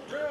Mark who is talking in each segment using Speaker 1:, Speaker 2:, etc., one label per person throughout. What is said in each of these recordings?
Speaker 1: Drill!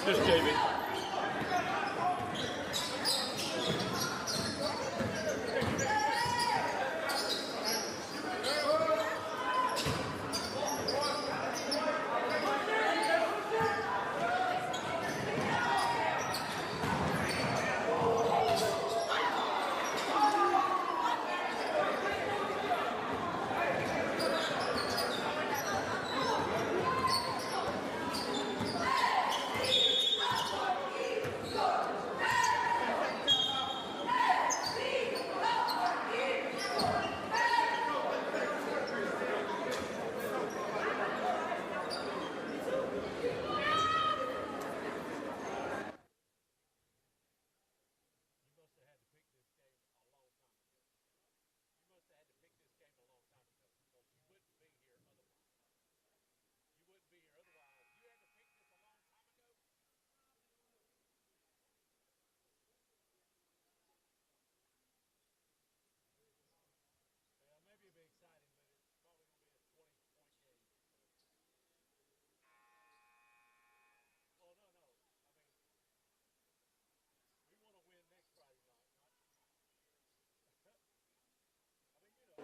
Speaker 1: Just JB.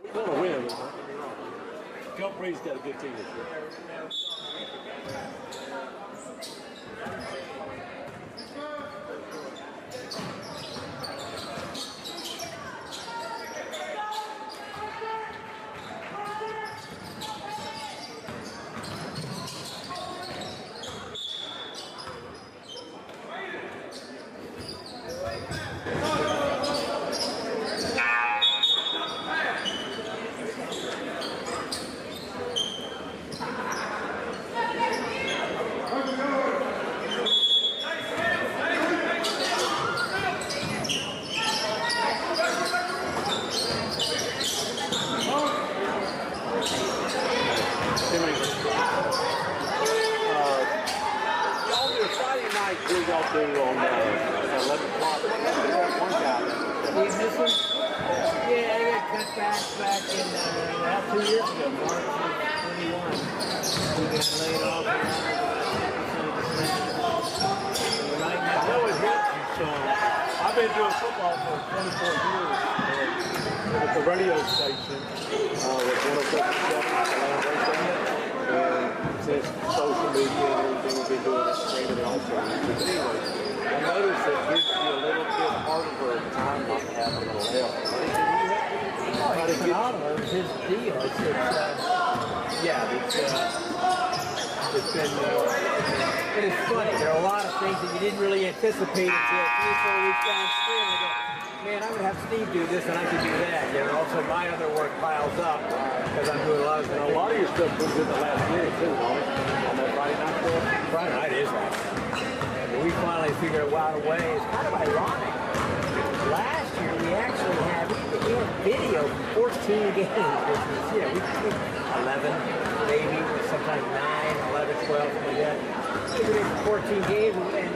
Speaker 1: We want to win. GulfBreeze got a good team this year. We go to on 11 o'clock. One guy.
Speaker 2: You miss him? Yeah, I got cut back in about 2 years ago, March of 21. We got laid off.
Speaker 1: I know it hits you, son. I've been doing football for 24 years at the radio station with 107.7 and since social media and everything, we've been doing it streaming and also. But anyway, I noticed it gives you a little bit harder time not to have a little help.
Speaker 2: It's phenomenal. It's his deal. It's been, it is funny. There are a lot of things that you didn't really anticipate until 3 or 4 weeks downstream. You go, man, I'm going to have Steve do this and I can do that. You know, also my other work piles up because I'm doing a lot of stuff.
Speaker 1: A lot of your stuff was in the last year too, on that Friday night show.
Speaker 2: Friday night is right. We finally figured out a way. It's kind of ironic. Last year we actually had video for 14 games. We 11, maybe, sometimes 9, 11, 12, something like that. We did 14 games, and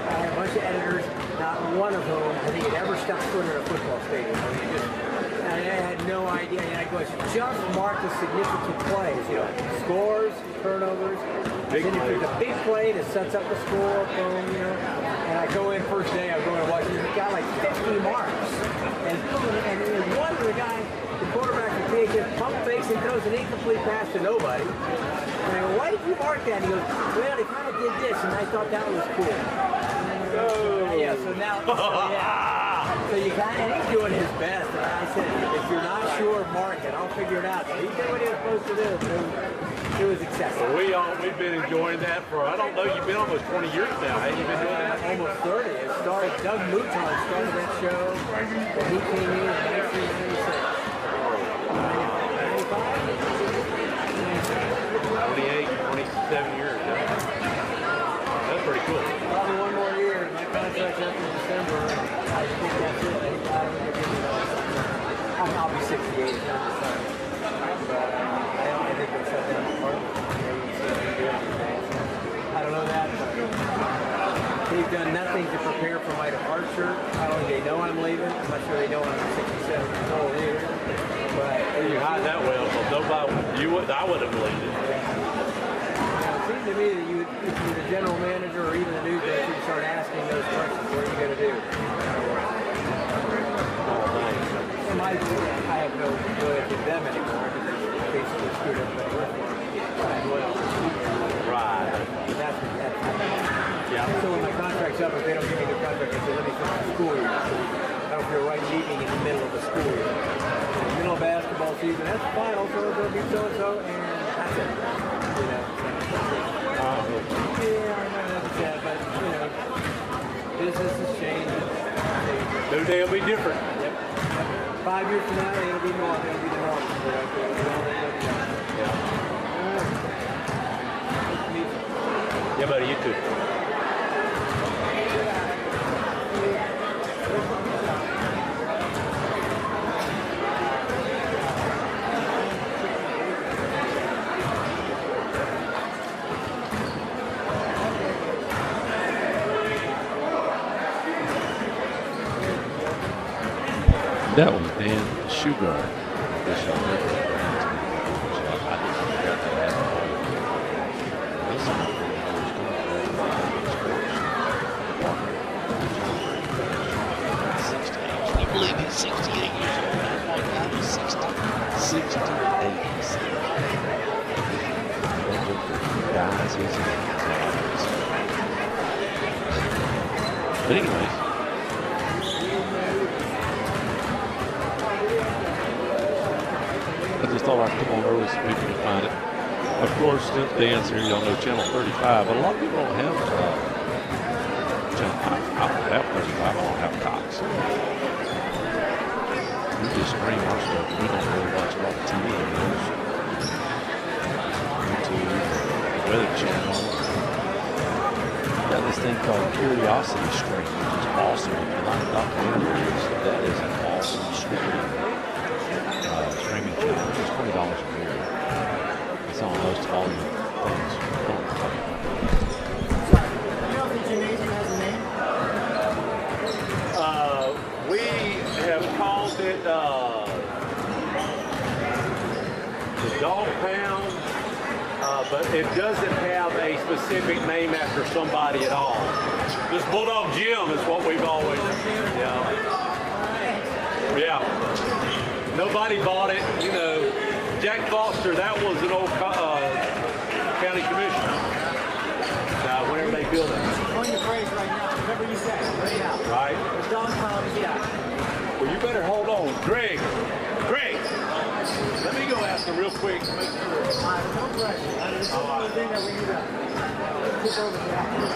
Speaker 2: I had a bunch of editors, not one of whom had he ever stepped foot in a football stadium. I had no idea. And I go, just mark the significant plays, you know, scores, turnovers.
Speaker 1: Big
Speaker 2: then if there's a big play that sets up a score, boom, you know. And I go in first day, I go in and watch it. He got like 50 marks. And one of the guy, the quarterback for PHF, pump fakes and throws an incomplete pass to nobody. And I go, why did you mark that? And he goes, well, they kind of did this, and I thought that was cool. Yeah, so now, so you kind of, and he's doing his best. And I said, if you're not sure, mark it. I'll figure it out. So he did what he was supposed to do. It was excessive.
Speaker 1: Well, we've been enjoying that for, I don't know, you've been almost 20 years now. Ain't you been doing that?
Speaker 2: Almost 30. It started, Doug Mouton started that show when he came in 1996.
Speaker 1: 28, 27 years. That's pretty cool.
Speaker 2: Probably one more year. My contract's up in December. I think that's it. I'll be 68 at the time. I think they'll shut down the park. I don't know that. They've done nothing to prepare for my departure. I don't think they know I'm leaving. I'm not sure they know I'm 67 years old either. But
Speaker 1: you hide that well, so nobody, I wouldn't believe it.
Speaker 2: It seems to me that if you're the general manager or even the news loyal to them anymore because they basically screwed everybody with it. I'm loyal to people.
Speaker 1: Right.
Speaker 2: But that's
Speaker 1: Yeah.
Speaker 2: so when my contract's up, if they don't give me the contract, I say, let me finish the school year. I don't feel right leaving in the middle of the school year. Middle of basketball season, that's fine. Also, there'll be so-and-so, and that's it. You know. Yeah, I know that's sad, but, you know, business has changed.
Speaker 1: New day will be different.
Speaker 2: Yep. 5 years from now, it'll be normal. It'll be the norm.
Speaker 1: Yeah, buddy, you too.
Speaker 3: That was Dan Sugar. I believe he's 68 years old. He's 68. Guys, he's but anyways. I just thought I'd come on early so people could find it. Of course, since Dan's here, y'all know Channel 35, but a lot of people don't have channel. I don't have 35, I don't have Cox. We just stream our stuff. We don't really watch a lot of TV anymore. YouTube, Weather Channel. Got this thing called Curiosity Stream, which is awesome. If you like documentaries, that is an awesome streaming channel, which is $20 a year. It's on most all your things.
Speaker 1: We have called it the Dog Pound, but it doesn't have a specific name after somebody at all. This Bulldog Jim is what we've always, Nobody bought it, you know. Jack Foster, that was an old county commissioner. Whenever they build it.
Speaker 2: On your phrase right now, whatever you say, right now.
Speaker 1: Right.
Speaker 2: The dog pound,
Speaker 1: Well, you better hold on. Greg, let me go ask him real quick to make sure.
Speaker 2: No pressure. This is the only thing that we need to tip over the apple.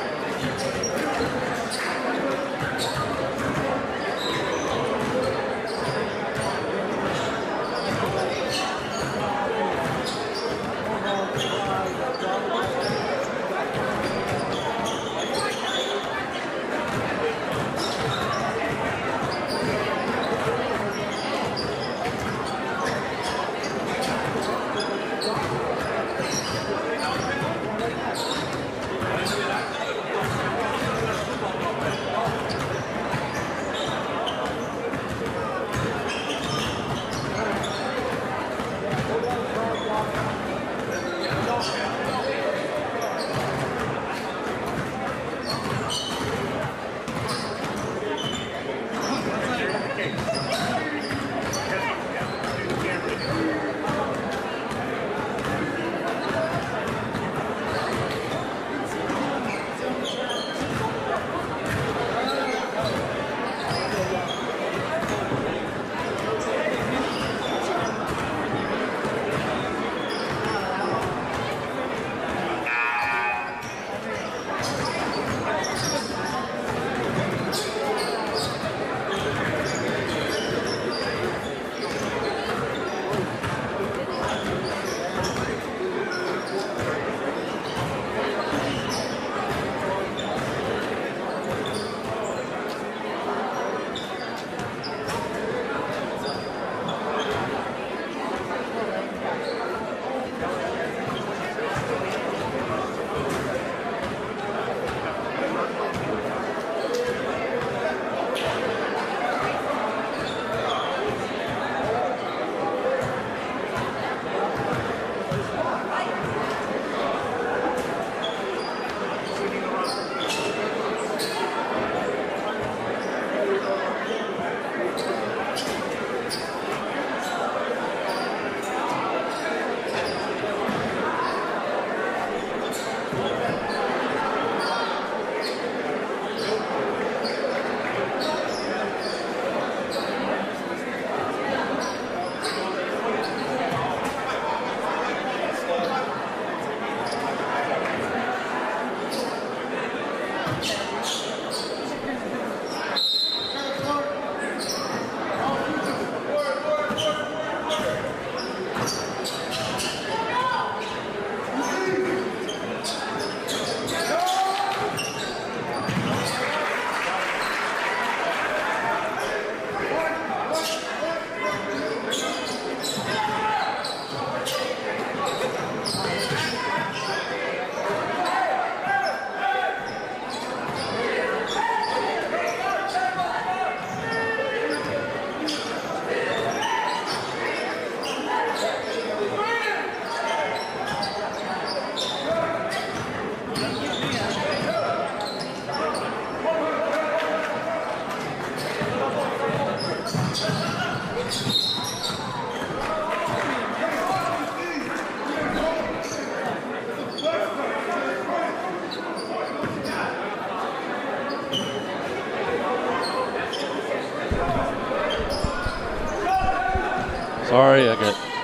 Speaker 3: Sorry, I got.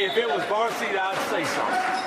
Speaker 1: If it was varsity, I'd say something.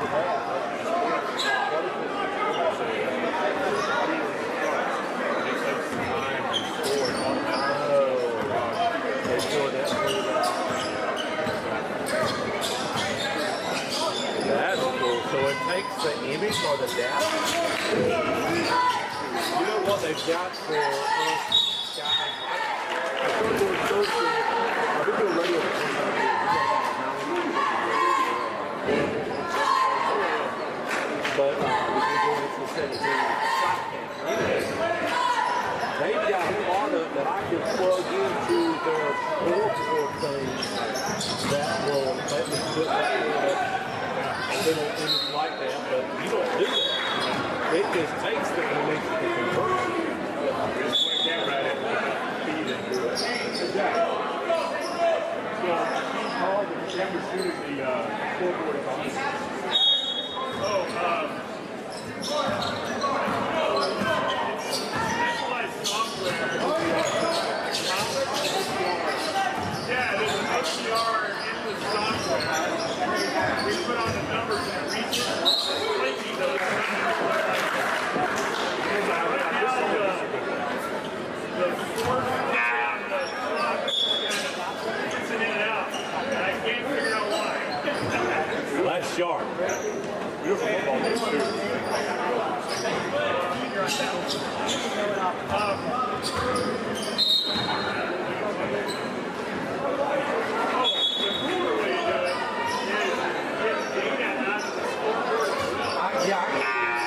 Speaker 1: to that. That's cool. So it takes the image or the data. You know what they've got for us guys? I thought they were searching. I think they're radio. But we've been doing this for 17 shot cam. They've got a product that I can plug into their board thing that will let me put that in a little image like that, but you don't do that. It just takes the image and converts it. Just like that right at the feed and do it. Exactly. So, how the camera shooting the scoreboard is on?
Speaker 4: Specialized software. Yeah, there's an HDR in the software. We put on the numbers and it reads it, linking those. Right now, the force on the clock is in and out, and I can't figure out why.
Speaker 1: That's sharp. Beautiful football game, too.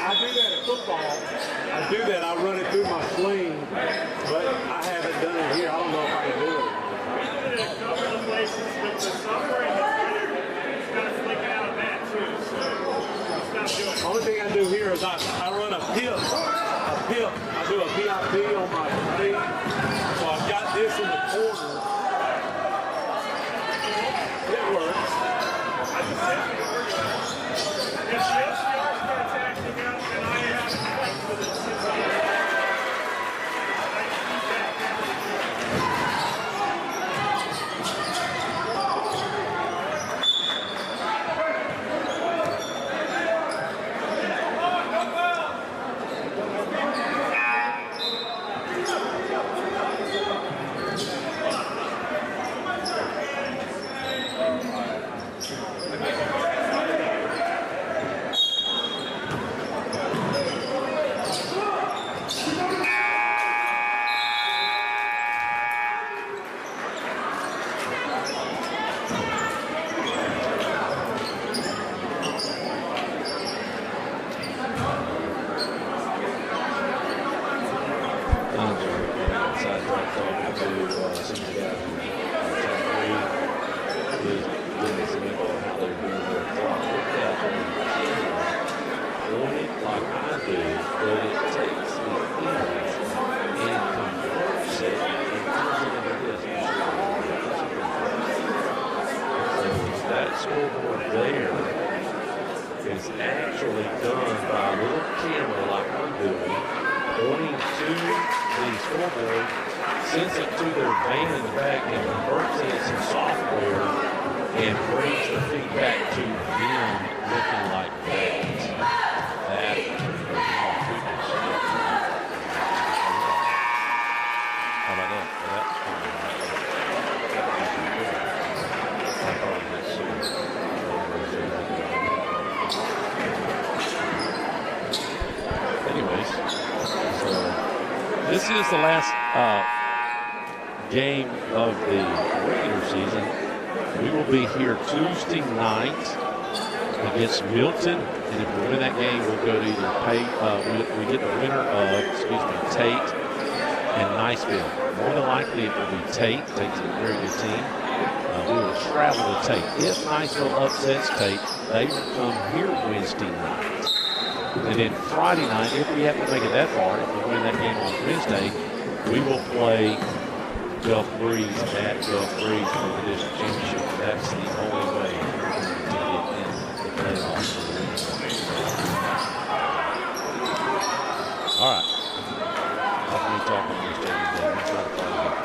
Speaker 1: I do that at football. I do that. I run it through my sling, but I haven't done it here. I don't know if I can do it.
Speaker 4: We did it a couple of places, but the software in this it's kind of flicking out of that too, so it's not doing it.
Speaker 1: The only thing I do here is I run a pip. I do a VIP on my thing. So I've got this in the corner. It works.
Speaker 4: I just said it works. If the SDR starts acting out, then I have to flex with it since I
Speaker 3: scoreboard there is actually done by a little camera like I'm doing, pointing to the scoreboard, sends it to their van in the back and converts it to some software and brings the feedback to them looking like that. How about that? Anyways, so this is the last game of the regular season. We will be here Tuesday night against Milton, and if we win that game, we'll go to either we get the winner of, Tate and Niceville. More than likely, it will be Tate. Tate's a very good team. We will travel to Tate. If Niceville upsets Tate, they will come here Wednesday night. And then Friday night, if we happen to make it that far, if we win that game on Wednesday, we will play GulfBreeze at GulfBreeze for the district championship. That's the only way to get in the playoffs. All right. After we talk on this James Day, let's try to follow up.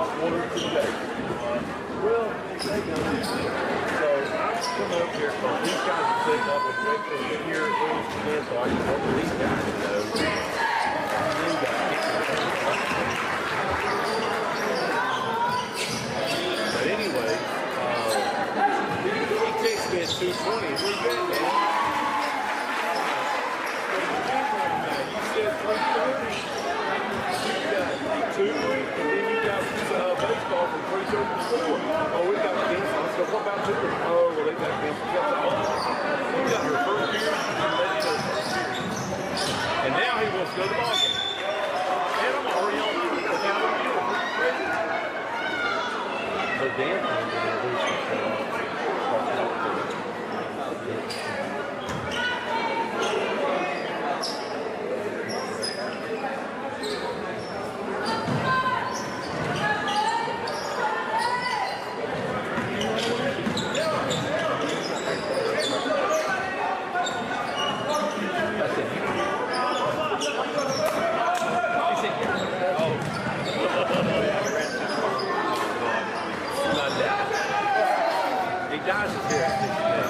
Speaker 1: about 1 or 2 days. Well, they know this. So I'm coming up here because these guys are sitting up and waiting for me here at Williamson, so I can let these guys know. But anyway, he takes me at 2:20. Where you at, man? You said 3:30. You got 2, and then you got baseball from 3:30 to 4. Oh, we got cancel. I said, what about 2? Oh, well, they got cancel. You got her first period. You let it go first period. And now he wants to go to the ball game. And I'm already on the so Dan came to introduce guys is here at 6 days.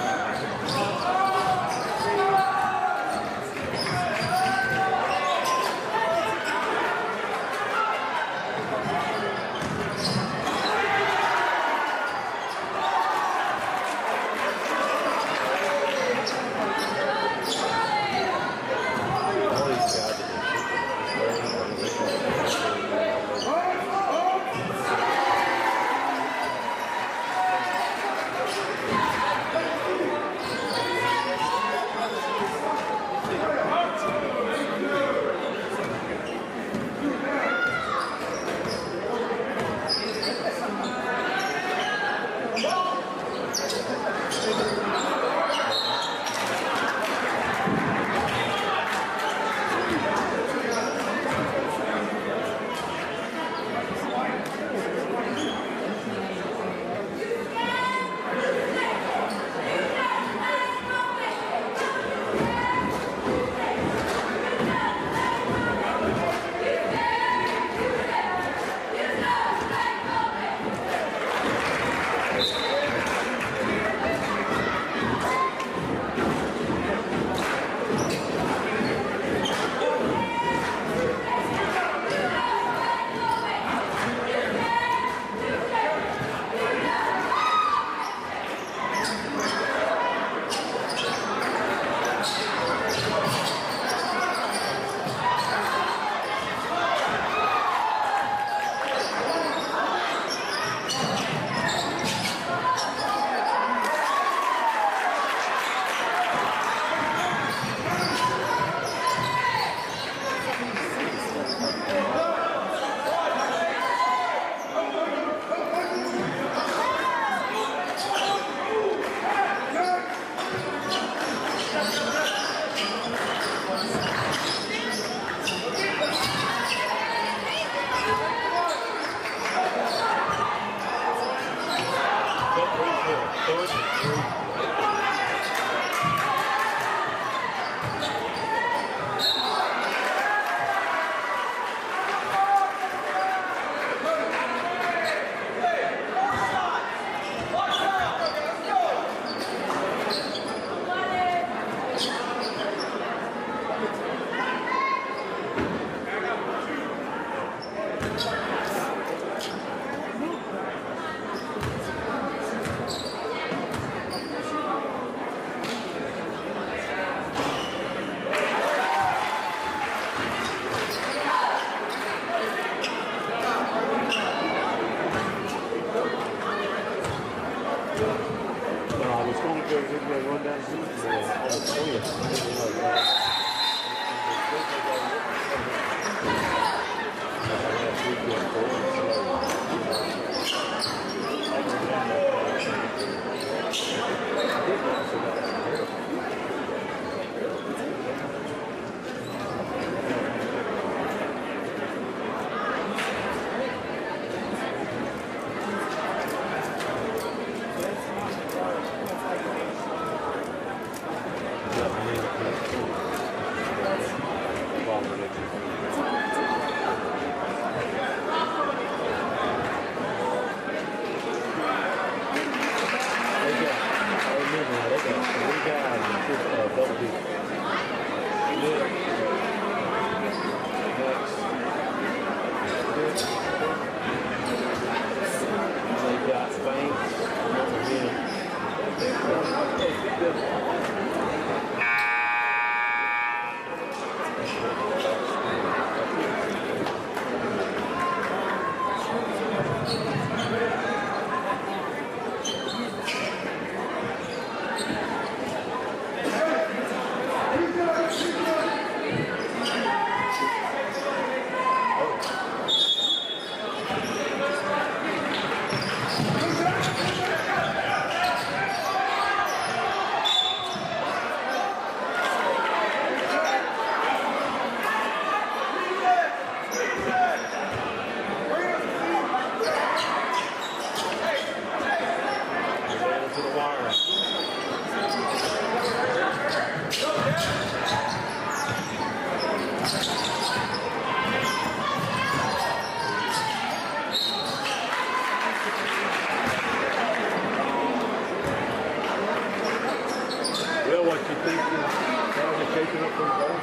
Speaker 1: shaping up for the ball.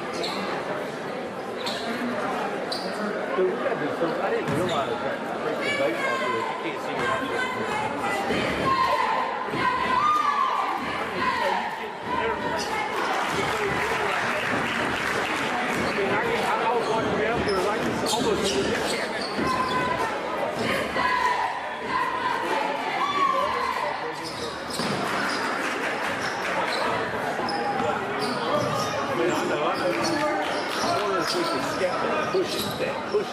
Speaker 1: Dude, we gotta do something. I didn't realize that break the base off here. You can't see it out there. I mean, I was watching you out there like it's almost. We can scout and push it that way.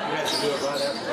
Speaker 1: You have to do it right after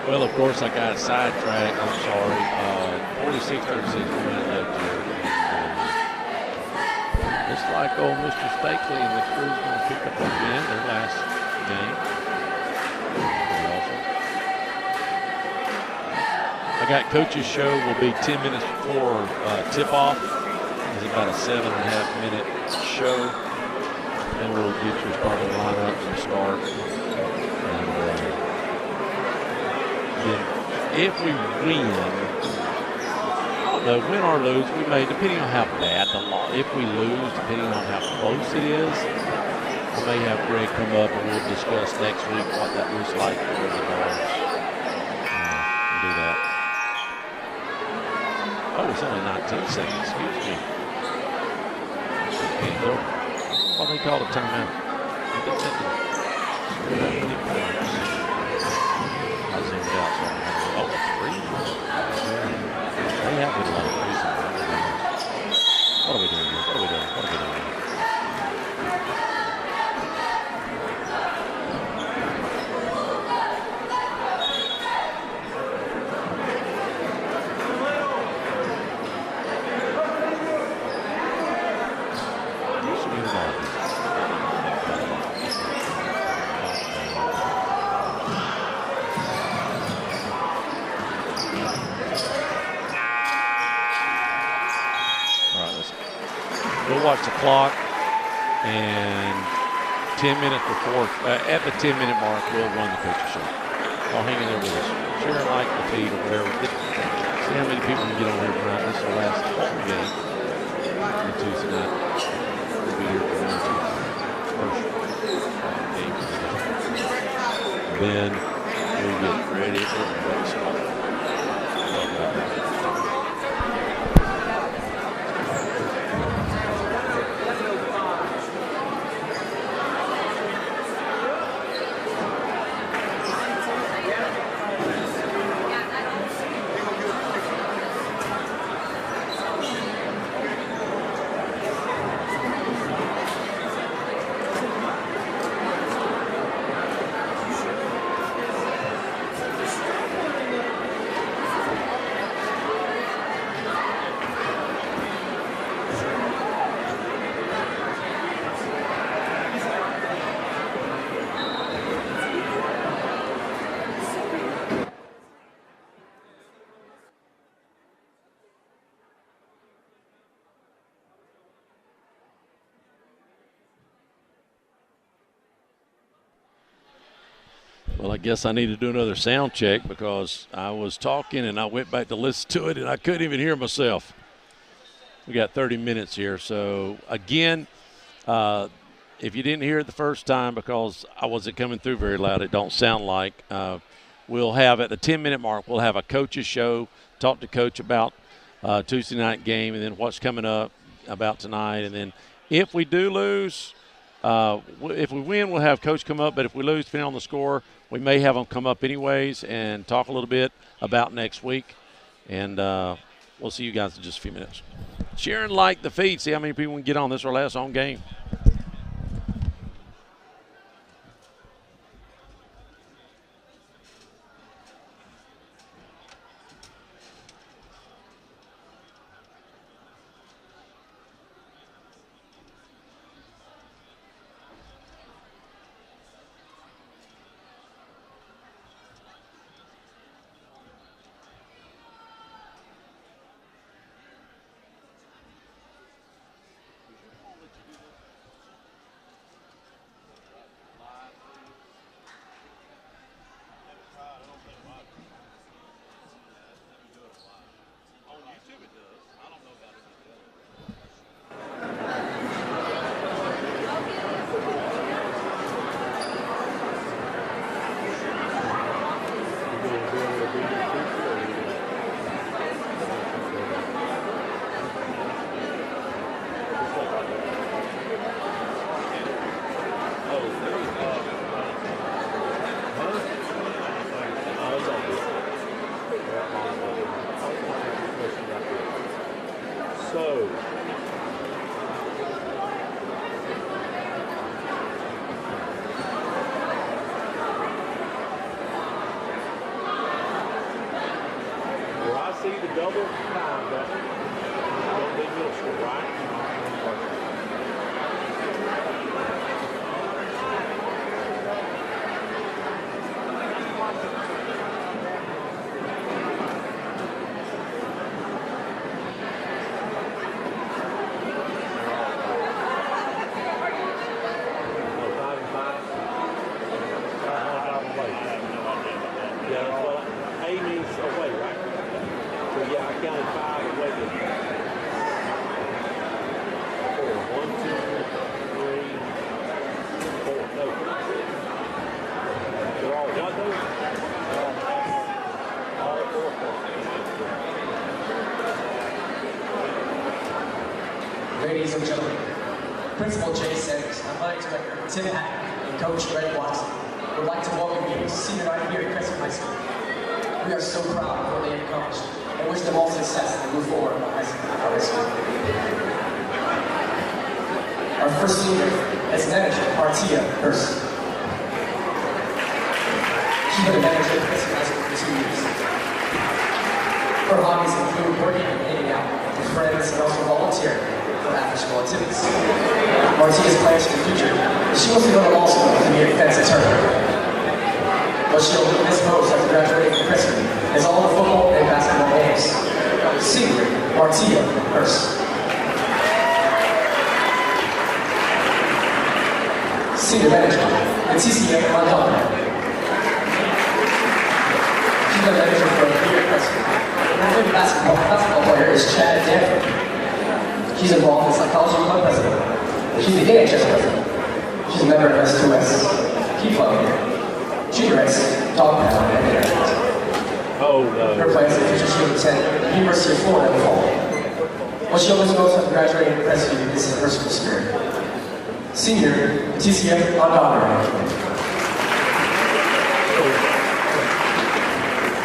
Speaker 3: Well, of course, I got sidetracked. I'm sorry. 46-36 minute left here. It's like old Mr. Stakely and the crew's going to pick up again their last game. Pretty awesome. I got coach's show will be 10 minutes before tip-off. It's about a 7.5 minute show. And we'll get your starting lineup and start. And then if we win or lose, we may, depending on how bad the loss, if we lose, depending on how close it is, we may have Greg come up and we'll discuss next week what that looks like for the Dogs. We'll do that. Oh, it's only 19 seconds, excuse me. Can't go. What they call a timeout. I zoomed out, so I'm going to go, three. They have been a lot of threes. What are we doing here? What are we doing? What are we doing here? Watch the clock, and 10 minutes before, at the 10-minute mark, we'll run the coach's show. Y'all hang in there with us. Share, like, the feed, or whatever. See how many people can get on here tonight. This is the last home game on Tuesday night. We'll be here for first game. Then we get ready for baseball. Well, I guess I need to do another sound check because I was talking and I went back to listen to it and I couldn't even hear myself. We got 30 minutes here. So, again, if you didn't hear it the first time because I wasn't coming through very loud, it don't sound like, we'll have at the 10-minute mark, we'll have a coach's show, talk to Coach about Tuesday night game and then what's coming up about tonight. And then if we do lose, if we win, we'll have Coach come up. But if we lose, depending on the score, we may have them come up anyways and talk a little bit about next week. And we'll see you guys in just a few minutes. Share and like the feed. See how many people can get on. This is our last home game.
Speaker 1: double time that don't be middle school, right?
Speaker 5: Ladies and gentlemen, Principal Jay Sanders, Athletic Director Tim Hack, and Coach Greg Watson would like to welcome you to senior night here at Crestview High School. We are so proud of what they have accomplished and wish them all success as they move forward in high school. Our first senior is manager Martia Hurst. She's been a manager at Crestview High School for 2 years. Her hobbies include working and hanging out with friends and also volunteering for after-school activities. Martia's plans for the future is she wants to go to law school to be a defense attorney. But she'll miss most after graduating from Crestview is all the football and basketball games. Senior Martia Hurst. Senior manager Leticia Montgomery. She's been a manager for a year at Crestview. Her favorite basketball player is Chad Danford. She's involved in psychology club president. She's the AHS president. She's a member of S2S, Key Club, Junior X, Dog Pound, and Internet.
Speaker 1: Oh, no.
Speaker 5: Her plans in the future she will attend the University of Florida in the fall. What she always knows after graduating from Crestview is her personal spirit. Senior TCF Montgomery.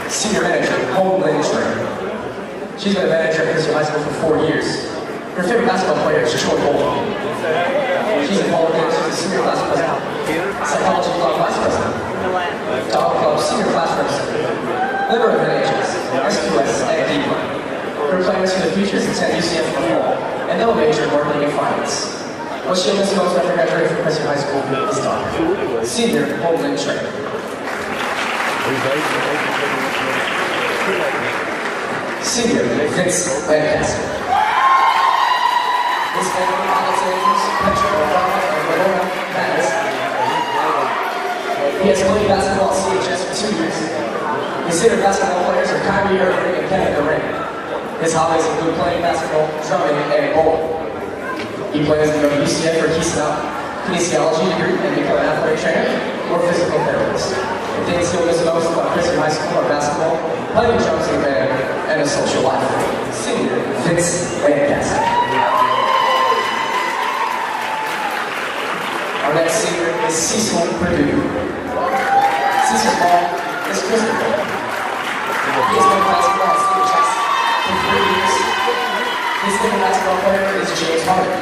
Speaker 5: Senior manager Homeland Trainer. She's been a manager at Crestview High School for 4 years. Her favorite basketball player is Troy Bolton. She's involved in the senior class president, psychology club vice president, dog club senior class president, member of NHS, S2S, and D Club. Her plans for the future is to attend UCF in the fall, and they'll major in marketing and finance. What she'll miss most after graduating from Crestview High School is dog. Senior Homeland Trainer. Senior Vince Lancaster. His family, Los Angeles, Metro, Obama, and Winona, Mass. He has played basketball at CHS for 2 years. His favorite basketball players are Kyrie Irving and Kevin Durant. His hobbies include playing basketball, drumming, and bowling. He plans to go to UCF for kinesiology degree and become an athletic trainer or physical therapist. The things he'll miss most about Crestview High School are basketball, playing drums in the band, and a social life. Senior Vince Lancaster. Our next senior is Cecil Purdue. Cecil's mom is Christopher. He has played basketball at CHS for 3 years. His favorite basketball player is James Harden.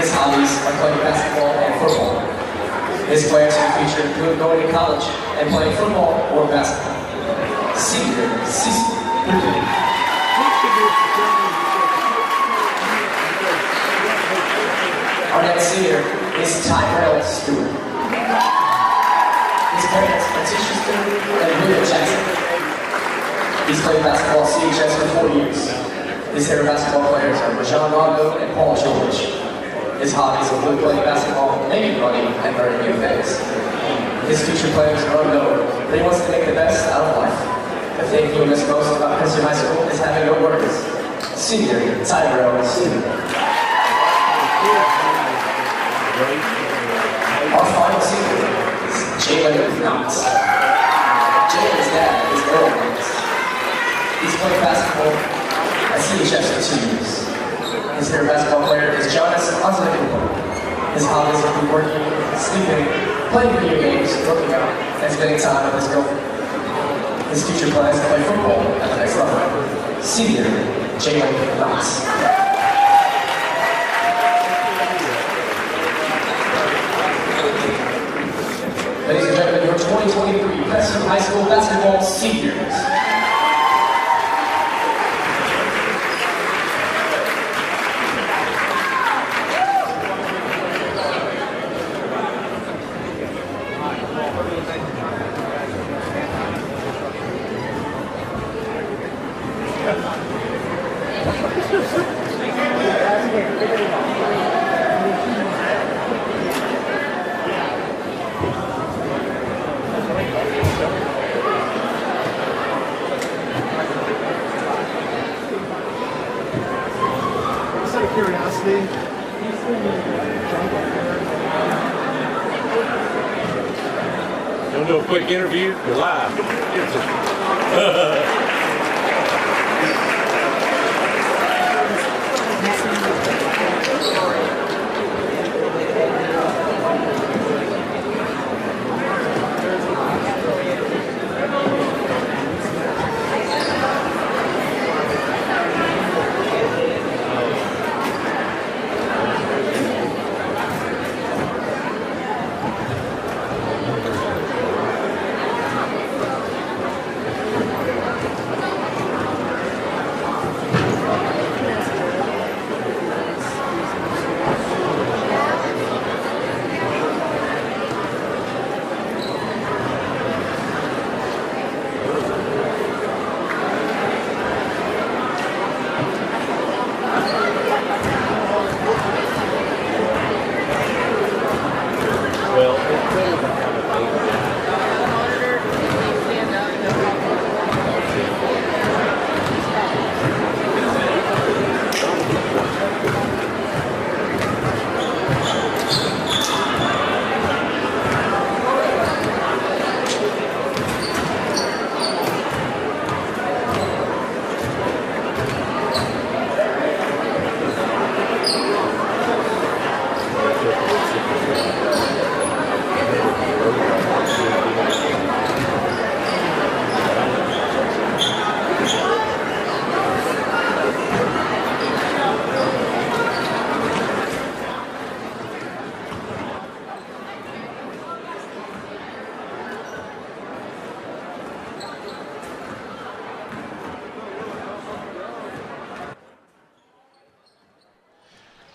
Speaker 5: His hobbies are playing basketball and football. His plans for the future include going to college and playing football or basketball. Senior Cecil Purdue. Our next senior is Tyrell Stewart. His parents are Tisha Stewart and William Jackson. He's played basketball at CHS for 4 years. His favorite basketball players are Rajon Rondo and Paul George. His hobbies include playing basketball, maybe running, and learning new things. His future plans are unknown, but he wants to make the best out of life. The thing he will miss most about Crestview High School is having no worries. Senior Tyrell Stewart. Our final senior is Jalen Knotts. Jalen's dad is Earl Knotts. He's played basketball at CHS for 2 years. His favorite basketball player is Jonas Osnabrück. His hobbies include working, sleeping, playing video games, working out, and spending time with his girlfriend. His future plans to play football at the next level. Senior Jalen Knotts. Ladies and gentlemen, your 2023 Crestview High School basketball seniors.
Speaker 3: want to do a quick interview? You're live.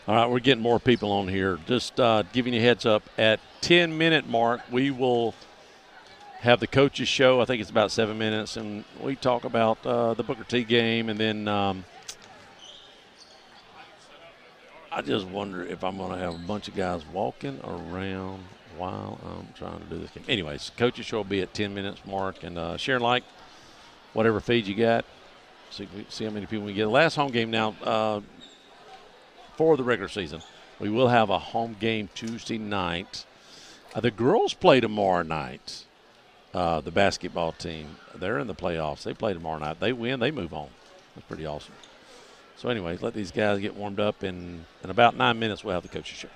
Speaker 3: All right, we're getting more people on here. Just giving you a heads up, at 10-minute mark, we will have the coaches show. I think it's about 7 minutes, and we talk about the Booker T game, and then I just wonder if I'm going to have a bunch of guys walking around while I'm trying to do this game. Anyways, coaches show will be at 10 minutes mark, and share and like whatever feed you got. See how many people we get. Last home game now. For the regular season, we will have a home game Tuesday night. The girls play tomorrow night. The basketball team, they're in the playoffs. They play tomorrow night. They win, they move on. That's pretty awesome. So anyways, let these guys get warmed up. In about 9 minutes, we'll have the coaches show.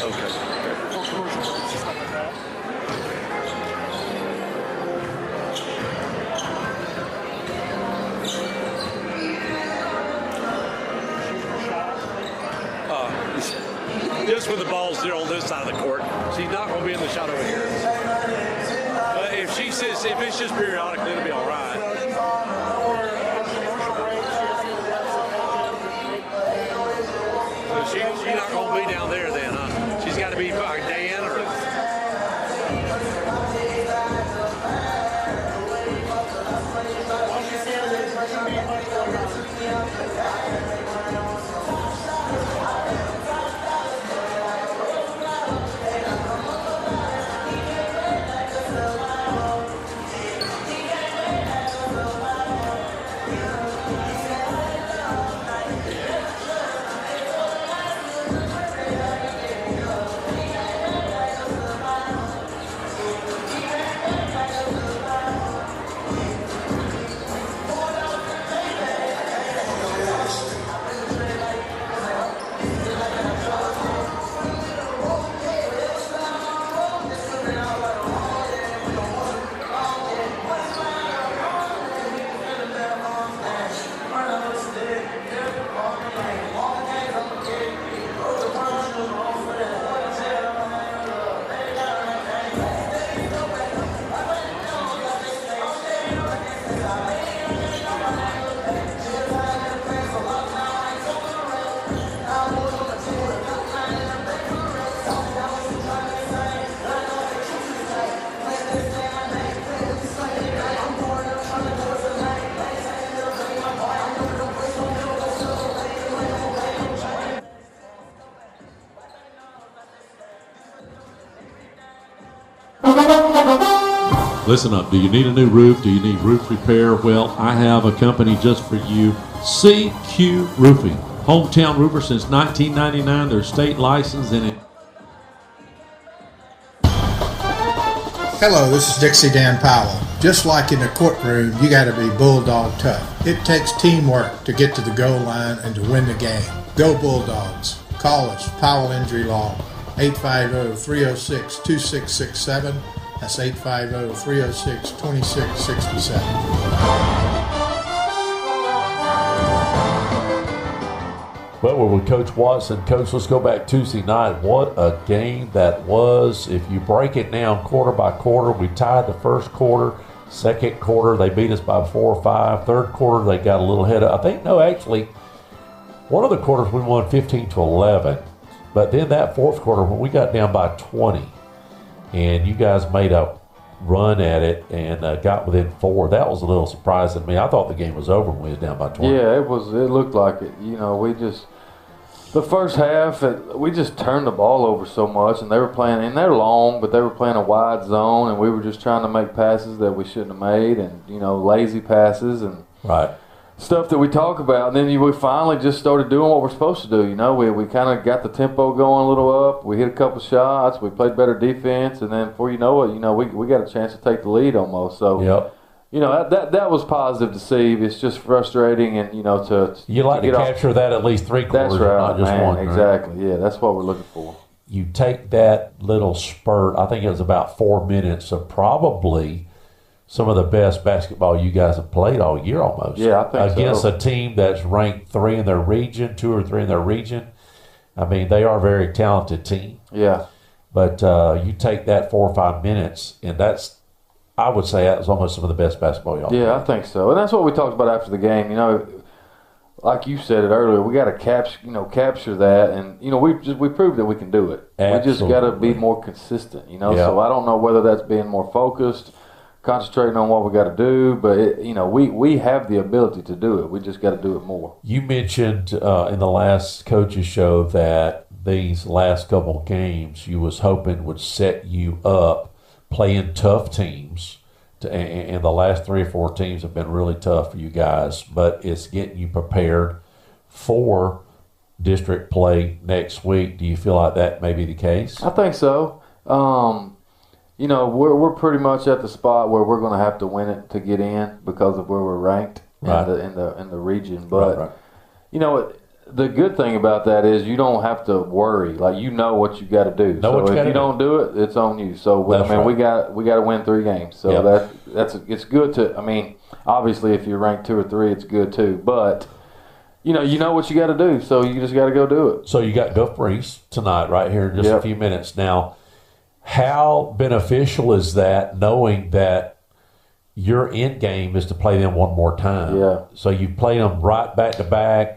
Speaker 3: Okay.
Speaker 4: for commercial boats and stuff like that.
Speaker 3: Just when the ball's there on this side of the court, she's not going to be in the shot over here. If she says if it's just periodically, it'll be all right. So she's not going to be down there then, huh? She's got to be by Dan or. Listen up, do you need a new roof? Do you need roof repair? Well, I have a company just for you, CQ Roofing. Hometown roofer since 1999. They're state licensed and it.
Speaker 6: Hello, this is Dixie Dan Powell. Just like in the courtroom, you got to be bulldog tough. It takes teamwork to get to the goal line and to win the game. Go Bulldogs. Call us, Powell Injury Law, 850-306-2667. That's 850-306-2667.
Speaker 3: Well, we're with Coach Watson. Coach, let's go back Tuesday night. What a game that was. If you break it down quarter by quarter, we tied the first quarter. Second quarter, they beat us by 4 or 5. Third quarter, they got a little head up. Actually, one of the quarters we won 15-11. But then that fourth quarter, when we got down by 20, and you guys made a run at it and got within 4. That was a little surprising to me. I thought the game was over when we was down by 20.
Speaker 7: Yeah, it was. It looked like it. You know, the first half, we just turned the ball over so much, and they were playing, and they're long, but they were playing a wide zone, and we were just trying to make passes that we shouldn't have made, and, you know, lazy passes and stuff that we talk about. And then we finally just started doing what we're supposed to do. You know, we kind of got the tempo going a little up. We hit a couple shots. We played better defense, and then before you know it, you know, we got a chance to take the lead almost. So, you know, that was positive to see. It's just frustrating, and, you know,
Speaker 3: you like to capture that at least 3 quarters,
Speaker 7: that's right,
Speaker 3: not just
Speaker 7: man,
Speaker 3: one.
Speaker 7: Exactly.
Speaker 3: Right?
Speaker 7: Yeah, that's what we're looking for.
Speaker 3: You take that little spurt. I think it was about 4 minutes of probably some of the best basketball you guys have played all year almost.
Speaker 7: Yeah, I think
Speaker 3: against
Speaker 7: so.
Speaker 3: a team that's ranked 3 in their region, 2 or 3 in their region. I mean, they are a very talented team.
Speaker 7: Yeah.
Speaker 3: But you take that 4 or 5 minutes, and I would say that was almost some of the best basketball y'all played.
Speaker 7: I think so. And that's what we talked about after the game. You know, like you said it earlier, we got to capture that, and, you know, we proved that we can do it.
Speaker 3: Absolutely.
Speaker 7: We just got to be more consistent, you know. So I don't know whether that's being more focused, concentrating on what we got to do, but you know, we have the ability to do it. We just got to do it more.
Speaker 3: You mentioned in the last coaches show that these last couple of games you was hoping would set you up playing tough teams, and the last 3 or 4 teams have been really tough for you guys, but it's getting you prepared for district play next week. Do you feel like that may be the case?
Speaker 7: I think so. You know, we're pretty much at the spot where we're going to have to win it to get in because of where we're ranked in the region. But you know, the good thing about that is you don't have to worry. Like, you know what you got to do. So if you don't do it, it's on you. So we got to win 3 games. So it's good to. I mean, obviously, if you're ranked 2 or 3, it's good too. But you know what you got to do. So you just got to go do it.
Speaker 8: So you got GulfBreeze tonight, right here in just a few minutes. Now, how beneficial is that, knowing that your end game is to play them one more time?
Speaker 7: Yeah.
Speaker 8: So you play them right back to back,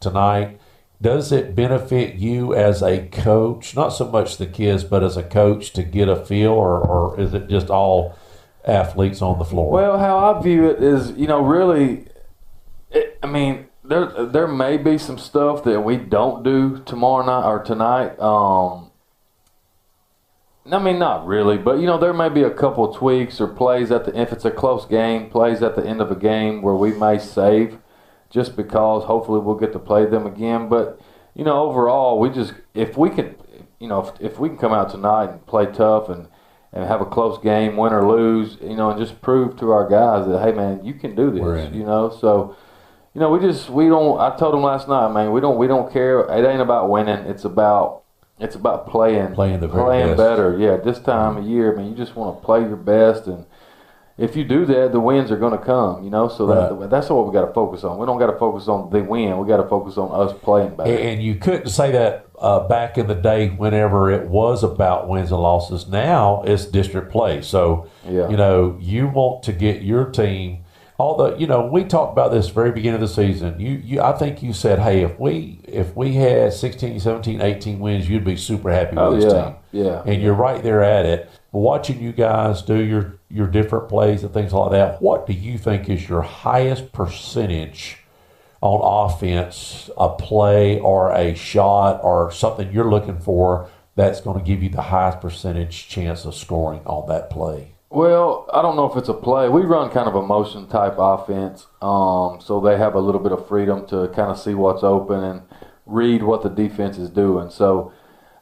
Speaker 8: tonight. Does it benefit you as a coach, not so much the kids, but as a coach, to get a feel, or is it just all athletes on the floor?
Speaker 7: Well, how I view it is, really, there may be some stuff that we don't do tomorrow night or tonight. Not really, but there may be a couple of tweaks or plays if it's a close game, plays at the end of a game where we may save, just because hopefully we'll get to play them again. But overall, if we can come out tonight and play tough and have a close game, win or lose, and just prove to our guys that, hey man, you can do this. So we don't. I told them last night, man, we don't care. It ain't about winning. It's about playing better. Yeah, this time of year, you just want to play your best, and if you do that, the wins are going to come. So that's what we got to focus on. We don't got to focus on the win. We got to focus on us playing better.
Speaker 8: And you couldn't say that back in the day, whenever it was about wins and losses. Now it's district play. So you want to get your team. Although, we talked about this very beginning of the season. I think you said, hey, if we had 16, 17, 18 wins, you'd be super happy with this team.
Speaker 7: Yeah.
Speaker 8: And you're right there at it. Watching you guys do your different plays and things like that, what do you think is your highest percentage on offense, a play or a shot or something you're looking for that's going to give you the highest percentage chance of scoring on that play?
Speaker 7: Well, I don't know if it's a play. We run kind of a motion type offense, so they have a little bit of freedom to kind of see what's open and read what the defense is doing. So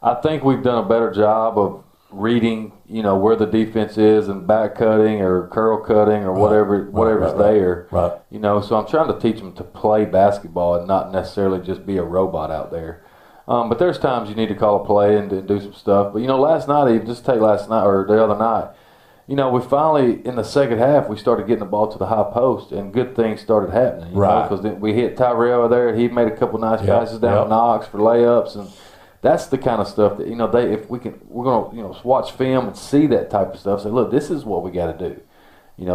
Speaker 7: I think we've done a better job of reading, where the defense is and back cutting or curl cutting or whatever's there.
Speaker 8: Right.
Speaker 7: So I'm trying to teach them to play basketball and not necessarily just be a robot out there. But there's times you need to call a play and do some stuff. But last night, even just take last night or the other night. We finally, in the second half, we started getting the ball to the high post, and good things started happening. Because we hit Tyrell there, and he made a couple nice passes down to Knox for layups, and that's the kind of stuff that we're gonna watch film and see that type of stuff. Say, look, this is what we got to do.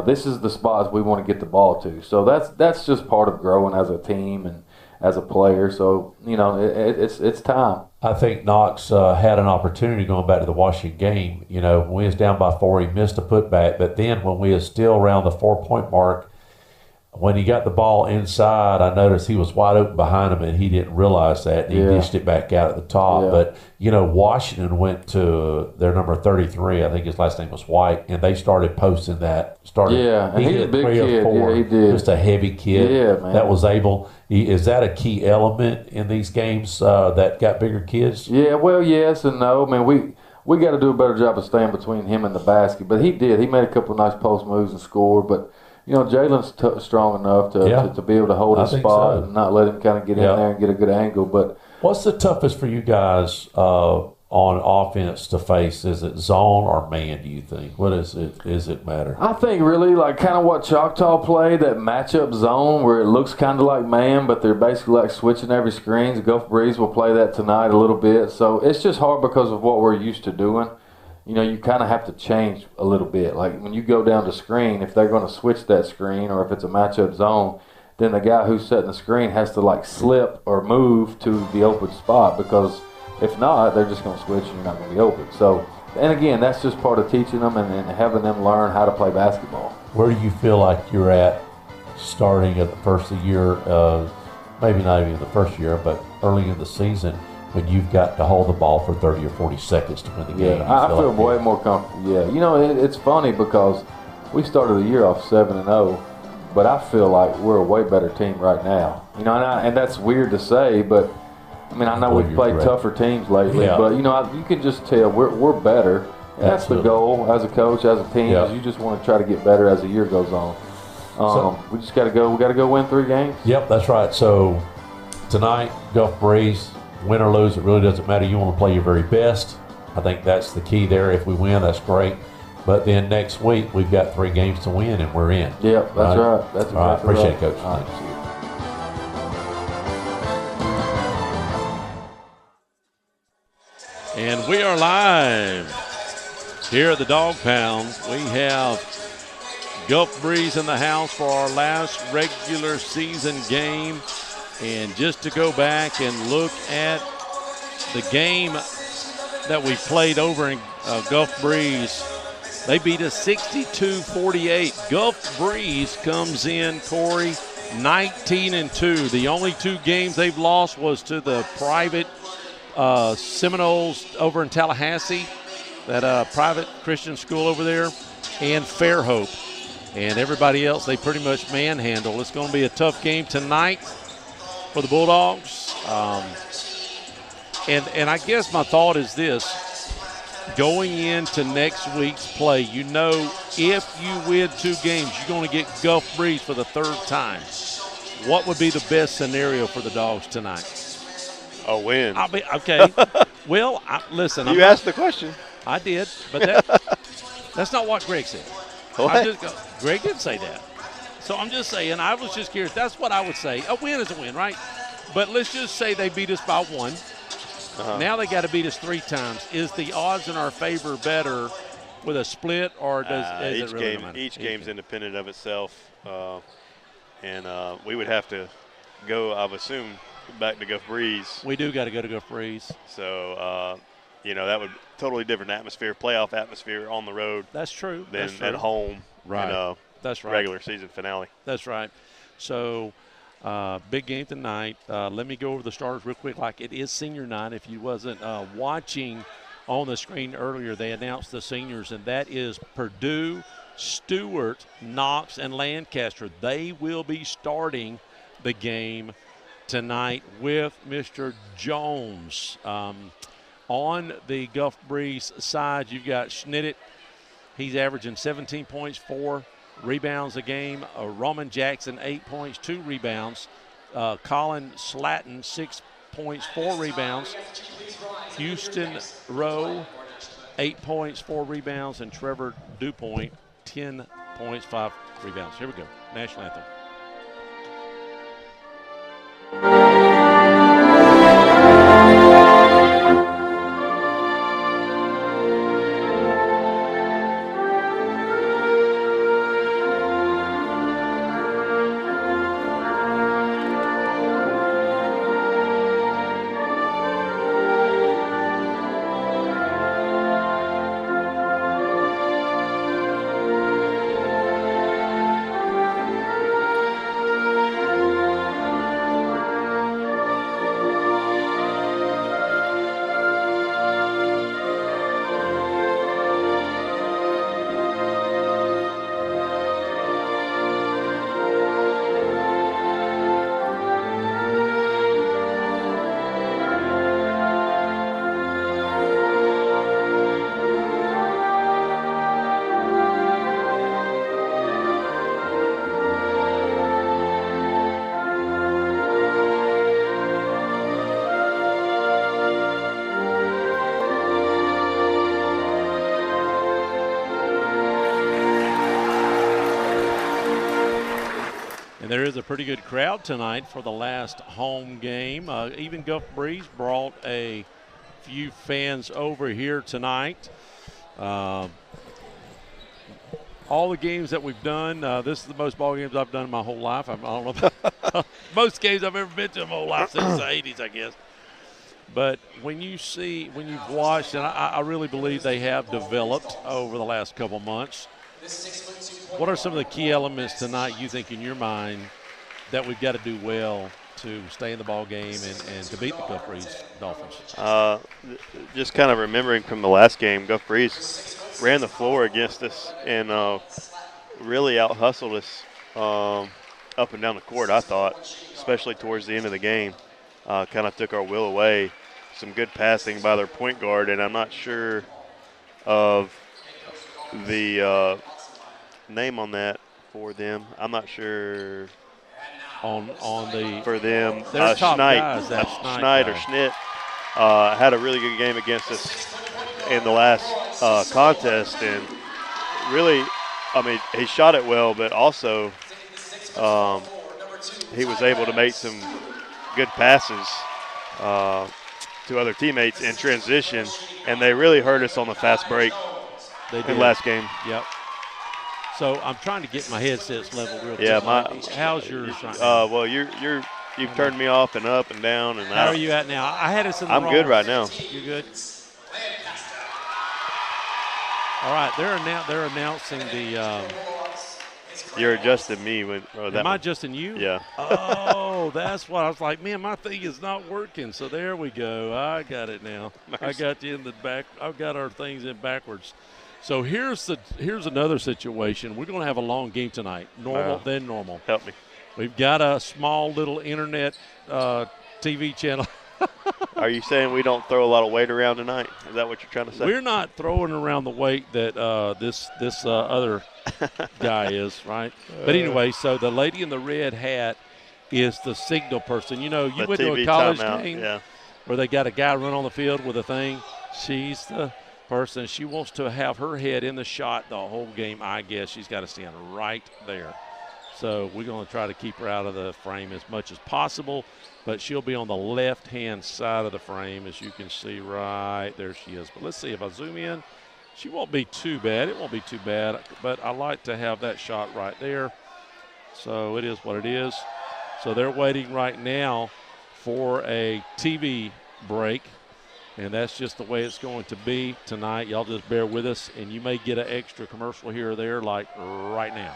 Speaker 7: This is the spots we want to get the ball to. So that's just part of growing as a team and as a player. So it's time.
Speaker 8: I think Knox had an opportunity going back to the Washington game. When we was down by 4, he missed a putback. But then when we was still around the 4-point mark, when he got the ball inside, I noticed he was wide open behind him, and he didn't realize that. And he dished it back out at the top.
Speaker 7: Yeah.
Speaker 8: But, Washington went to their number 33. I think his last name was White. And they started posting that.
Speaker 7: And he's a big kid. Yeah, he did.
Speaker 8: Just a heavy kid.
Speaker 7: Yeah, man.
Speaker 8: That was able. Is that a key element in these games that got bigger kids?
Speaker 7: Yeah, well, yes and no. We got to do a better job of staying between him and the basket. But he did. He made a couple of nice post moves and scored. But Jalen's strong enough to be able to hold his spot and not let him kind of get in there and get a good angle. But
Speaker 8: what's the toughest for you guys on offense to face? Is it zone or man, do you think? What is it? Does it matter?
Speaker 7: I think really like kind of what Choctaw played, that matchup zone where it looks kind of like man, but they're basically like switching every screens. GulfBreeze will play that tonight a little bit. So it's just hard because of what we're used to doing. You kind of have to change a little bit. Like when you go down to screen, if they're going to switch that screen or if it's a matchup zone, then the guy who's setting the screen has to like slip or move to the open spot, because if not, they're just going to switch and you're not going to be open. So, and again, that's just part of teaching them and having them learn how to play basketball.
Speaker 8: Where do you feel like you're at starting at the first of the year, maybe not even the first year, but early in the season, when you've got to hold the ball for 30 or 40 seconds to win the game?
Speaker 7: I feel way more comfortable. Yeah, it's funny because we started the year off 7-0, but I feel like we're a way better team right now. And that's weird to say, but I know we've played tougher teams lately, but you can just tell we're better. And that's the goal as a coach, as a team. Is you just want to try to get better as the year goes on. We just got to go. We got to go win 3 games.
Speaker 8: Yep, that's right. So tonight, GulfBreeze, win or lose, it really doesn't matter. You want to play your very best. I think that's the key there. If we win, that's great. But then next week, we've got 3 games to win, and we're in.
Speaker 7: Yep, that's right. That's exactly
Speaker 8: all right. Appreciate
Speaker 7: right.
Speaker 8: it, Coach.
Speaker 7: All right.
Speaker 8: Thanks.
Speaker 3: And we are live here at the Dog Pound. We have GulfBreeze in the house for our last regular season game. And just to go back and look at the game that we played over in GulfBreeze, they beat us 62-48. GulfBreeze comes in, Corey, 19-2. The only 2 games they've lost was to the private Seminoles over in Tallahassee, that private Christian school over there, and Fairhope. And everybody else, they pretty much manhandle. It's going to be a tough game tonight for the Bulldogs. And I guess my thought is this. Going into next week's play, you know if you win 2 games, you're going to get GulfBreeze for the 3rd time. What would be the best scenario for the Dogs tonight?
Speaker 9: A win.
Speaker 3: Okay. Well, listen.
Speaker 9: You asked the question.
Speaker 3: I did, but that's not what Greg said.
Speaker 9: What?
Speaker 3: Greg didn't say that. So I'm just saying, I was just curious. That's what I would say. A win is a win, right? But let's just say they beat us by 1. Now they got to beat us 3 times. Is the odds in our favor better with a split, or does it really matter?
Speaker 9: Each game's independent of itself, and we would have to go, I would assume, back to GulfBreeze.
Speaker 3: We do got to go to GulfBreeze.
Speaker 9: So, that would totally different atmosphere, playoff atmosphere on the road.
Speaker 3: That's true.
Speaker 9: Than at home.
Speaker 3: Right. That's right.
Speaker 9: Regular season finale.
Speaker 3: That's right. So, big game tonight. Let me go over the starters real quick. Like, it is senior night. If you wasn't watching on the screen earlier, they announced the seniors, and that is Purdue, Stewart, Knox, and Lancaster. They will be starting the game tonight with Mr. Jones. On the GulfBreeze side, you've got Schnittit. He's averaging 17 points, 4 rebounds a game. Roman Jackson, 8 points, 2 rebounds. Colin Slatton, 6 points, 4 rebounds. Houston Rowe, 8 points, 4 rebounds. And Trevor DuPoint, 10 points, 5 rebounds. Here we go. National anthem. There is a pretty good crowd tonight for the last home game. Even GulfBreeze brought a few fans over here tonight. All the games that we've done, this is the most ball games I've done in my whole life. I don't know about most games I've ever been to in my whole life since the 80s, I guess. But when you've watched, and I really believe they have developed over the last couple months, what are some of the key elements tonight you think in your mind that we've got to do well to stay in the ball game and to beat the GulfBreeze Dolphins?
Speaker 9: Just kind of remembering from the last game, GulfBreeze ran the floor against us and really out-hustled us up and down the court, I thought, especially towards the end of the game. Kind of took our will away. Some good passing by their point guard, and I'm not sure of the name on that for them. I'm not sure.
Speaker 3: on the
Speaker 9: for them.
Speaker 3: their top
Speaker 9: Schneid,
Speaker 3: guys. That
Speaker 9: Schneid or Schnitt had a really good game against us in the last contest, and really, I mean, he shot it well, but also he was able to make some good passes to other teammates in transition, and they really hurt us on the fast break in last game.
Speaker 3: Yep. So I'm trying to get my headsets level real quick.
Speaker 9: Yeah,
Speaker 3: how's yours right now?
Speaker 9: Well, you've turned me off and up and down, and
Speaker 3: how are you at now? I had us in the
Speaker 9: I'm
Speaker 3: wrong.
Speaker 9: good right now.
Speaker 3: You good? All right, they're announcing the.
Speaker 9: You're adjusting me when.
Speaker 3: Am I adjusting you?
Speaker 9: Yeah.
Speaker 3: Oh, that's what I was like. Man, my thing is not working. So there we go. I got it now. I got you in the back. I've got our things in backwards. So here's another situation. We're going to have a long game tonight. Normal.
Speaker 9: Help me.
Speaker 3: We've got a small little internet TV channel.
Speaker 9: Are you saying we don't throw a lot of weight around tonight? Is that what you're trying to say?
Speaker 3: We're not throwing around the weight that this other guy is, right? But anyway, so the lady in the red hat is the signal person. You know, you went to a college game where they got a guy run on the field with a thing. She's the person. She wants to have her head in the shot the whole game, I guess. She's got to stand right there. So we're going to try to keep her out of the frame as much as possible, but she'll be on the left-hand side of the frame, as you can see right there she is. But let's see, if I zoom in, she won't be too bad. It won't be too bad, but I like to have that shot right there. So it is what it is. So they're waiting right now for a TV break, and that's just the way it's going to be tonight. Y'all just bear with us, and you may get an extra commercial here or there like right now.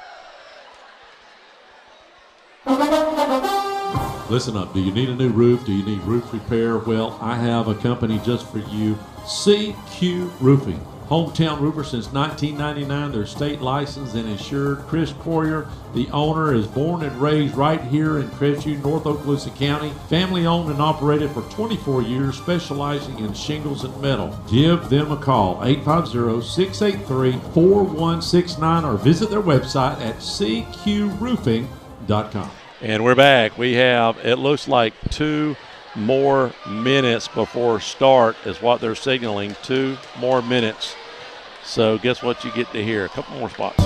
Speaker 3: Listen up. Do you need a new roof? Do you need roof repair? Well, I have a company just for you, CQ Roofing. Hometown roofer since 1999. They're state licensed and insured. Chris Poirier, the owner, is born and raised right here in Crestview, North Okaloosa County. Family owned and operated for 24 years, specializing in shingles and metal. Give them a call, 850-683-4169, or visit their website at cqroofing.com. And we're back. We have, it looks like 2 more minutes before start is what they're signaling. 2 more minutes. So guess what you get to hear? A couple more spots.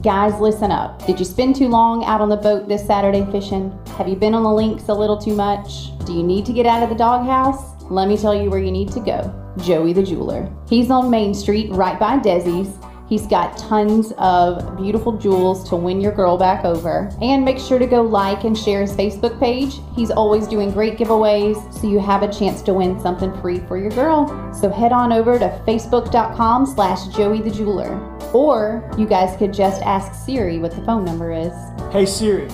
Speaker 10: Guys, listen up. Did you spend too long out on the boat this Saturday fishing? Have you been on the links a little too much? Do you need to get out of the doghouse? Let me tell you where you need to go. Joey the Jeweler. He's on Main Street right by Desi's. He's got tons of beautiful jewels to win your girl back over. And make sure to go like and share his Facebook page. He's always doing great giveaways, so you have a chance to win something free for your girl. So head on over to facebook.com/Joey the Jeweler. Or you guys could just ask Siri what the phone number is.
Speaker 11: Hey Siri,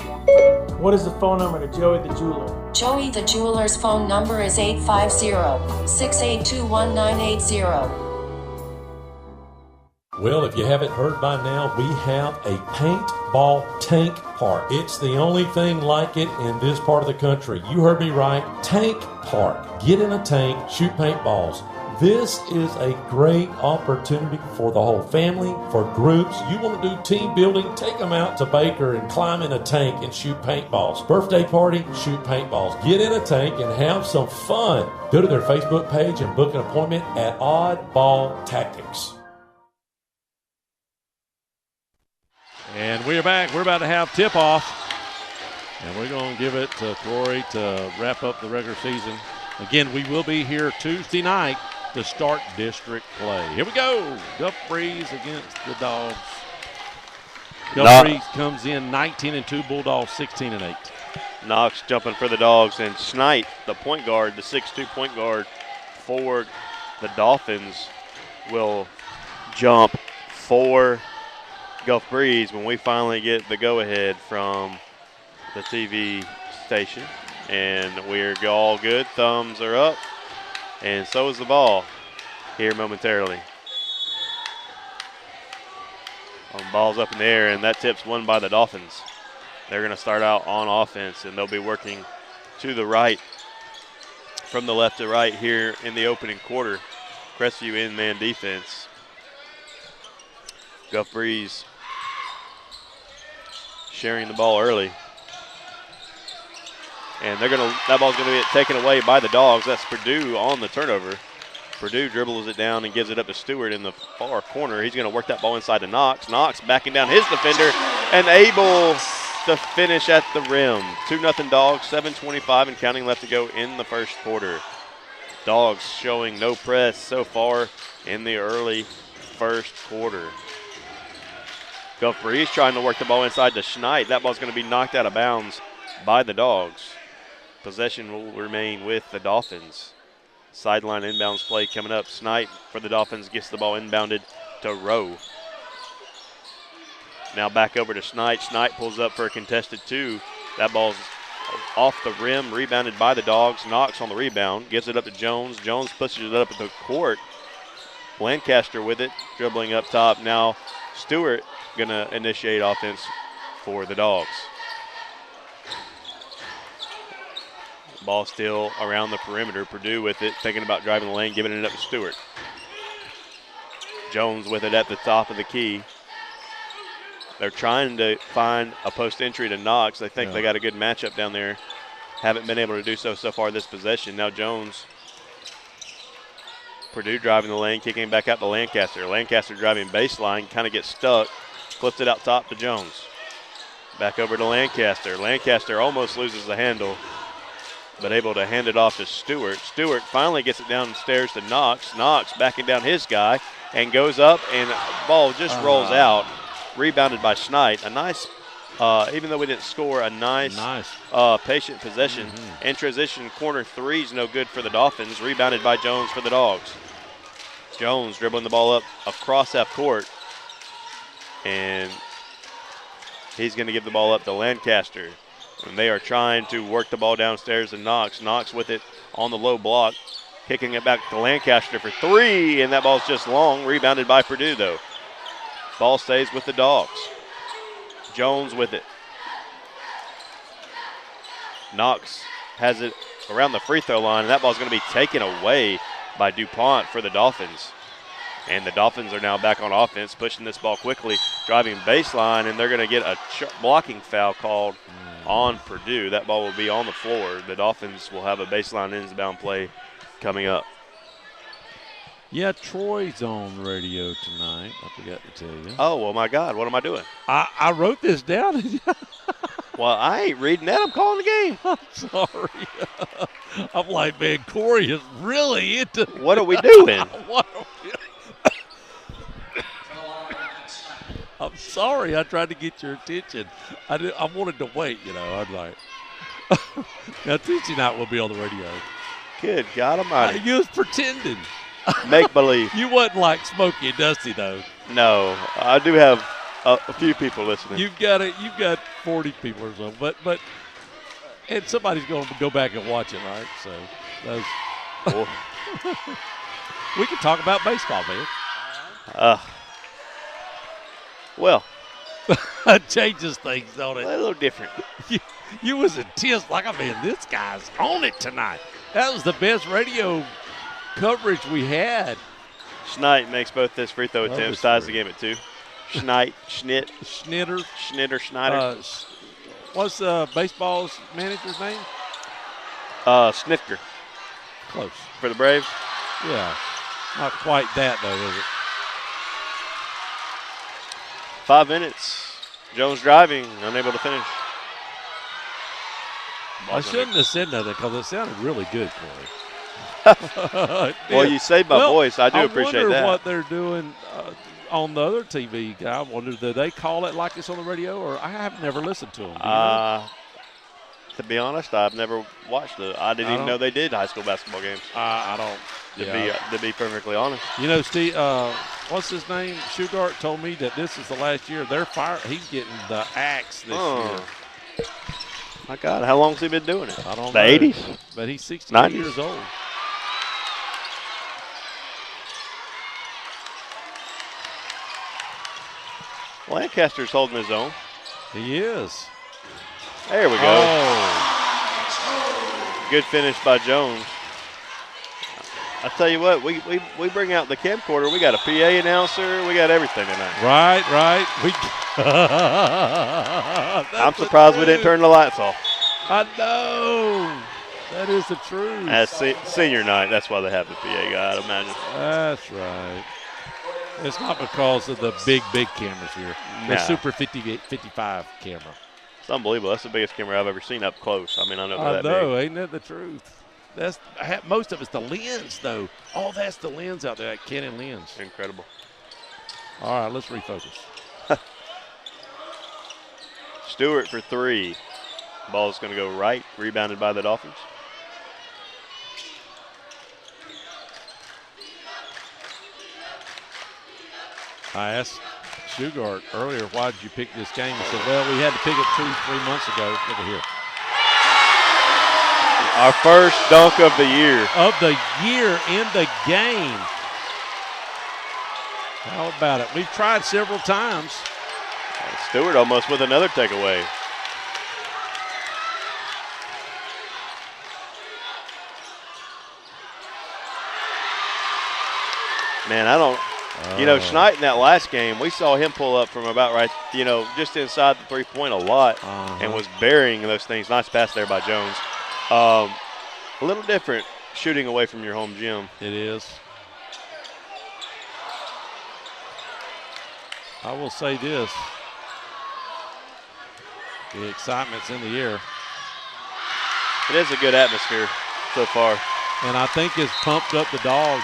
Speaker 11: what is the phone number to Joey the Jeweler?
Speaker 12: Joey the Jeweler's phone number is 850-682-1980.
Speaker 8: Well, if you haven't heard by now, we have a paintball tank park. It's the only thing like it in this part of the country. You heard me right. Tank park. Get in a tank, shoot paintballs. This is a great opportunity for the whole family, for groups. You want to do team building, take them out to Baker and climb in a tank and shoot paintballs. Birthday party, shoot paintballs. Get in a tank and have some fun. Go to their Facebook page and book an appointment at Oddball Tactics.
Speaker 3: And we're back. We're about to have tip-off. And we're going to give it to Corey to wrap up the regular season. Again, we will be here Tuesday night to start district play. Here we go. GulfBreeze against the Dogs. GulfBreeze comes in 19-2, Bulldogs 16-8.
Speaker 9: Knox jumping for the Dogs, and Schneid, the point guard, the 6'2" point guard for the Dolphins, will jump for GulfBreeze when we finally get the go-ahead from the TV station. And we're all good. Thumbs are up. And so is the ball here momentarily. Ball's up in the air, and that tip's won by the Dolphins. They're going to start out on offense, and they'll be working to the right, from the left to right here in the opening quarter. Crestview in man defense. GulfBreeze sharing the ball early. And that ball's gonna get taken away by the Dogs. That's Purdue on the turnover. Purdue dribbles it down and gives it up to Stewart in the far corner. He's gonna work that ball inside to Knox. Knox backing down his defender and able to finish at the rim. 2-0 Dogs, 7:25 and counting left to go in the first quarter. Dogs showing no press so far in the early first quarter. GulfBreeze trying to work the ball inside to Schneid. That ball's gonna be knocked out of bounds by the Dogs. Possession will remain with the Dolphins. Sideline inbounds play coming up. Schneid for the Dolphins gets the ball inbounded to Rowe. Now back over to Schneid. Schneid pulls up for a contested 2. That ball's off the rim, rebounded by the Dogs. Knox on the rebound, gives it up to Jones. Jones pushes it up at the court. Lancaster with it, dribbling up top. Now Stewart gonna initiate offense for the Dogs. Ball still around the perimeter. Purdue with it, thinking about driving the lane, giving it up to Stewart. Jones with it at the top of the key. They're trying to find a post entry to Knox. They think they got a good matchup down there. Haven't been able to do so far this possession. Now Jones. Purdue driving the lane, kicking back out to Lancaster. Lancaster driving baseline, kind of gets stuck. Flips it out top to Jones. Back over to Lancaster. Lancaster almost loses the handle, but able to hand it off to Stewart. Stewart finally gets it downstairs to Knox. Knox backing down his guy and goes up, and the ball just rolls out. Rebounded by Schneid. A nice, even though we didn't score, a nice. Patient possession. In transition, corner 3 is no good for the Dolphins. Rebounded by Jones for the Dogs. Jones dribbling the ball up across half court. And he's going to give the ball up to Lancaster. And they are trying to work the ball downstairs to Knox. Knox with it on the low block. Kicking it back to Lancaster for 3. And that ball's just long. Rebounded by Purdue, though. Ball stays with the Dogs. Jones with it. Knox has it around the free throw line, and that ball's going to be taken away by DuPont for the Dolphins. And the Dolphins are now back on offense, pushing this ball quickly, driving baseline, and they're going to get a blocking foul called on Purdue. That ball will be on the floor. The Dolphins will have a baseline inbound play coming up.
Speaker 8: Yeah, Troy's on radio tonight. I forgot to tell you.
Speaker 9: Oh, well, my God, what am I doing?
Speaker 8: I wrote this down.
Speaker 9: Well, I ain't reading that. I'm calling the game.
Speaker 8: I'm sorry. I'm like, man, Corey is really into
Speaker 9: What are we doing?
Speaker 8: I'm sorry. I tried to get your attention. I wanted to wait, you know. I'm like, now Tuesday night will be on the radio.
Speaker 9: Good God Almighty.
Speaker 8: You was pretending.
Speaker 9: Make believe.
Speaker 8: You wasn't like Smokey and Dusty, though.
Speaker 9: No, I do have a few people listening.
Speaker 8: You've got 40 people or so, but and somebody's going to go back and watch it, right? So those. We can talk about baseball, man.
Speaker 9: Well,
Speaker 8: it changes things, don't it?
Speaker 9: A little different.
Speaker 8: You was intense, like, I mean, this guy's on it tonight. That was the best radio coverage we had.
Speaker 9: Schneid makes both his free throw attempts, ties the game at 2. Schneider.
Speaker 8: What's baseball's manager's name?
Speaker 9: Snifker.
Speaker 8: Close.
Speaker 9: For the Braves?
Speaker 8: Yeah. Not quite that, though, is it?
Speaker 9: 5 minutes. Jones driving, unable to finish.
Speaker 8: I shouldn't have said nothing because it sounded really good, Corey.
Speaker 9: Well, you saved my voice. I do appreciate that.
Speaker 8: I wonder what they're doing on the other TV. I wonder, do they call it like it's on the radio, or I have never listened to them.
Speaker 9: To be honest, I've never watched it. I didn't even know they did high school basketball games.
Speaker 8: I don't.
Speaker 9: To be perfectly honest.
Speaker 8: You know, Steve, what's his name? Shugart told me that this is the last year. He's getting the axe this year.
Speaker 9: My God, how long has he been doing it?
Speaker 8: I don't know.
Speaker 9: The 80s?
Speaker 8: But he's 68
Speaker 9: 90s.
Speaker 8: years old.
Speaker 9: Lancaster's holding his own.
Speaker 8: He is.
Speaker 9: There we go. Good finish by Jones. I tell you what, we bring out the camcorder. We got a PA announcer. We got everything tonight.
Speaker 3: Right.
Speaker 9: I'm surprised we didn't turn the lights off.
Speaker 3: I know. That is the truth.
Speaker 9: As senior night, that's why they have the PA guy, I'd imagine.
Speaker 3: That's right. It's not because of the big cameras here. The
Speaker 9: Nah.
Speaker 3: Super 55 camera.
Speaker 9: It's unbelievable. That's the biggest camera I've ever seen up close. I mean, I know
Speaker 3: I
Speaker 9: that
Speaker 3: know,
Speaker 9: big.
Speaker 3: ain't that the truth? That's most of it's the lens, though. All that's the lens out there, that Canon lens.
Speaker 9: Incredible.
Speaker 3: All right, let's refocus.
Speaker 9: Stewart for 3. Ball's going to go right, rebounded by the Dolphins.
Speaker 3: I asked Shugart earlier, why did you pick this game? He said, well, we had to pick it 2-3 months ago. Look at here.
Speaker 9: Our first dunk of the year.
Speaker 3: Of the year in the game. How about it? We've tried several times.
Speaker 9: Stewart almost with another takeaway. Man, I don't. You know, Schneid in that last game, we saw him pull up from about right, just inside the three-point a lot and was burying those things. Nice pass there by Jones. A little different shooting away from your home gym.
Speaker 3: It is. I will say this. The excitement's in the air.
Speaker 9: It is a good atmosphere so far.
Speaker 3: And I think it's pumped up the dogs.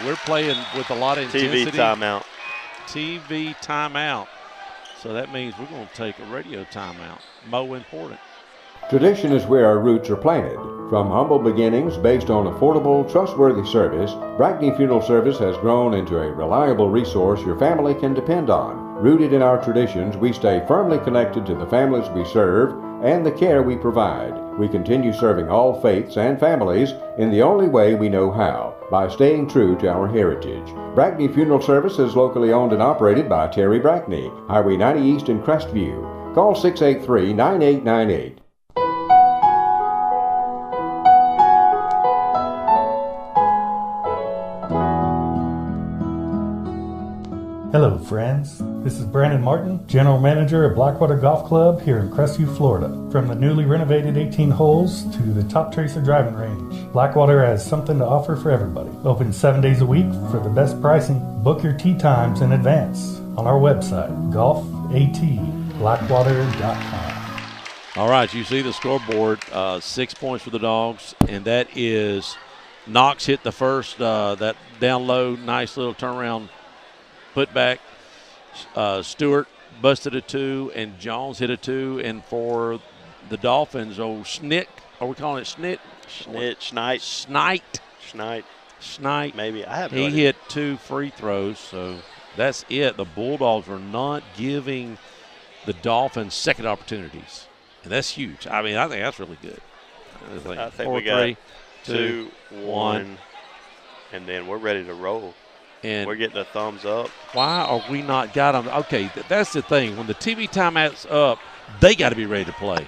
Speaker 3: We're playing with a lot of intensity. TV timeout. So that means we're going to take a radio timeout. More important.
Speaker 13: Tradition is where our roots are planted. From humble beginnings based on affordable, trustworthy service, Brackney Funeral Service has grown into a reliable resource your family can depend on. Rooted in our traditions, we stay firmly connected to the families we serve and the care we provide. We continue serving all faiths and families in the only way we know how, by staying true to our heritage. Brackney Funeral Service is locally owned and operated by Terry Brackney, Highway 90 East in Crestview. Call 683-9898.
Speaker 14: Hello friends, this is Brandon Martin, General Manager at Blackwater Golf Club here in Crestview, Florida. From the newly renovated 18 holes to the Top Tracer driving range, Blackwater has something to offer for everybody. Open 7 days a week for the best pricing. Book your tee times in advance on our website, golfatblackwater.com.
Speaker 3: All right, you see the scoreboard, 6 points for the Dogs, and that is Knox hit the first, that down low, nice little turnaround put back. Stewart busted a 2, and Jones hit a 2. And for the Dolphins, Schnitt, are we calling it Schnitt? Schnitt.
Speaker 9: Maybe. I have no
Speaker 3: He
Speaker 9: idea.
Speaker 3: hit 2 free throws, so that's it. The Bulldogs are not giving the Dolphins second opportunities, and that's huge. I think that's really good.
Speaker 9: I think
Speaker 3: 4,
Speaker 9: we got
Speaker 3: 3, 2, 1.
Speaker 9: And then we're ready to roll.
Speaker 3: And
Speaker 9: we're getting a thumbs up.
Speaker 3: Why are we not got them? Okay, that's the thing. When the TV timeout's up, they got to be ready to play.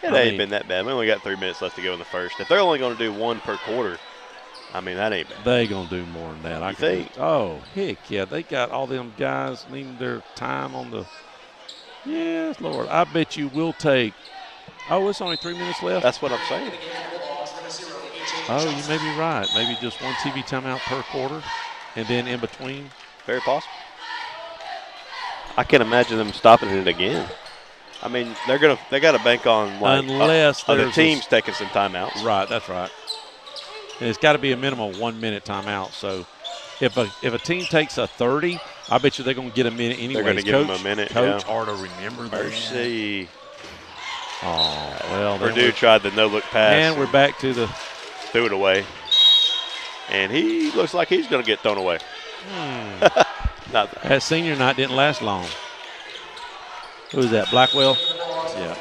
Speaker 9: It ain't been that bad. We only got 3 minutes left to go in the first. If they're only going to do 1 per quarter, that ain't bad.
Speaker 3: They going to do more than that.
Speaker 9: You think?
Speaker 3: Oh, heck yeah. They got all them guys needing their time on the – yes, Lord. I bet you will take – it's only 3 minutes left?
Speaker 9: That's what I'm saying.
Speaker 3: Oh, you may be right. Maybe just 1 TV timeout per quarter. And then in between?
Speaker 9: Very possible. I can't imagine them stopping it again. They got to bank on
Speaker 3: unless
Speaker 9: the team's taking some timeouts.
Speaker 3: Right, that's right. And it's got to be a minimum of 1 minute timeout. So if a team takes a 30, I bet you they're going to get a minute anyway.
Speaker 9: They're going to give them a minute.
Speaker 3: Coach ought to remember that.
Speaker 9: Mercy.
Speaker 3: Oh, well.
Speaker 9: Purdue tried the no-look pass.
Speaker 3: And we're back to the –
Speaker 9: threw it away. And he looks like he's going to get thrown away.
Speaker 3: That senior night didn't last long. Who is that, Blackwell? Yeah.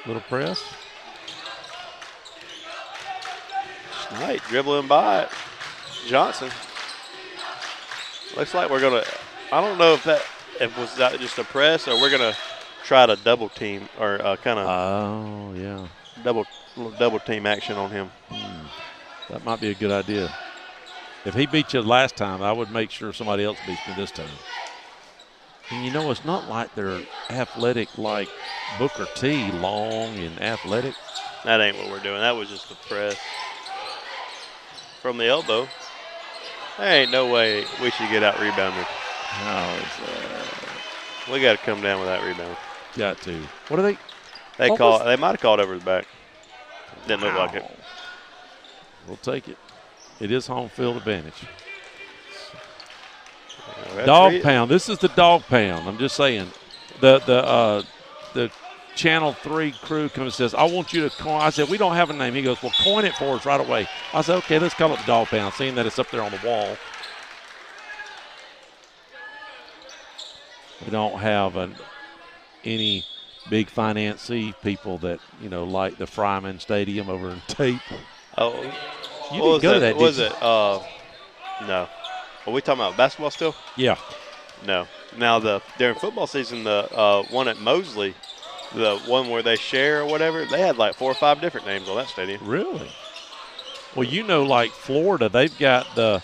Speaker 3: Little press.
Speaker 9: Schneid dribbling by it. Johnson. Looks like we're going to – I don't know if was that just a press or we're going to try to double team or kind of –
Speaker 3: Oh, yeah.
Speaker 9: double little double team action on him.
Speaker 3: That might be a good idea. If he beat you last time, I would make sure somebody else beats me this time. And you know, it's not like they're athletic like Booker T, long and athletic.
Speaker 9: That ain't what we're doing. That was just the press. From the elbow. There ain't no way we should get out rebounded.
Speaker 3: No,
Speaker 9: we got to come down with that rebound.
Speaker 3: Got to. What are they?
Speaker 9: They might have called over the back. Didn't look like it.
Speaker 3: We'll take it. It is home field advantage.
Speaker 9: Dog
Speaker 3: pound. This is the dog pound. I'm just saying. The Channel 3 crew comes and says, I want you to coin. I said, we don't have a name. He goes, well, coin it for us right away. I said, okay, let's call it the dog pound, seeing that it's up there on the wall. We don't have any big financee people that, you know, like the Fryman Stadium over in Tape.
Speaker 9: Oh,
Speaker 3: you didn't go to that,
Speaker 9: was
Speaker 3: did
Speaker 9: it?
Speaker 3: you?
Speaker 9: No. Are we talking about basketball still?
Speaker 3: Yeah.
Speaker 9: No. Now, during football season, the one at Mosley, the one where they share or whatever, they had like 4 or 5 different names on that stadium.
Speaker 3: Really? Well, you know, like Florida, they've got the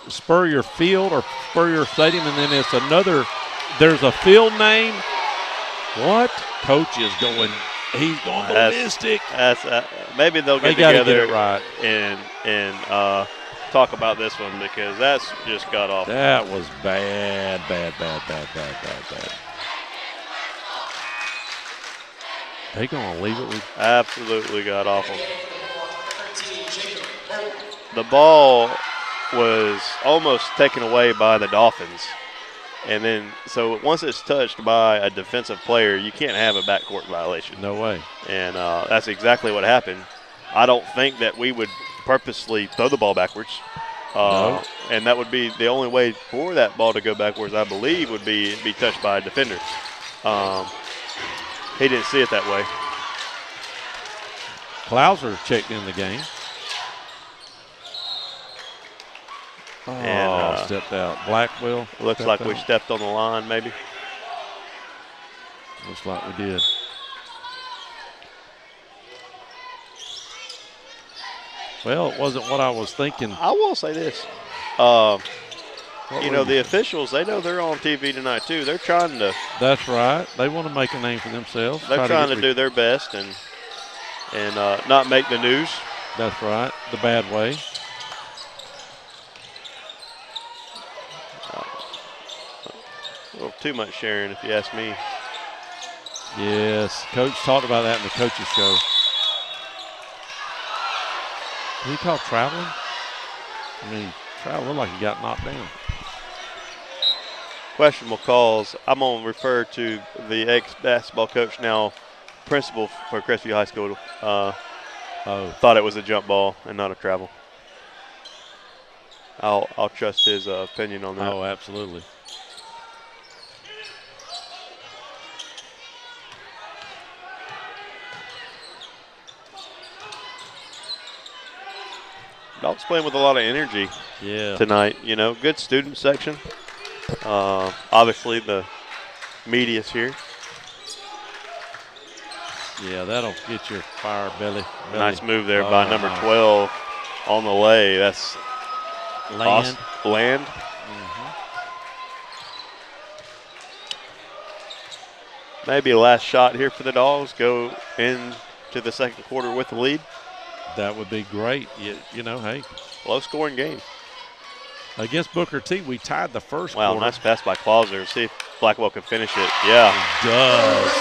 Speaker 3: Spurrier Field or Spurrier Stadium, and then it's another, there's a field name. What? Coach is going, he's going ballistic.
Speaker 9: Maybe they'll get together and talk about this one because that's just got off.
Speaker 3: That was bad. They going to leave it with?
Speaker 9: Absolutely got awful. The ball was almost taken away by the Dolphins. And then, so once it's touched by a defensive player, you can't have a backcourt violation.
Speaker 3: No way.
Speaker 9: And that's exactly what happened. I don't think that we would purposely throw the ball backwards.
Speaker 3: No.
Speaker 9: And that would be the only way for that ball to go backwards, I believe, would be touched by a defender. He didn't see it that way.
Speaker 3: Klauser checked in the game.
Speaker 9: And
Speaker 3: stepped out. Blackwell.
Speaker 9: Looks like we stepped on the line, maybe.
Speaker 3: Looks like we did. Well, it wasn't what I was thinking.
Speaker 9: I will say this. The officials, they know they're on TV tonight, too. They're trying to.
Speaker 3: That's right. They want to make a name for themselves.
Speaker 9: They're trying to do their best and not make the news.
Speaker 3: That's right. The bad way.
Speaker 9: A little too much sharing, if you ask me.
Speaker 3: Yes. Coach talked about that in the coaches show. Did he call traveling? I mean, travel looked like he got knocked down.
Speaker 9: Questionable calls. I'm going to refer to the ex-basketball coach, now principal for Crestview High School. Thought it was a jump ball and not a travel. I'll trust his opinion on that.
Speaker 3: Oh, absolutely.
Speaker 9: Dogs playing with a lot of energy tonight. You know, good student section. Obviously, the media's here.
Speaker 3: Yeah, that'll get your fire belly.
Speaker 9: Nice move there by number 12 on the lay. That's
Speaker 3: Land.
Speaker 9: Land. Maybe a last shot here for the Dogs. Go into the second quarter with the lead.
Speaker 3: That would be great. You know, hey.
Speaker 9: Low-scoring game.
Speaker 3: Against Booker T, we tied the first
Speaker 9: quarter. Wow, nice pass by Clauser. See if Blackwell can finish it. Yeah.
Speaker 3: He does.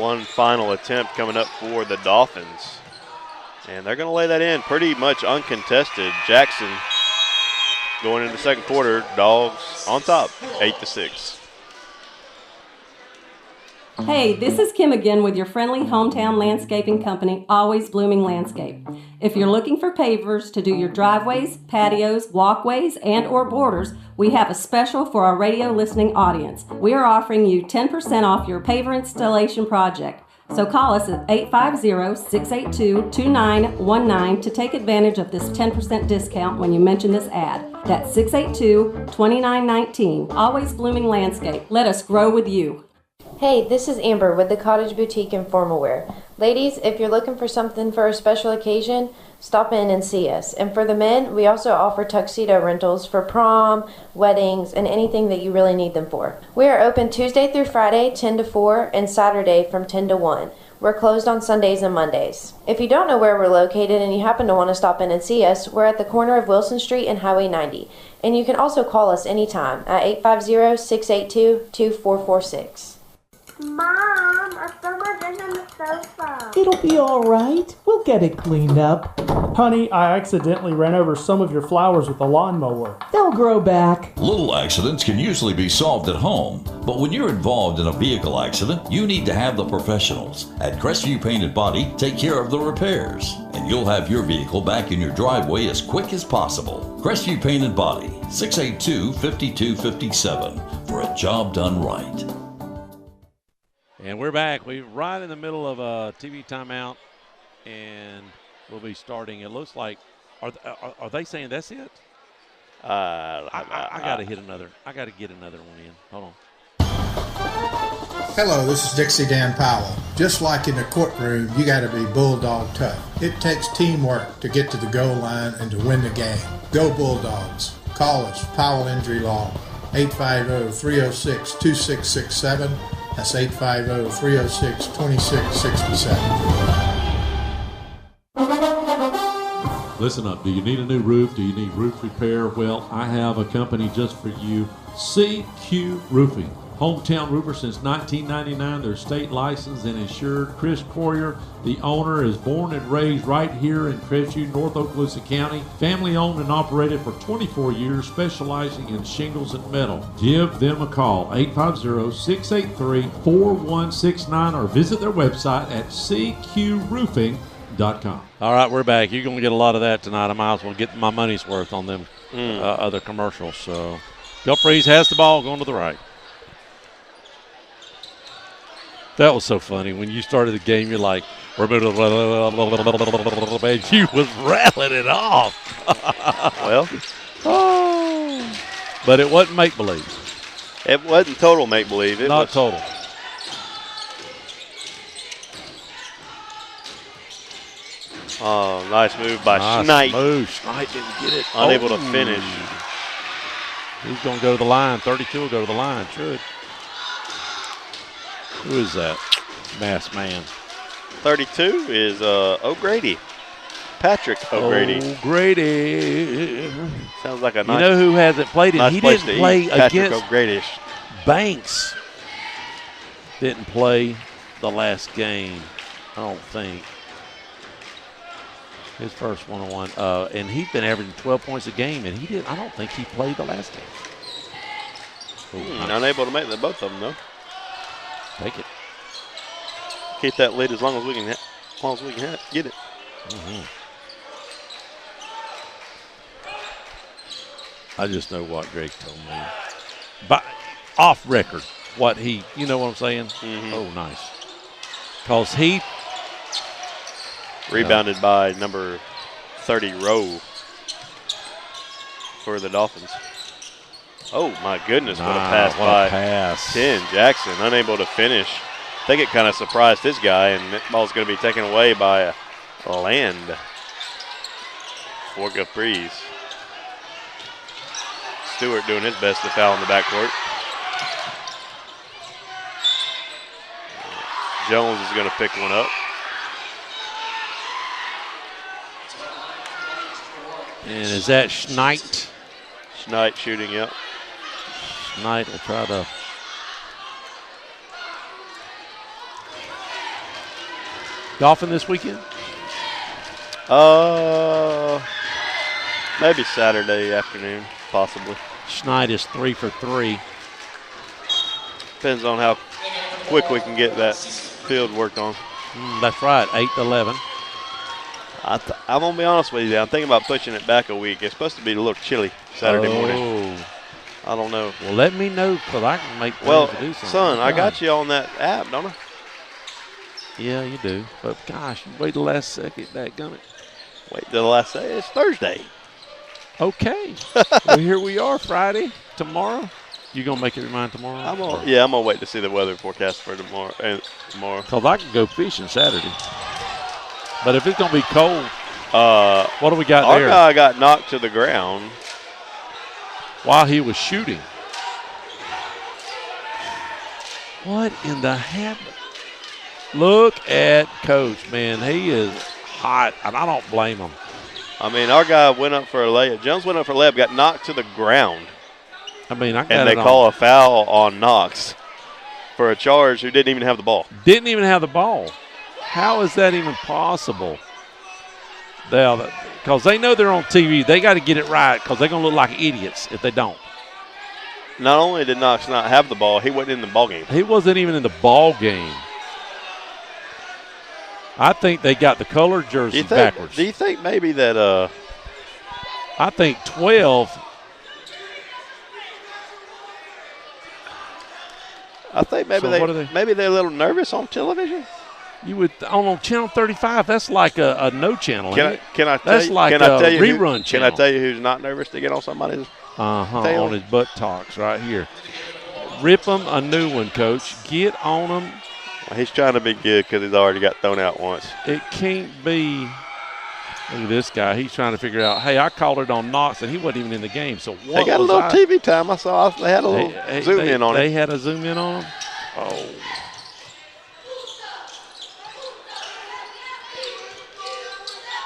Speaker 9: One final attempt coming up for the Dolphins. And they're going to lay that in pretty much uncontested. Jackson going into the second quarter. Dogs on top, 8-6.
Speaker 15: Hey, this is Kim again with your friendly hometown landscaping company, Always Blooming Landscape. If you're looking for pavers to do your driveways, patios, walkways, and or borders, we have a special for our radio listening audience. We are offering you 10% off your paver installation project. So call us at 850-682-2919 to take advantage of this 10% discount when you mention this ad. That's 682-2919. Always Blooming Landscape. Let us grow with you.
Speaker 16: Hey, this is Amber with the Cottage Boutique in Formal Wear. Ladies, if you're looking for something for a special occasion, stop in and see us. And for the men, we also offer tuxedo rentals for prom, weddings, and anything that you really need them for. We are open Tuesday through Friday, 10 to 4, and Saturday from 10 to 1. We're closed on Sundays and Mondays. If you don't know where we're located and you happen to want to stop in and see us, we're at the corner of Wilson Street and Highway 90. And you can also call us anytime at 850-682-2446.
Speaker 17: Mom, I spilled my drink on the sofa.
Speaker 18: It'll be all right. We'll get it cleaned up.
Speaker 11: Honey, I accidentally ran over some of your flowers with a lawnmower.
Speaker 18: They'll grow back.
Speaker 19: Little accidents can usually be solved at home, but when you're involved in a vehicle accident, you need to have the professionals at Crestview Paint and Body take care of the repairs, and you'll have your vehicle back in your driveway as quick as possible. Crestview Paint and Body, 682-5257 for a job done right.
Speaker 3: And we're back. We're right in the middle of a TV timeout, and we'll be starting. It looks like, are they saying that's it? I got to hit another. I got to get another one in. Hold on.
Speaker 6: Hello, this is Dixie Dan Powell. Just like in the courtroom, you got to be bulldog tough. It takes teamwork to get to the goal line and to win the game. Go Bulldogs. Call us, Powell Injury Law, 850-306-2667. That's 850-306-2667.
Speaker 8: Listen up. Do you need a new roof? Do you need roof repair? Well, I have a company just for you, CQ Roofing. Hometown roofer since 1999. They're state licensed and insured. Chris Courier, the owner, is born and raised right here in Crestview, North Okaloosa County. Family owned and operated for 24 years, specializing in shingles and metal. Give them a call, 850-683-4169, or visit their website at cqroofing.com.
Speaker 3: All right, we're back. You're going to get a lot of that tonight. I might as well get my money's worth on them other commercials. So, GulfBreeze has the ball going to the right. That was so funny. When you started the game, you're like, and you was rattling it off.
Speaker 9: Well.
Speaker 3: But it wasn't make-believe.
Speaker 9: It wasn't total make-believe.
Speaker 3: Not total.
Speaker 9: Oh, nice move by Schneid.
Speaker 3: Schneid didn't get it.
Speaker 9: Unable to finish.
Speaker 3: He's going to go to the line. 32 will go to the line. Should. Who is that? Masked man.
Speaker 9: 32 is O'Grady. Patrick O'Grady.
Speaker 3: O'Grady.
Speaker 9: Sounds like a nice.
Speaker 3: You know who hasn't played it?
Speaker 9: Nice
Speaker 3: He
Speaker 9: place
Speaker 3: didn't
Speaker 9: to
Speaker 3: play
Speaker 9: eat. Patrick
Speaker 3: against
Speaker 9: O'Grady.
Speaker 3: Banks. Didn't play the last game, I don't think. His first one-on-one. And he's been averaging 12 points a game, and I don't think he played the last game.
Speaker 9: Nice. Unable to make both of them, though.
Speaker 3: Take it.
Speaker 9: Keep that lead as long as we can get it.
Speaker 3: Mm-hmm. I just know what Greg told me. But off record, what he, you know what I'm saying?
Speaker 9: Mm-hmm.
Speaker 3: Oh, nice. Because he
Speaker 9: rebounded by number 30 Rowe for the Dolphins. Oh, my goodness, what a pass by Ken Jackson. Unable to finish. I think it kind of surprised this guy, and that ball's going to be taken away by Land for GulfBreeze. Stewart doing his best to foul in the backcourt. Jones is going to pick one up.
Speaker 3: And is that Schneid?
Speaker 9: Schneid shooting, yep.
Speaker 3: Schneid will try to. Golfing this weekend?
Speaker 9: Maybe Saturday afternoon, possibly.
Speaker 3: Schneid is 3 for 3.
Speaker 9: Depends on how quick we can get that field worked on.
Speaker 3: That's right, 8-11.
Speaker 9: I'm going to be honest with you. I'm thinking about pushing it back a week. It's supposed to be a little chilly Saturday morning. I don't know.
Speaker 3: Well, let me know because I can make plans to do something.
Speaker 9: Son, I got you on that app, don't I?
Speaker 3: Yeah, you do. But, gosh, you wait the last second, dadgummit.
Speaker 9: Wait till the last second. It's Thursday.
Speaker 3: Okay. Well, here we are Friday. Tomorrow. You gonna make it mine tomorrow?
Speaker 9: I'm gonna wait to see the weather forecast for tomorrow.
Speaker 3: Cause I can go fishing Saturday. But if it's gonna be cold, what do we got there?
Speaker 9: Our guy got knocked to the ground
Speaker 3: while he was shooting. What in the heck? Look at Coach, man. He is hot, and I don't blame him.
Speaker 9: I mean, our guy went up for a layup. Jones went up for a layup, got knocked to the ground.
Speaker 3: I mean,
Speaker 9: and they call a foul on Knox for a charge who didn't even have the ball.
Speaker 3: Didn't even have the ball. How is that even possible? Because they know they're on TV. They got to get it right because they're going to look like idiots if they don't.
Speaker 9: Not only did Knox not have the ball, he wasn't in the ball game.
Speaker 3: He wasn't even in the ball game. I think they got the color jersey backwards.
Speaker 9: Do you think maybe that
Speaker 3: I think 12 –
Speaker 9: I think maybe maybe they're a little nervous on television.
Speaker 3: You would on channel 35. That's like a no channel.
Speaker 9: Can I tell
Speaker 3: that's
Speaker 9: you?
Speaker 3: Like
Speaker 9: can I tell you
Speaker 3: rerun
Speaker 9: who,
Speaker 3: channel.
Speaker 9: Can I tell you who's not nervous to get on somebody's? tail?
Speaker 3: On his buttocks right here. Rip him a new one, Coach. Get on him.
Speaker 9: Well, he's trying to be good because he's already got thrown out once.
Speaker 3: It can't be. Look at this guy. He's trying to figure out, hey, I called it on Knox, and he wasn't even in the game. So what
Speaker 9: they got a little TV time. I saw they had a little zoom in on it.
Speaker 3: They had a zoom in on him? Oh.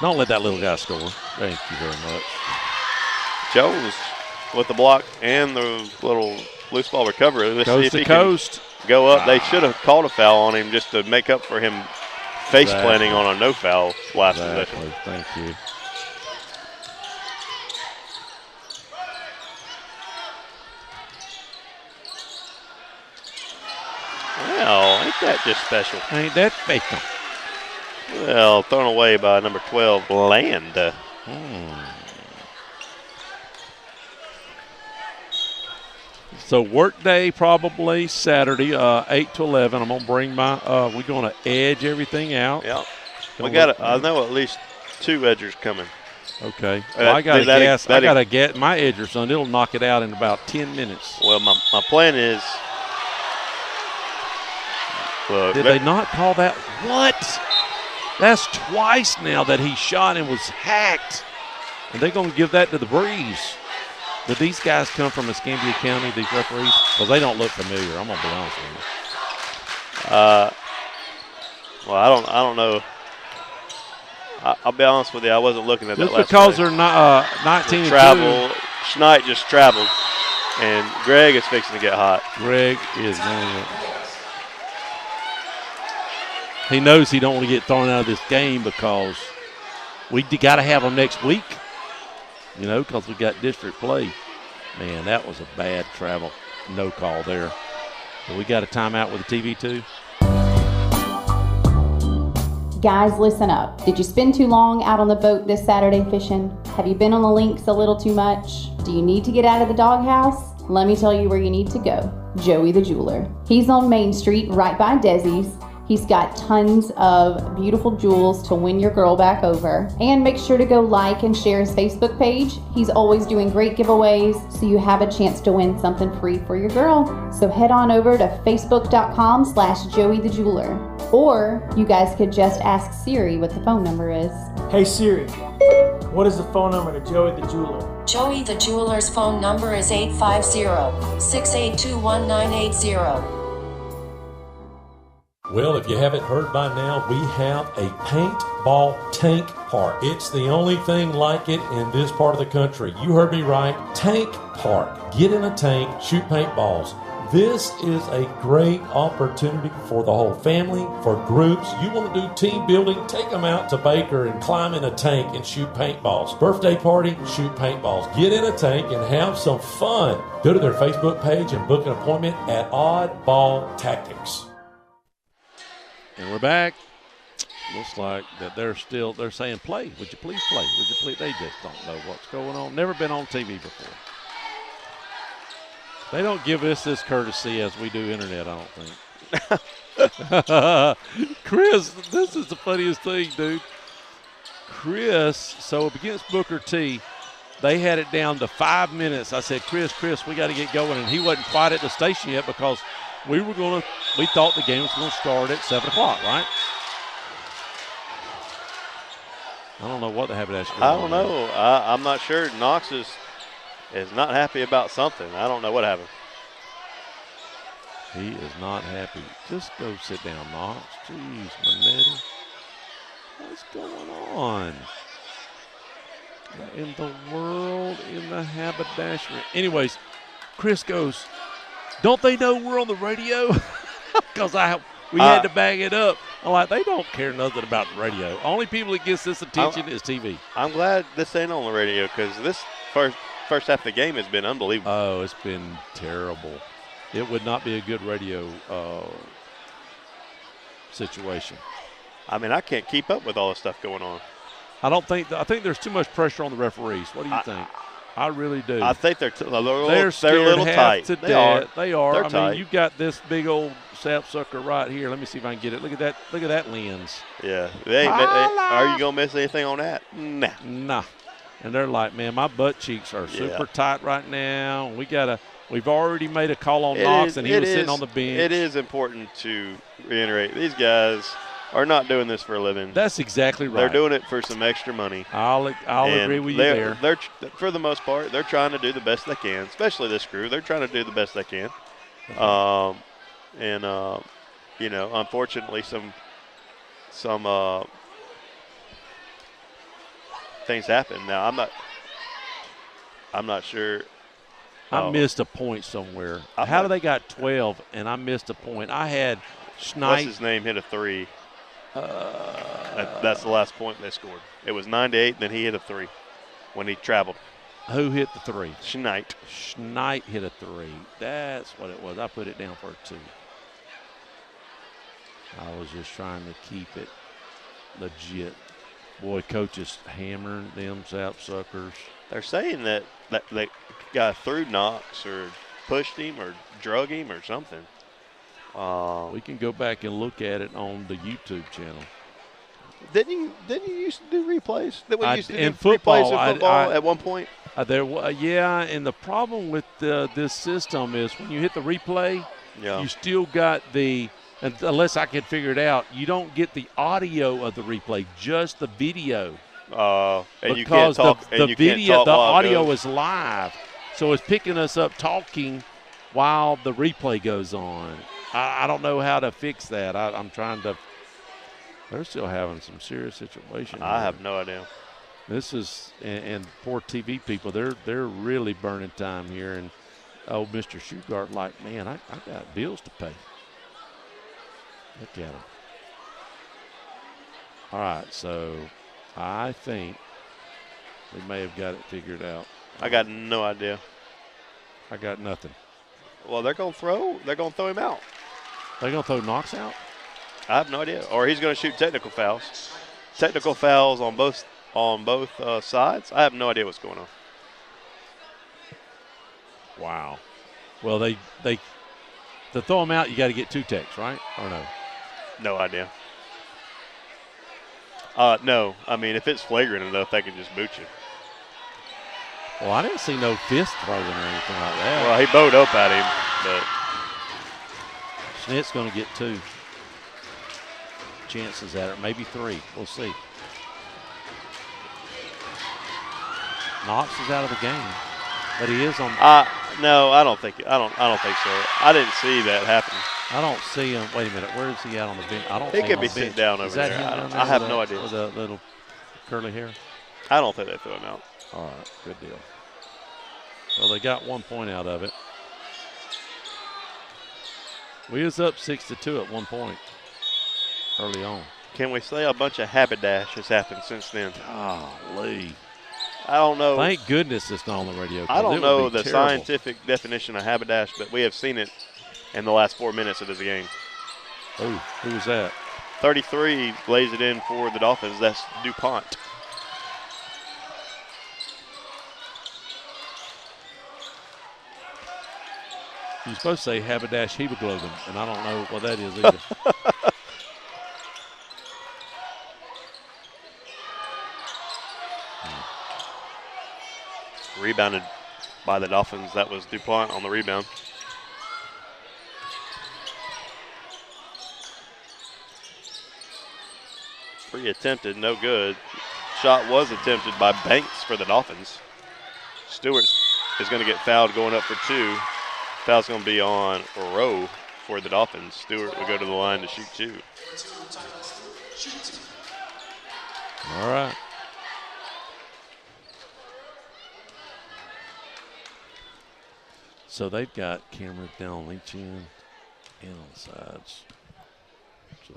Speaker 3: Don't let that little guy score. Thank you very much.
Speaker 9: Jones with the block and the little loose ball recovery. Let's see if he
Speaker 3: coast.
Speaker 9: Can go up. They should have called a foul on him just to make up for him face planting on a no foul last possession.
Speaker 3: Thank you.
Speaker 9: Well, ain't that just special?
Speaker 3: Ain't that special?
Speaker 9: Well, thrown away by number 12, Land.
Speaker 3: So work day probably Saturday, 8 to 11. I'm gonna bring my. We're gonna edge everything out.
Speaker 9: Yeah, we got. I know at least 2 edgers coming.
Speaker 3: Okay. Well, I got to guess. I got to get my edger, son. It'll knock it out in about 10 minutes.
Speaker 9: Well, my plan is.
Speaker 3: Did they not call that? What? That's twice now that he shot and was hacked. And they're going to give that to the Breeze. Did these guys come from Escambia County, these referees? Because they don't look familiar. I'm going to be honest with you.
Speaker 9: Well, I don't know. I'll be honest with you. I wasn't looking at that last
Speaker 3: because
Speaker 9: play.
Speaker 3: They're not 19
Speaker 9: travel. Schneid just traveled. And Greg is fixing to get hot.
Speaker 3: Greg is going to. He knows he don't want to get thrown out of this game because we got to have him next week, you know, because we got district play. Man, that was a bad travel. No call there. But we got a timeout with the TV too.
Speaker 10: Guys, listen up. Did you spend too long out on the boat this Saturday fishing? Have you been on the links a little too much? Do you need to get out of the doghouse? Let me tell you where you need to go. Joey the Jeweler. He's on Main Street right by Desi's. He's got tons of beautiful jewels to win your girl back over. And make sure to go like and share his Facebook page. He's always doing great giveaways, so you have a chance to win something free for your girl. So head on over to facebook.com/JoeyTheJeweler. Or you guys could just ask Siri what the phone number is.
Speaker 11: Hey Siri, what is the phone number to Joey the Jeweler?
Speaker 12: Joey the Jeweler's phone number is 850-682-1980.
Speaker 8: Well, if you haven't heard by now, we have a paintball tank park. It's the only thing like it in this part of the country. You heard me right. Tank park. Get in a tank, shoot paintballs. This is a great opportunity for the whole family, for groups. You want to do team building, take them out to Baker and climb in a tank and shoot paintballs. Birthday party, shoot paintballs. Get in a tank and have some fun. Go to their Facebook page and book an appointment at Oddball Tactics.
Speaker 3: And we're back. Looks like that they're saying play. Would you please play? Would you please? They just don't know what's going on. Never been on TV before. They don't give us this courtesy as we do internet, I don't think. Chris, this is the funniest thing, dude. Chris, so against Booker T, they had it down to 5 minutes. I said, Chris, we got to get going. And he wasn't quite at the station yet because we thought the game was going to start at 7 o'clock, right? I don't know what the Haberdash is going
Speaker 9: I don't know. I'm not sure. Knox is not happy about something. I don't know what happened.
Speaker 3: He is not happy. Just go sit down, Knox. Jeez, Manetti. What's going on? What in the world in the haberdashery? Anyways, Chris goes, don't they know we're on the radio? Because we had to bag it up. I'm like, they don't care nothing about the radio. Only people that gets this attention is TV.
Speaker 9: I'm glad this ain't on the radio because this first half of the game has been unbelievable.
Speaker 3: Oh, it's been terrible. It would not be a good radio situation.
Speaker 9: I mean, I can't keep up with all the stuff going on.
Speaker 3: I think there's too much pressure on the referees. What do you think? I really do.
Speaker 9: I think they're a little
Speaker 3: tight.
Speaker 9: To
Speaker 3: they are. They are.
Speaker 9: They're
Speaker 3: I
Speaker 9: tight.
Speaker 3: mean, you've got this big old sapsucker right here. Let me see if I can get it. Look at that. Look at that lens.
Speaker 9: Yeah. Are you gonna miss anything on that?
Speaker 3: Nah. And they're like, man, my butt cheeks are super tight right now. We've already made a call on Knox, and he was sitting on the bench.
Speaker 9: It is important to reiterate these guys are not doing this for a living.
Speaker 3: That's exactly right.
Speaker 9: They're doing it for some extra money.
Speaker 3: I'll agree with you there.
Speaker 9: They're for the most part, they're trying to do the best they can, especially this crew. They're trying to do the best they can. Unfortunately, some things happen. Now, I'm not sure.
Speaker 3: I missed a point somewhere. How do they got 12 and I missed a point? I had Schneid.
Speaker 9: What's his name hit a 3. That's the last point they scored. It was 9-8, then he hit a 3 when he traveled.
Speaker 3: Who hit the 3?
Speaker 9: Schneid.
Speaker 3: Schneid hit a 3. That's what it was. I put it down for a 2. I was just trying to keep it legit. Boy, coach is hammering them sapsuckers.
Speaker 9: They're saying that they got through Knox or pushed him or drug him or something.
Speaker 3: We can go back and look at it on the YouTube channel.
Speaker 9: Didn't you used to do replays?
Speaker 3: In football,
Speaker 9: replays of football at one point?
Speaker 3: And the problem with this system is when you hit the replay, you still got unless I can figure it out, you don't get the audio of the replay, just the video.
Speaker 9: And
Speaker 3: because
Speaker 9: you can't talk.
Speaker 3: The audio is live, so it's picking us up talking while the replay goes on. I don't know how to fix that. I'm trying to. They're still having some serious situations.
Speaker 9: I have no idea.
Speaker 3: This is and poor TV people. They're really burning time here. And Mr. Shugart, like, man, I got bills to pay. Look at him. All right, so I think they may have got it figured out.
Speaker 9: I got no idea.
Speaker 3: I got nothing.
Speaker 9: Well, they're going to throw him out.
Speaker 3: They're going to throw Knox out?
Speaker 9: I have no idea. Or he's going to shoot technical fouls. Technical fouls on both sides. I have no idea what's going on.
Speaker 3: Wow. Well, they to throw him out, you got to get 2 techs, right? Or no?
Speaker 9: No idea. No. I mean, if it's flagrant enough, they can just boot you.
Speaker 3: Well, I didn't see no fist throwing or anything like that.
Speaker 9: Well, he bowed up at him, but
Speaker 3: Schnitt's going to get 2 chances at it, maybe 3. We'll see. Knox is out of the game, but he is on.
Speaker 9: No, I don't think so. I didn't see that happen.
Speaker 3: I don't see him. Wait a minute, where is he at on the bench? I don't.
Speaker 9: He
Speaker 3: see
Speaker 9: could
Speaker 3: him
Speaker 9: be
Speaker 3: on the
Speaker 9: sitting
Speaker 3: bench.
Speaker 9: down over
Speaker 3: Is that
Speaker 9: there.
Speaker 3: him down there
Speaker 9: I have
Speaker 3: with
Speaker 9: no
Speaker 3: that-
Speaker 9: idea.
Speaker 3: With a little curly hair.
Speaker 9: I don't think they threw him out.
Speaker 3: All right, good deal. Well, they got 1 point out of it. We was up 6-2 at one point early on.
Speaker 9: Can we say a bunch of haberdash has happened since then?
Speaker 3: Golly.
Speaker 9: I don't know.
Speaker 3: Thank goodness it's not on the radio.
Speaker 9: I don't know the scientific definition of haberdash, but we have seen it in the last 4 minutes of this game.
Speaker 3: Oh, who was that?
Speaker 9: 33 lays it in for the Dolphins. That's DuPont.
Speaker 3: You're supposed to say haberdash hemoglobin, and I don't know what that is either.
Speaker 9: rebounded by the Dolphins. That was DuPont on the rebound. Three attempted, no good. Shot was attempted by Banks for the Dolphins. Stewart is going to get fouled going up for 2. Foul's going to be on Rowe for the Dolphins. Stewart will go to the line to shoot 2.
Speaker 3: All right. So they've got cameras down on each end and on the sides. So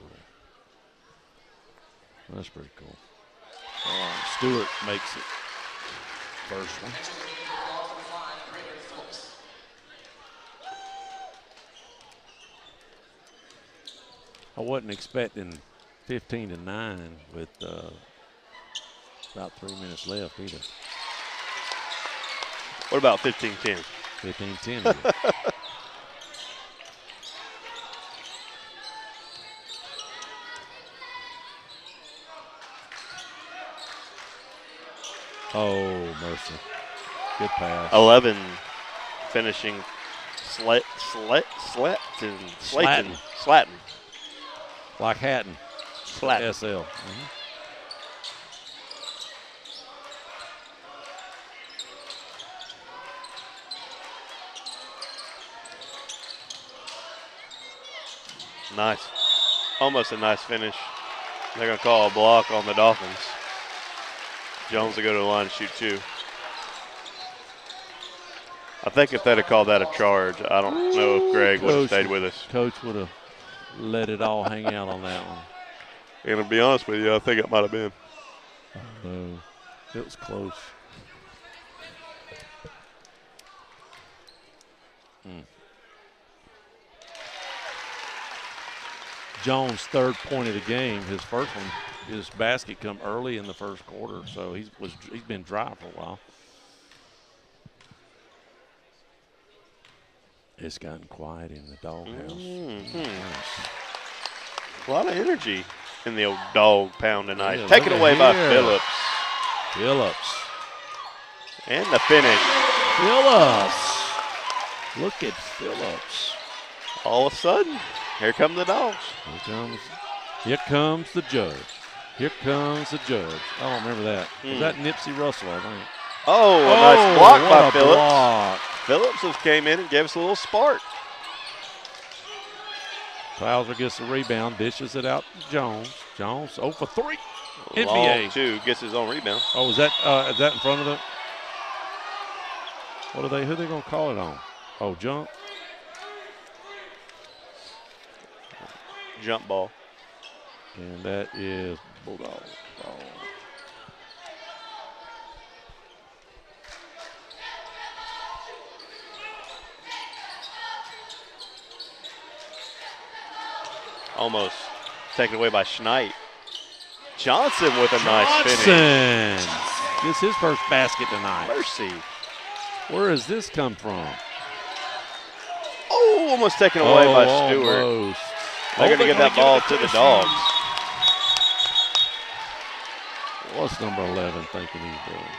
Speaker 3: that's pretty cool. Stewart makes it. First one. I wasn't expecting 15-9 with about 3 minutes left either.
Speaker 9: What about 15-10?
Speaker 3: 15-10. Oh, mercy. Good pass.
Speaker 9: 11 finishing Slatton.
Speaker 3: Like Hatton.
Speaker 9: Slatton.
Speaker 3: SL.
Speaker 9: Nice. Almost a nice finish. They're going to call a block on the Dolphins. Jones will go to the line and shoot 2. I think if they'd have called that a charge, I don't know if Greg would have stayed with us.
Speaker 3: Coach would have let it all hang out on that one.
Speaker 9: And to be honest with you, I think it might have been.
Speaker 3: No, it was close. Jones' third point of the game, his first one, his basket come early in the first quarter, so he's been dry for a while. It's gotten quiet in the doghouse.
Speaker 9: Nice. A lot of energy in the old dog pound tonight.
Speaker 3: Yeah,
Speaker 9: Taken away by Phillips.
Speaker 3: Phillips.
Speaker 9: And the finish.
Speaker 3: Phillips. Look at Phillips.
Speaker 9: All of a sudden, here come the dogs.
Speaker 3: Here comes the judge. Here comes the judge. I don't remember that. Was that Nipsey Russell, I think?
Speaker 9: Oh, a nice block by Phillips.
Speaker 3: Block.
Speaker 9: Phillips just came in and gave us a little spark.
Speaker 3: Bowser gets the rebound, dishes it out to Jones. Jones 0 for 3. NBA.
Speaker 9: Long 2, gets his own rebound.
Speaker 3: Oh, is that in front of the? Who are they going to call it on? Oh, jump.
Speaker 9: Jump ball.
Speaker 3: And that is Bulldog ball.
Speaker 9: Almost taken away by Schneid. Johnson with a nice finish.
Speaker 3: Johnson gets his first basket tonight.
Speaker 9: Mercy.
Speaker 3: Where has this come from?
Speaker 9: Oh, almost taken away by Stewart.
Speaker 3: Almost.
Speaker 9: They're going to give that ball to the Dogs.
Speaker 3: What's number 11 thinking he's doing?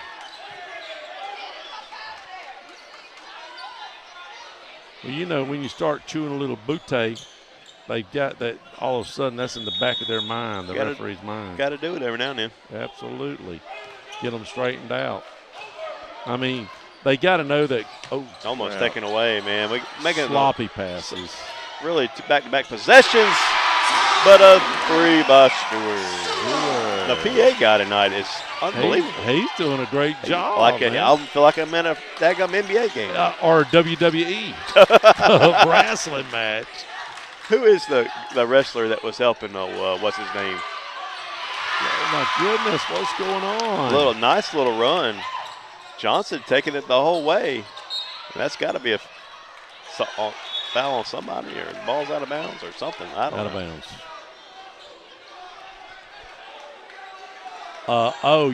Speaker 3: Well, you know, when you start chewing a little bootay, they got that, all of a sudden that's in the back of their mind, the referee's mind.
Speaker 9: Got to do it every now and then.
Speaker 3: Absolutely. Get them straightened out. I mean, they got to know that. Oh,
Speaker 9: almost taken away, man. We making
Speaker 3: sloppy passes.
Speaker 9: Really back-to-back possessions, but a 3 by Stewart. The PA guy tonight is unbelievable.
Speaker 3: He's doing a great job.
Speaker 9: I feel like I'm in a daggum NBA game.
Speaker 3: Or WWE wrestling match.
Speaker 9: Who is the wrestler that was helping? What's his name?
Speaker 3: Oh my goodness, what's going on?
Speaker 9: Nice little run. Johnson taking it the whole way. And that's got to be a foul on somebody, or the ball's out of bounds or something. I don't know.
Speaker 3: Out of bounds.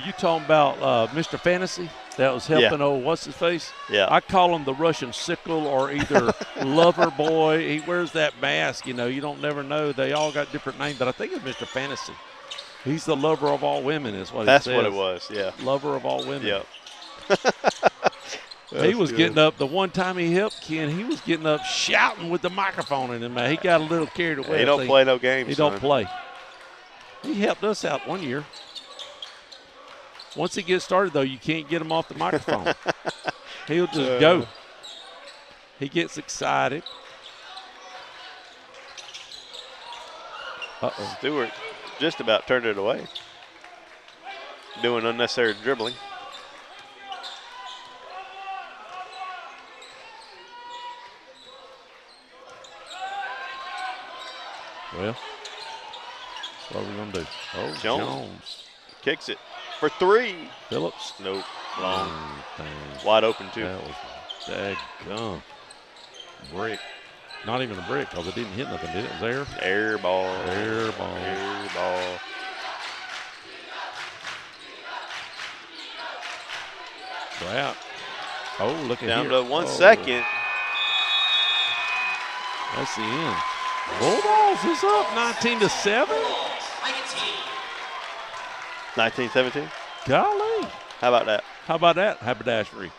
Speaker 3: You talking about Mr. Fantasy that was helping old what's his face?
Speaker 9: Yeah.
Speaker 3: I call him the Russian sickle or either lover boy. He wears that mask, you know. You don't never know. They all got different names, but I think it's Mr. Fantasy. He's the lover of all women is what
Speaker 9: That's
Speaker 3: it says.
Speaker 9: what it was, yeah.
Speaker 3: Lover of all women.
Speaker 9: Yep.
Speaker 3: He was getting up. The one time he helped Ken, he was getting up shouting with the microphone in his mouth. He got a little carried away.
Speaker 9: He don't play no games.
Speaker 3: He don't play. He helped us out one year. Once he gets started, though, you can't get him off the microphone. He'll just go. He gets excited. Uh-oh.
Speaker 9: Stewart just about turned it away. Doing unnecessary dribbling.
Speaker 3: Well, what are we going to do? Oh, Jones
Speaker 9: kicks it for three.
Speaker 3: Phillips.
Speaker 9: Nope. Long. Wide open, too.
Speaker 3: That was daggum. Brick. Not even a brick because it didn't hit nothing, did it? It was air?
Speaker 9: Air ball.
Speaker 3: Air ball.
Speaker 9: Air ball.
Speaker 3: Trout. Oh, look at
Speaker 9: Down
Speaker 3: here.
Speaker 9: to 1 second.
Speaker 3: That's the end. Bulldogs is up 19-7.
Speaker 9: 19-17.
Speaker 3: Golly.
Speaker 9: How about that?
Speaker 3: How about that? Haberdashery.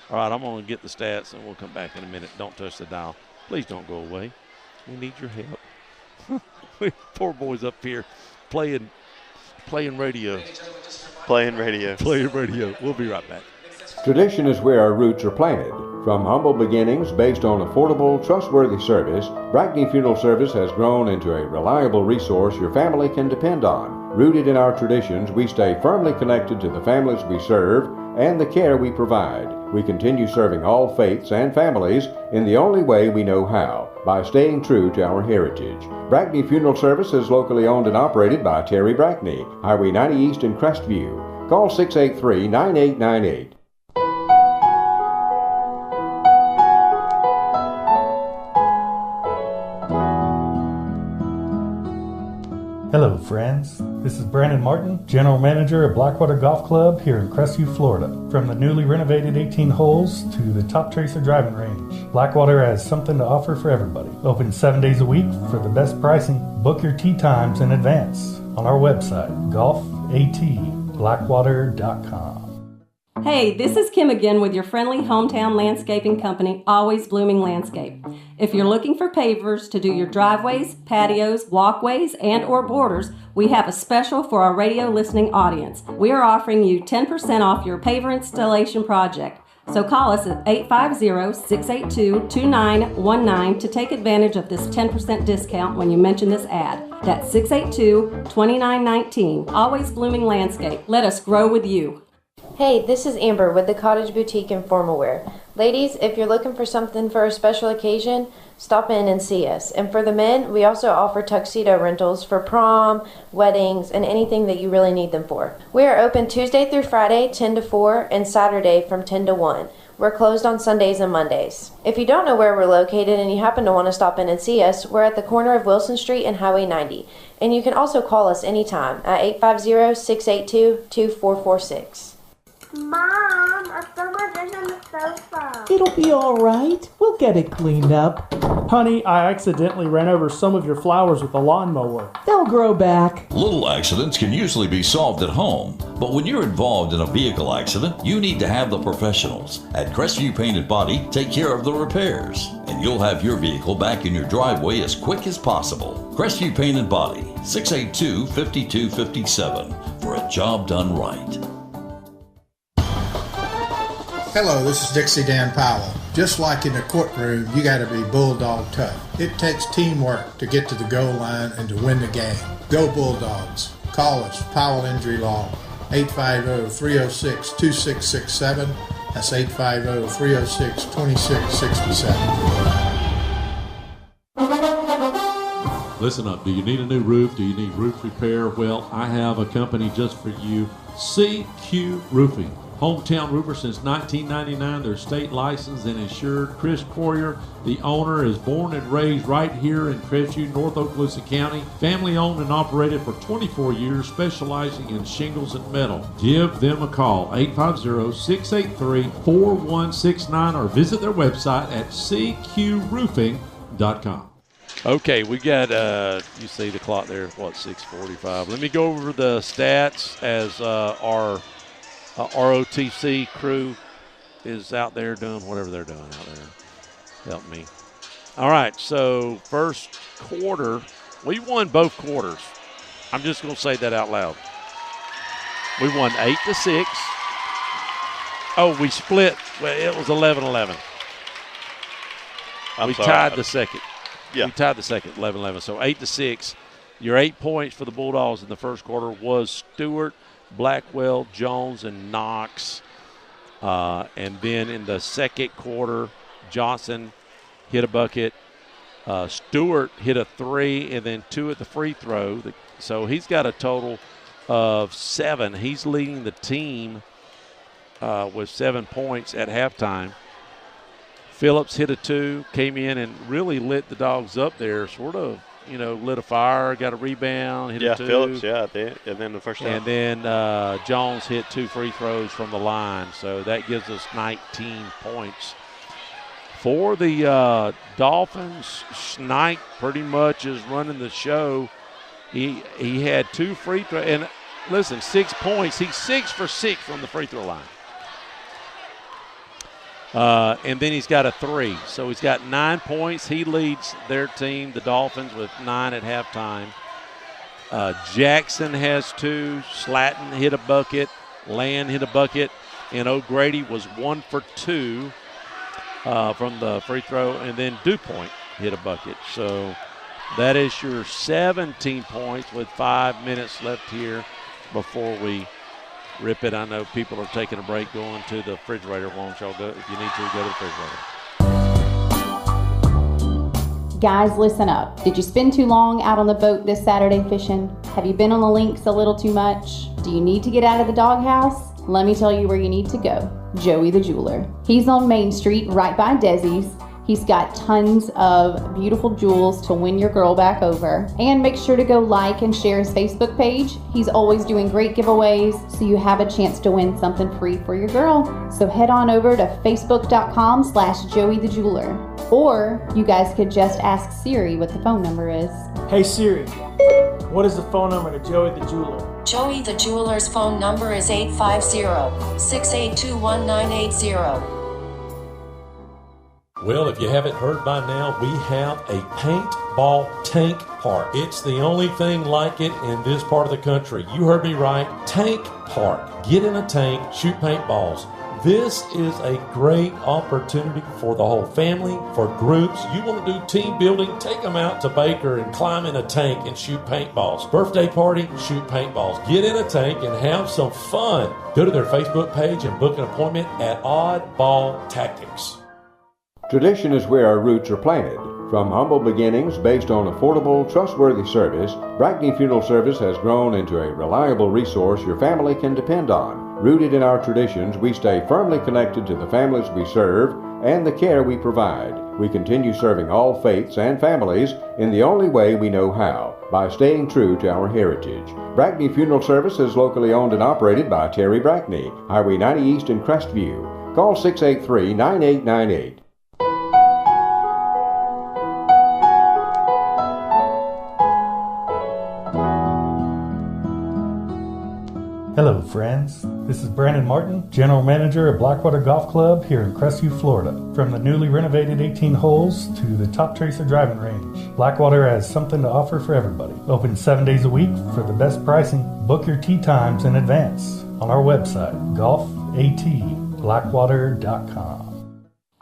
Speaker 3: All right, I'm going to get the stats, and we'll come back in a minute. Don't touch the dial. Please don't go away. We need your help. Poor boys up here playing radio.
Speaker 9: Playing radio.
Speaker 3: Playing radio. We'll be right back.
Speaker 13: Tradition is where our roots are planted. From humble beginnings based on affordable, trustworthy service, Brackney Funeral Service has grown into a reliable resource your family can depend on. Rooted in our traditions, we stay firmly connected to the families we serve and the care we provide. We continue serving all faiths and families in the only way we know how, by staying true to our heritage. Brackney Funeral Service is locally owned and operated by Terry Brackney, Highway 90 East in Crestview. Call 683-9898.
Speaker 14: Hello, friends. This is Brandon Martin, General Manager at Blackwater Golf Club here in Crestview, Florida. From the newly renovated 18 holes to the Top Tracer driving range, Blackwater has something to offer for everybody. Open 7 days a week for the best pricing. Book your tee times in advance on our website, golfatblackwater.com.
Speaker 15: Hey, this is Kim again with your friendly hometown landscaping company, Always Blooming Landscape. If you're looking for pavers to do your driveways, patios, walkways, and or borders, we have a special for our radio listening audience. We are offering you 10% off your paver installation project. So call us at 850-682-2919 to take advantage of this 10% discount when you mention this ad. That's 682-2919. Always Blooming Landscape. Let us grow with you.
Speaker 16: Hey, this is Amber with the Cottage Boutique in Formal Wear. Ladies, if you're looking for something for a special occasion, stop in and see us. And for the men, we also offer tuxedo rentals for prom, weddings, and anything that you really need them for. We are open Tuesday through Friday, 10 to 4, and Saturday from 10 to 1. We're closed on Sundays and Mondays. If you don't know where we're located and you happen to want to stop in and see us, we're at the corner of Wilson Street and Highway 90. And you can also call us anytime at 850-682-2446.
Speaker 17: Mom, I spilled my drink on the sofa.
Speaker 18: It'll be all right. We'll get it cleaned up.
Speaker 11: Honey, I accidentally ran over some of your flowers with a lawnmower.
Speaker 18: They'll grow back.
Speaker 19: Little accidents can usually be solved at home, but when you're involved in a vehicle accident, you need to have the professionals at Crestview Paint and Body take care of the repairs, and you'll have your vehicle back in your driveway as quick as possible. Crestview Paint and Body, 682-5257 for a job done right.
Speaker 6: Hello, this is Dixie Dan Powell. Just like in the courtroom, you got to be bulldog tough. It takes teamwork to get to the goal line and to win the game. Go Bulldogs. Call us, Powell Injury Law, 850-306-2667. That's 850-306-2667.
Speaker 3: Listen up. Do you need a new roof? Do you need roof repair? Well, I have a company just for you, CQ Roofing. Hometown roofer since 1999. They're state licensed and insured. Chris Poirier, the owner, is born and raised right here in Crestview, North Okaloosa County. Family owned and operated for 24 years, specializing in shingles and metal. Give them a call, 850-683-4169, or visit their website at cqroofing.com. Okay, we got, you see the clock there, 6:45. Let me go over the stats as our ROTC crew is out there doing whatever they're doing out there. Help me. All right, so first quarter, we won both quarters. I'm just going to say that out loud. We won 8-6. Oh, we split. Well, it was 11-11. We tied the second.
Speaker 9: Yeah.
Speaker 3: We tied the second, 11-11. So 8-6. Your 8 points for the Bulldogs in the first quarter was Stewart, Blackwell, Jones, and Knox. And then in the second quarter, Johnson hit a bucket. Stewart hit a 3 and then 2 at the free throw. So he's got a total of 7. He's leading the team with 7 points at halftime. Phillips hit a 2, came in and really lit the Dogs up there, sort of, lit a fire, got a rebound, hit a 2.
Speaker 9: Phillips, and then the first half.
Speaker 3: And then Jones hit 2 free throws from the line, so that gives us 19 points. For the Dolphins, Schneich pretty much is running the show. He had 2 free throws, and listen, 6 points. He's 6 for 6 from the free throw line. And then he's got a 3. So he's got 9 points. He leads their team, the Dolphins, with 9 at halftime. Jackson has 2. Slatton hit a bucket. Land hit a bucket. And O'Grady was 1 for 2 from the free throw. And then DuPont hit a bucket. So that is your 17 points with 5 minutes left here before we rip it. I know people are taking a break, going to the refrigerator. Won't y'all go? If you need to, go to the refrigerator.
Speaker 10: Guys, listen up. Did you spend too long out on the boat this Saturday fishing? Have you been on the links a little too much? Do you need to get out of the doghouse? Let me tell you where you need to go. Joey the Jeweler. He's on Main Street right by Desi's. He's got tons of beautiful jewels to win your girl back over. And make sure to go like and share his Facebook page. He's always doing great giveaways, so you have a chance to win something free for your girl. So head on over to facebook.com/Joey the Jeweler. Or you guys could just ask Siri what the phone number is.
Speaker 11: Hey Siri, what is the phone number to Joey the Jeweler?
Speaker 12: Joey the Jeweler's phone number is 850-682-1980.
Speaker 8: Well, if you haven't heard by now, we have a paintball tank park. It's the only thing like it in this part of the country. You heard me right. Tank park. Get in a tank, shoot paintballs. This is a great opportunity for the whole family, for groups. You want to do team building, take them out to Baker and climb in a tank and shoot paintballs. Birthday party, shoot paintballs. Get in a tank and have some fun. Go to their Facebook page and book an appointment at Oddball Tactics.
Speaker 13: Tradition is where our roots are planted. From humble beginnings based on affordable, trustworthy service, Brackney Funeral Service has grown into a reliable resource your family can depend on. Rooted in our traditions, we stay firmly connected to the families we serve and the care we provide. We continue serving all faiths and families in the only way we know how, by staying true to our heritage. Brackney Funeral Service is locally owned and operated by Terry Brackney, Highway 90 East in Crestview. Call 683-9898.
Speaker 14: Hello friends, this is Brandon Martin, General Manager at Blackwater Golf Club here in Crestview, Florida. From the newly renovated 18 holes to the Top Tracer driving range, Blackwater has something to offer for everybody. Open 7 days a week for the best pricing. Book your tee times in advance on our website, golfatblackwater.com.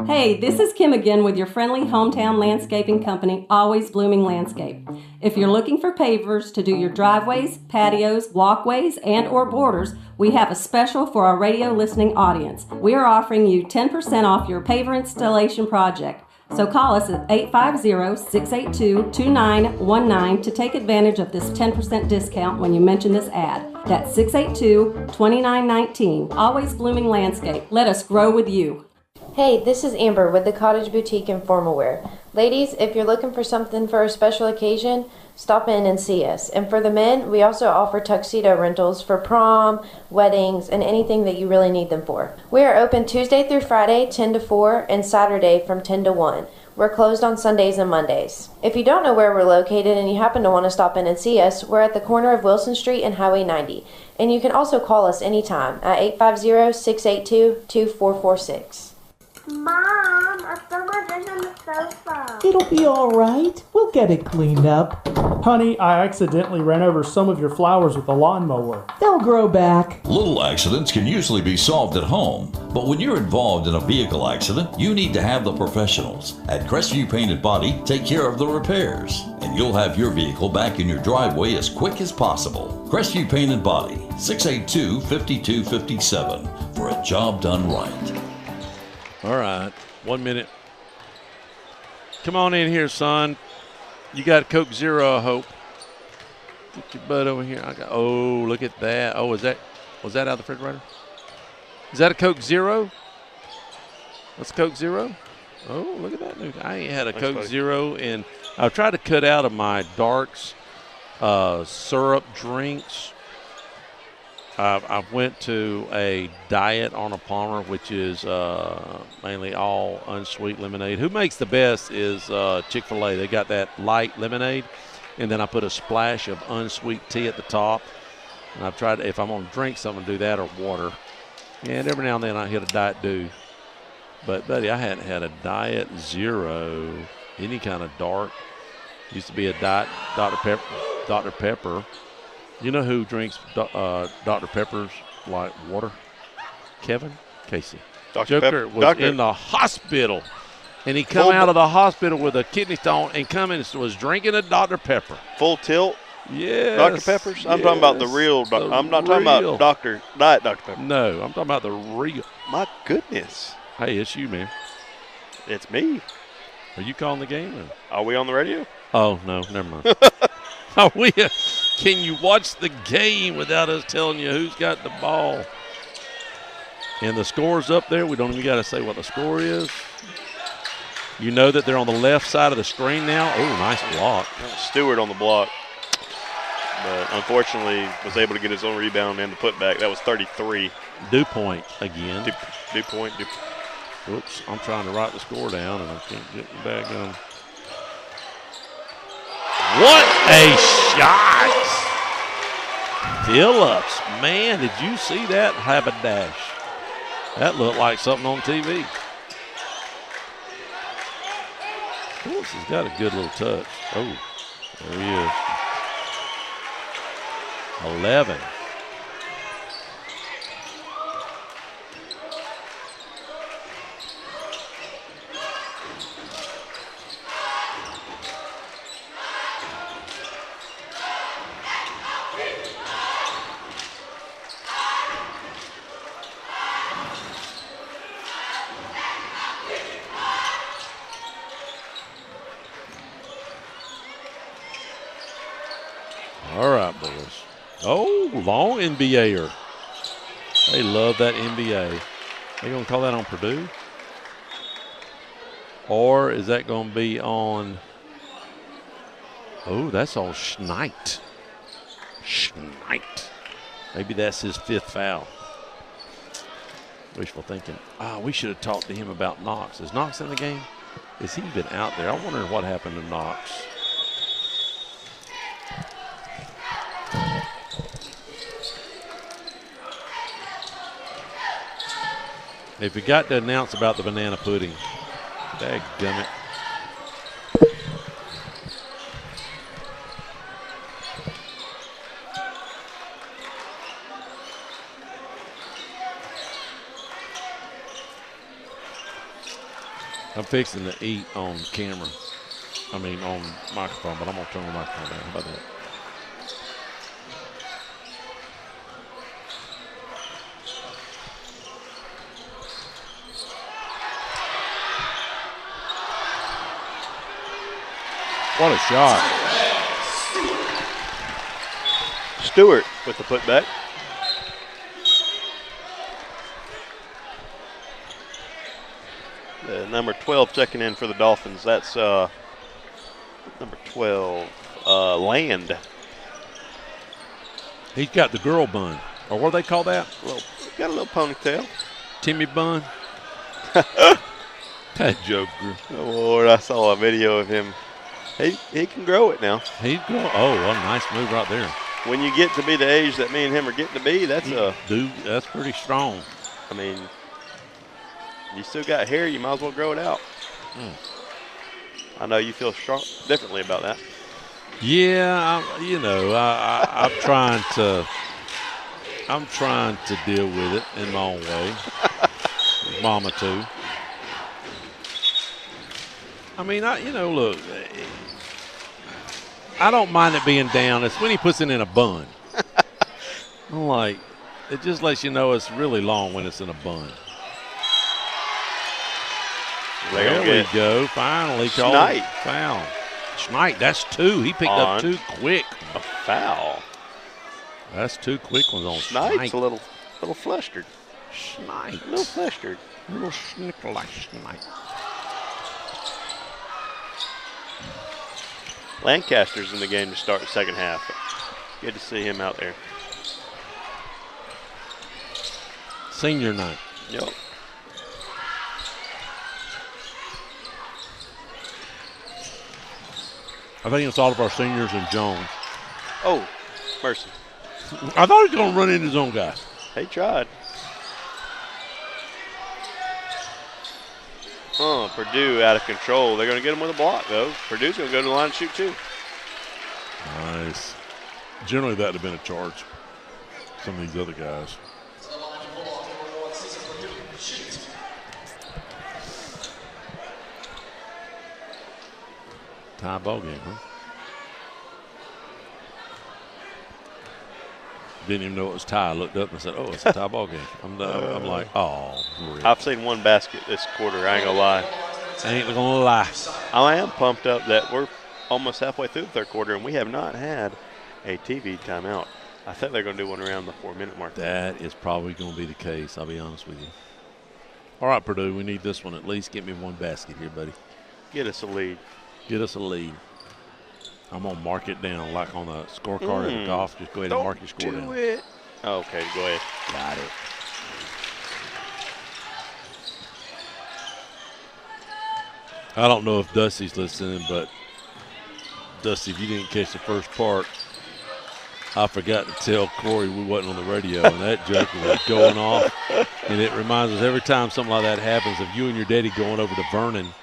Speaker 15: Hey, this is Kim again with your friendly hometown landscaping company, Always Blooming Landscape. If you're looking for pavers to do your driveways, patios, walkways, and or borders, we have a special for our radio listening audience. We are offering you 10% off your paver installation project. So call us at 850-682-2919 to take advantage of this 10% discount when you mention this ad. That's 682-2919. Always Blooming Landscape. Let us grow with you.
Speaker 16: Hey, this is Amber with the Cottage Boutique in Formal Wear. Ladies, if you're looking for something for a special occasion, stop in and see us. And for the men, we also offer tuxedo rentals for prom, weddings, and anything that you really need them for. We are open Tuesday through Friday, 10 to 4, and Saturday from 10 to 1. We're closed on Sundays and Mondays. If you don't know where we're located and you happen to want to stop in and see us, we're at the corner of Wilson Street and Highway 90. And you can also call us anytime at 850-682-2446.
Speaker 17: Mom, I spilled my drink on the sofa.
Speaker 18: It'll be all right. We'll get it cleaned up.
Speaker 11: Honey, I accidentally ran over some of your flowers with a lawnmower.
Speaker 18: They'll grow back.
Speaker 19: Little accidents can usually be solved at home, but when you're involved in a vehicle accident, you need to have the professionals at Crestview Paint and Body take care of the repairs, and you'll have your vehicle back in your driveway as quick as possible. Crestview Paint and Body, 682-5257 for a job done right.
Speaker 3: All right, 1 minute. Come on in here, son. You got Coke Zero, I hope. Get your butt over here. Oh, look at that. Oh, was that out of the refrigerator? Is that a Coke Zero? That's Coke Zero? Oh, look at that. I ain't had a Coke Zero, and I've tried to cut out of my darks, syrup drinks. I went to a diet on a Palmer, which is mainly all unsweet lemonade. Who makes the best is Chick-fil-A. They got that light lemonade, and then I put a splash of unsweet tea at the top. And I've tried, if I'm going to drink something, do that or water. And every now and then I hit a Diet Dew. But, buddy, I hadn't had a Diet Zero, any kind of dark. Used to be a Diet Dr. Pepper. You know who drinks Dr. Pepper's like water? Kevin Casey. Joker was in the hospital, and he come out of the hospital with a kidney stone and was drinking a Dr. Pepper.
Speaker 9: Full tilt?
Speaker 3: Yes.
Speaker 9: Dr. Peppers? I'm talking about the real. I'm not talking about Diet Dr. Pepper.
Speaker 3: No, I'm talking about the real.
Speaker 9: My goodness.
Speaker 3: Hey, it's you, man.
Speaker 9: It's me.
Speaker 3: Are you calling the game? Or?
Speaker 9: Are we on the radio?
Speaker 3: Oh, no, never mind. Are we? Can you watch the game without us telling you who's got the ball? And the score's up there. We don't even got to say what the score is. You know that they're on the left side of the screen now. Oh, nice block.
Speaker 9: Stewart on the block. But unfortunately was able to get his own rebound and the putback. That was 33.
Speaker 3: Dew point again.
Speaker 9: Dew point.
Speaker 3: Oops, I'm trying to write the score down and I can't get the bag on. What a shot! Phillips, man, did you see that haberdash? That looked like something on TV. Phillips has got a good little touch. Oh, there he is. 11. All right, boys. Oh, long NBAer. They love that NBA. They going to call that on Purdue? Or is that going to be on? Oh, that's on Schneid. Maybe that's his 5th foul. Wishful thinking. We should have talked to him about Knox. Is Knox in the game? Is he even out there? I wonder what happened to Knox. They forgot to announce about the banana pudding. Dadgummit. I'm fixing to eat on camera. I mean on microphone, but I'm going to turn the microphone down. How about that? What a shot.
Speaker 9: Stewart with the putback. Number 12 checking in for the Dolphins. That's number 12, Land.
Speaker 3: He's got the girl bun. Or what do they call that?
Speaker 9: Got a little ponytail.
Speaker 3: Timmy bun. That joke.
Speaker 9: Oh, Lord, I saw a video of him. He can grow it now.
Speaker 3: He'd grow. Oh, what a nice move right there.
Speaker 9: When you get to be the age that me and him are getting to be, that's
Speaker 3: that's pretty strong.
Speaker 9: I mean, you still got hair. You might as well grow it out. I know you feel differently about that.
Speaker 3: Yeah, I'm trying to deal with it in my own way. Mama too. I mean, look, I don't mind it being down. It's when he puts it in a bun. I'm like, it just lets you know it's really long when it's in a bun. There we go. Finally called foul. Schneid, that's 2. He picked up 2 quick.
Speaker 9: A foul.
Speaker 3: That's 2 quick ones on
Speaker 9: Schneid's a little flustered.
Speaker 3: Schneid.
Speaker 9: A little flustered.
Speaker 3: A little snickle like Schneid.
Speaker 9: Lancaster's in the game to start the second half. Good to see him out there.
Speaker 3: Senior night.
Speaker 9: Yep.
Speaker 3: I think it's all of our seniors and Jones.
Speaker 9: Oh, mercy.
Speaker 3: I thought he was going to run into his own guy.
Speaker 9: He tried. Purdue out of control. They're going to get him with a block, though. Purdue's going to go to the line and shoot, too.
Speaker 3: Nice. Generally, that would have been a charge. Some of these other guys. Tie ball game, huh? Didn't even know it was tie. I looked up and said, "Oh, it's a tie ball game." I'm like, "Oh, great."
Speaker 9: I've seen one basket this quarter. I ain't gonna lie.
Speaker 3: I ain't gonna lie.
Speaker 9: I am pumped up that we're almost halfway through the third quarter and we have not had a TV timeout. I think they're gonna do one around the 4-minute mark.
Speaker 3: That is probably gonna be the case. I'll be honest with you. All right, Purdue, we need this one at least. Get me one basket here, buddy.
Speaker 9: Get us a lead.
Speaker 3: Get us a lead. I'm going to mark it down like on the scorecard at the golf. Just go ahead and mark your score down.
Speaker 9: It. Okay, go ahead.
Speaker 3: Got it. I don't know if Dusty's listening, but Dusty, if you didn't catch the first part, I forgot to tell Corey we wasn't on the radio, and that joke was going off. And it reminds us every time something like that happens of you and your daddy going over to Vernon,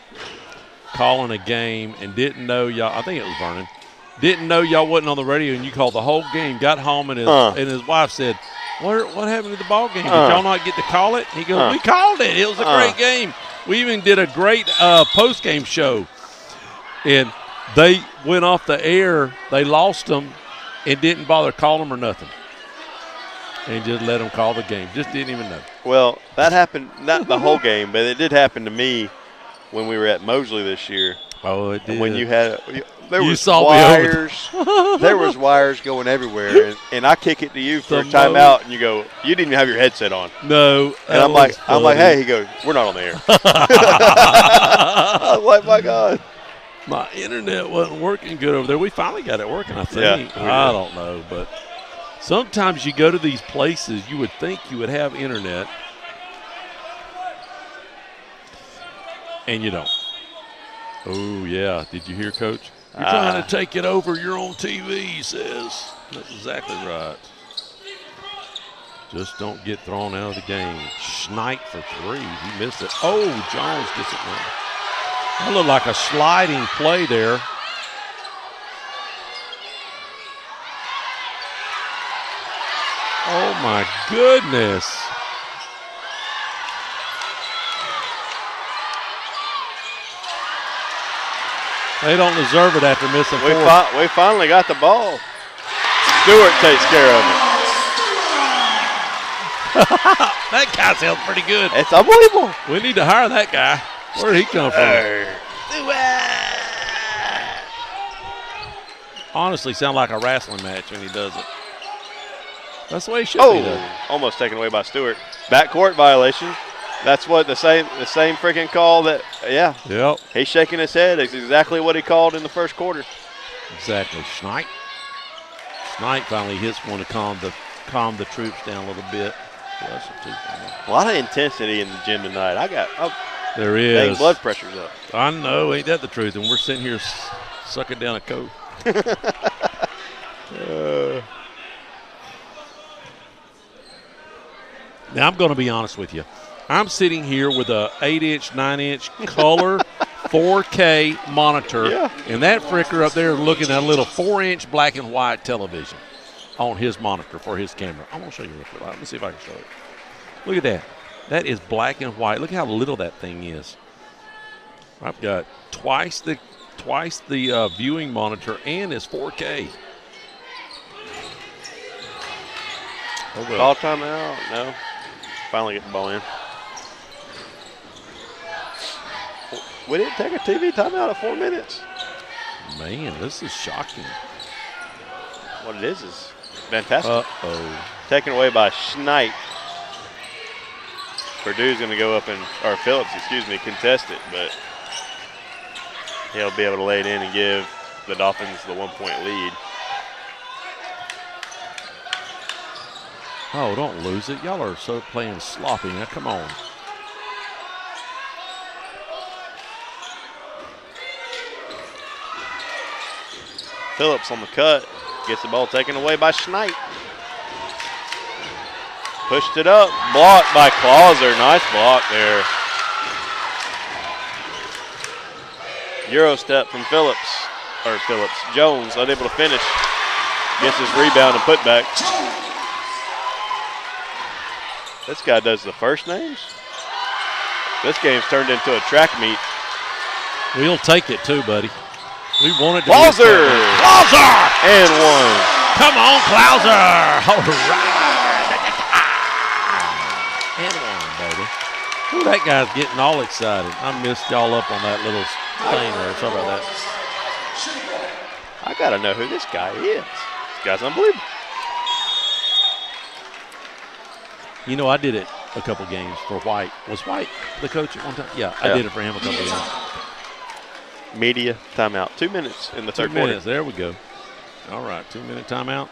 Speaker 3: calling a game and didn't know y'all. I think it was Vernon. Didn't know y'all wasn't on the radio, and you called the whole game. Got home and his wife said, "What happened to the ball game? Did y'all not get to call it?" He goes, "We called it. It was a great game. We even did a great post game show." And they went off the air. They lost them and didn't bother calling them or nothing, and just let them call the game. Just didn't even know.
Speaker 9: Well, that happened not the whole game, but it did happen to me when we were at Mosley this year.
Speaker 3: Oh, it did.
Speaker 9: When you had there
Speaker 3: you
Speaker 9: was
Speaker 3: saw
Speaker 9: wires, there was wires going everywhere, and I kick it to you for a timeout, and you go, you didn't even have your headset on.
Speaker 3: No,
Speaker 9: and I'm like, hey, he goes, we're not on the air. I was like, my God,
Speaker 3: my internet wasn't working good over there. We finally got it working, I think.
Speaker 9: Yeah,
Speaker 3: I don't know, but sometimes you go to these places, you would think you would have internet, and you don't. Oh, yeah. Did you hear, Coach? You're trying to take it over. You're on TV, he says. That's exactly right. Just don't get thrown out of the game. Schneid for 3. He missed it. Oh, Jones gets it wrong. That looked like a sliding play there. Oh, my goodness. They don't deserve it after missing 4.
Speaker 9: We finally got the ball. Stewart takes care of it.
Speaker 3: That guy sounds pretty good.
Speaker 9: It's unbelievable.
Speaker 3: We need to hire that guy. Where did he come from? Honestly, sound like a wrestling match when he does it. That's the way he should be done.
Speaker 9: Almost taken away by Stewart. Backcourt violation. That's what the same freaking call that, yeah.
Speaker 3: Yep.
Speaker 9: He's shaking his head. It's exactly what he called in the first quarter.
Speaker 3: Exactly. Schneid finally hits one to calm the troops down a little bit.
Speaker 9: A lot of intensity in the gym tonight.
Speaker 3: There is.
Speaker 9: Dang, blood pressure's up.
Speaker 3: I know, ain't that the truth? And we're sitting here sucking down a Coke. Now, I'm going to be honest with you. I'm sitting here with a 8-inch, 9-inch color 4K monitor, and that fricker up there looking at a little 4-inch black and white television on his monitor for his camera. I'm going to show you real quick. Let me see if I can show it. Look at that. That is black and white. Look how little that thing is. I've got twice the viewing monitor, and it's 4K.
Speaker 9: Oh, well. Call timeout? No. Finally get the ball in. We didn't take a TV timeout at 4 minutes.
Speaker 3: Man, this is shocking.
Speaker 9: What it is fantastic.
Speaker 3: Uh-oh.
Speaker 9: Taken away by Schneid. Purdue's going to go up or Phillips, contest it, but he'll be able to lay it in and give the Dolphins the 1-point lead.
Speaker 3: Oh, don't lose it. Y'all are so playing sloppy. Now, come on.
Speaker 9: Phillips on the cut. Gets the ball taken away by Schneid. Pushed it up. Blocked by Clauser. Nice block there. Euro step from Jones, unable to finish. Gets his rebound and putback. This guy does the first names. This game's turned into a track meet.
Speaker 3: We'll take it too, buddy. We wanted to.
Speaker 9: Clauser! And one.
Speaker 3: Come on, Clauser! All right. And one, baby. Ooh, that guy's getting all excited. I missed y'all up on that little thing there. Sorry about that.
Speaker 9: I got to know who this guy is. This guy's unbelievable.
Speaker 3: You know, I did it a couple games for White. Was White the coach at one time? Yeah, I did it for him a couple games.
Speaker 9: Media timeout. 2 minutes in the third quarter.
Speaker 3: 2 minutes. There we go. All right, 2-minute timeout.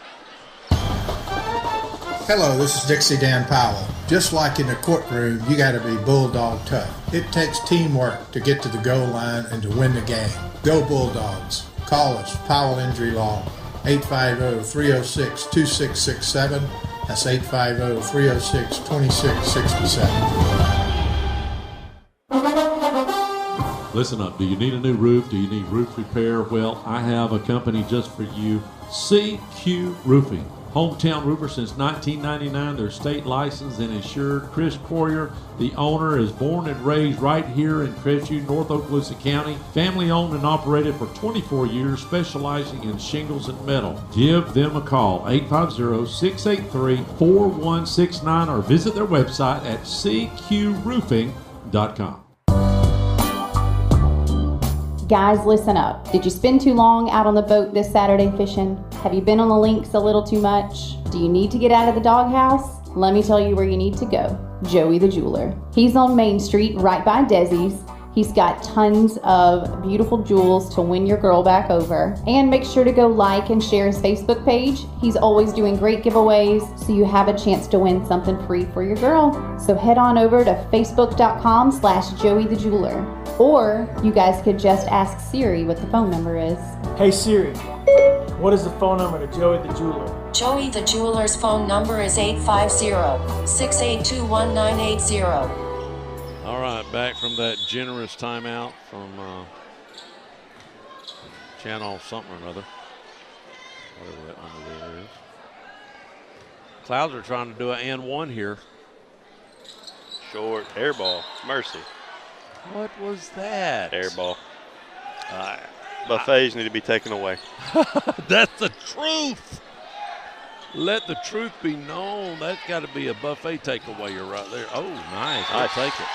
Speaker 6: Hello, this is Dixie Dan Powell. Just like in the courtroom, you got to be bulldog tough. It takes teamwork to get to the goal line and to win the game. Go Bulldogs. Call us, Powell Injury Law, 850-306-2667. That's 850-306-2667.
Speaker 8: Listen up. Do you need a new roof? Do you need roof repair? Well, I have a company just for you, CQ Roofing. Hometown roofer since 1999. They're state licensed and insured. Chris Poirier, the owner, is born and raised right here in Crestview, North Okaloosa County. Family owned and operated for 24 years, specializing in shingles and metal. Give them a call, 850-683-4169, or visit their website at cqroofing.com.
Speaker 10: Guys, listen up. Did you spend too long out on the boat this Saturday fishing? Have you been on the links a little too much? Do you need to get out of the doghouse? Let me tell you where you need to go. Joey the Jeweler. He's on Main Street right by Desi's. He's got tons of beautiful jewels to win your girl back over. And make sure to go like and share his Facebook page. He's always doing great giveaways, so you have a chance to win something free for your girl. So head on over to facebook.com/Joey the Jeweler. Or you guys could just ask Siri what the phone number is.
Speaker 11: Hey Siri, what is the phone number to Joey the Jeweler?
Speaker 12: Joey the Jeweler's phone number is 850-682-1980.
Speaker 3: All right, back from that generous timeout from channel something or another. Whatever that number there is. Clouds are trying to do an and one here.
Speaker 9: Short air ball. Mercy.
Speaker 3: What was that?
Speaker 9: Air ball. Buffets need to be taken away.
Speaker 3: That's the truth. Let the truth be known. That's got to be a buffet takeaway right there. Oh, nice. I'll take it.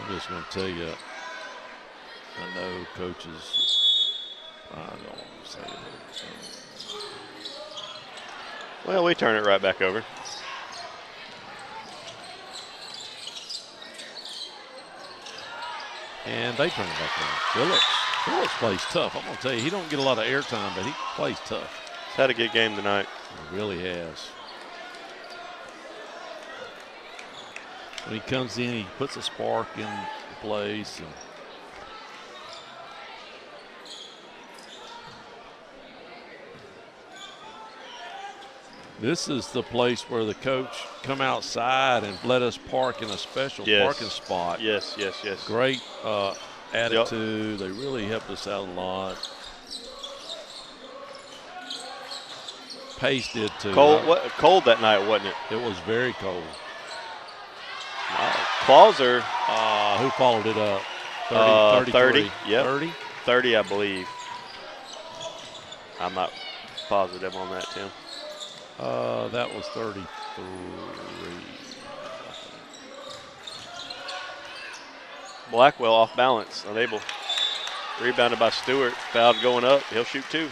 Speaker 3: I'm just going to tell you, I know coaches, I don't want to say it.
Speaker 9: Well, we turn it right back over.
Speaker 3: And they turn it back on. Phillips plays tough. I'm going to tell you, he don't get a lot of airtime, but he plays tough.
Speaker 9: He's had a good game tonight.
Speaker 3: He really has. when he comes in, he puts a spark in place. And this is the place where the coach come outside and let us park in a special parking spot.
Speaker 9: Yes.
Speaker 3: Great attitude. They really helped us out a lot. Pace did too.
Speaker 9: Cold that night, wasn't it?
Speaker 3: It was very cold.
Speaker 9: Clauser.
Speaker 3: Who followed it up?
Speaker 9: 30. Yep.
Speaker 3: 30?
Speaker 9: 30, I believe. I'm not positive on that, Tim.
Speaker 3: That was 33.
Speaker 9: Blackwell off balance, unable. Rebounded by Stewart. Fouled going up. He'll shoot 2.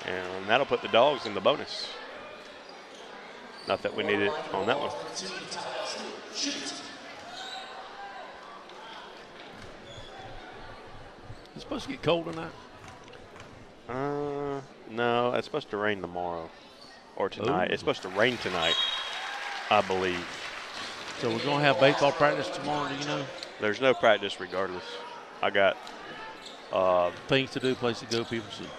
Speaker 9: And that'll put the Dogs in the bonus. Not that we need it on that one.
Speaker 3: It's supposed to get cold tonight?
Speaker 9: No, it's supposed to rain tomorrow or tonight.
Speaker 3: Ooh.
Speaker 9: It's supposed to rain tonight, I believe.
Speaker 3: So we're going to have baseball practice tomorrow, do you know?
Speaker 9: There's no practice regardless. I got
Speaker 3: things to do, place to go, people see.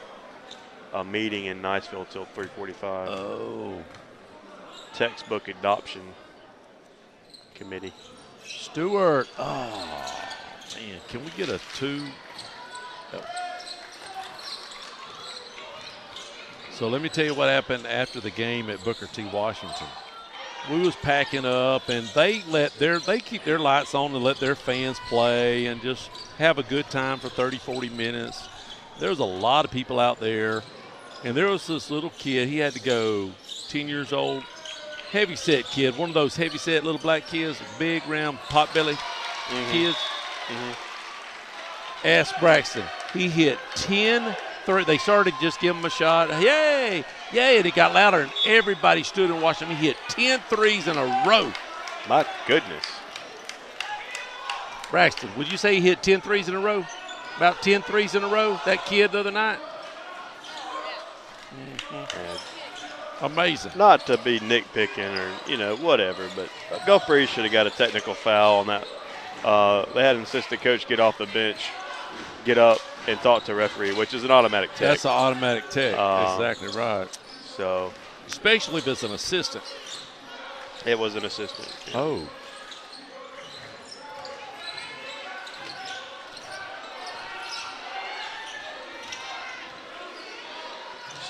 Speaker 9: A meeting in Niceville till 3:45.
Speaker 3: Oh.
Speaker 9: Textbook adoption committee.
Speaker 3: Stewart. Oh, man. Can we get a 2? Oh. So let me tell you what happened after the game at Booker T. Washington. We was packing up, and they keep their lights on and let their fans play and just have a good time for 30, 40 minutes. There was a lot of people out there, and there was this little kid. He had to go 10 years old, heavy-set kid, one of those heavy-set little black kids, big, round, pot-belly kids. Ask Braxton. He hit 10 3. They started to just give him a shot. Yay! Yay! And it got louder, and everybody stood and watched him. He hit 10 threes in a row.
Speaker 9: My goodness.
Speaker 3: Braxton, would you say he hit 10 threes in a row? About 10 threes in a row, that kid the other night? Amazing.
Speaker 9: Not to be nitpicking or, whatever, but GulfBreeze should have got a technical foul on that. They had an assistant coach get off the bench, get up, and talk to a referee, which is an automatic tech.
Speaker 3: That's an automatic tech. Exactly right.
Speaker 9: So,
Speaker 3: especially if it's an assistant.
Speaker 9: It was an assistant. Yeah.
Speaker 3: Oh.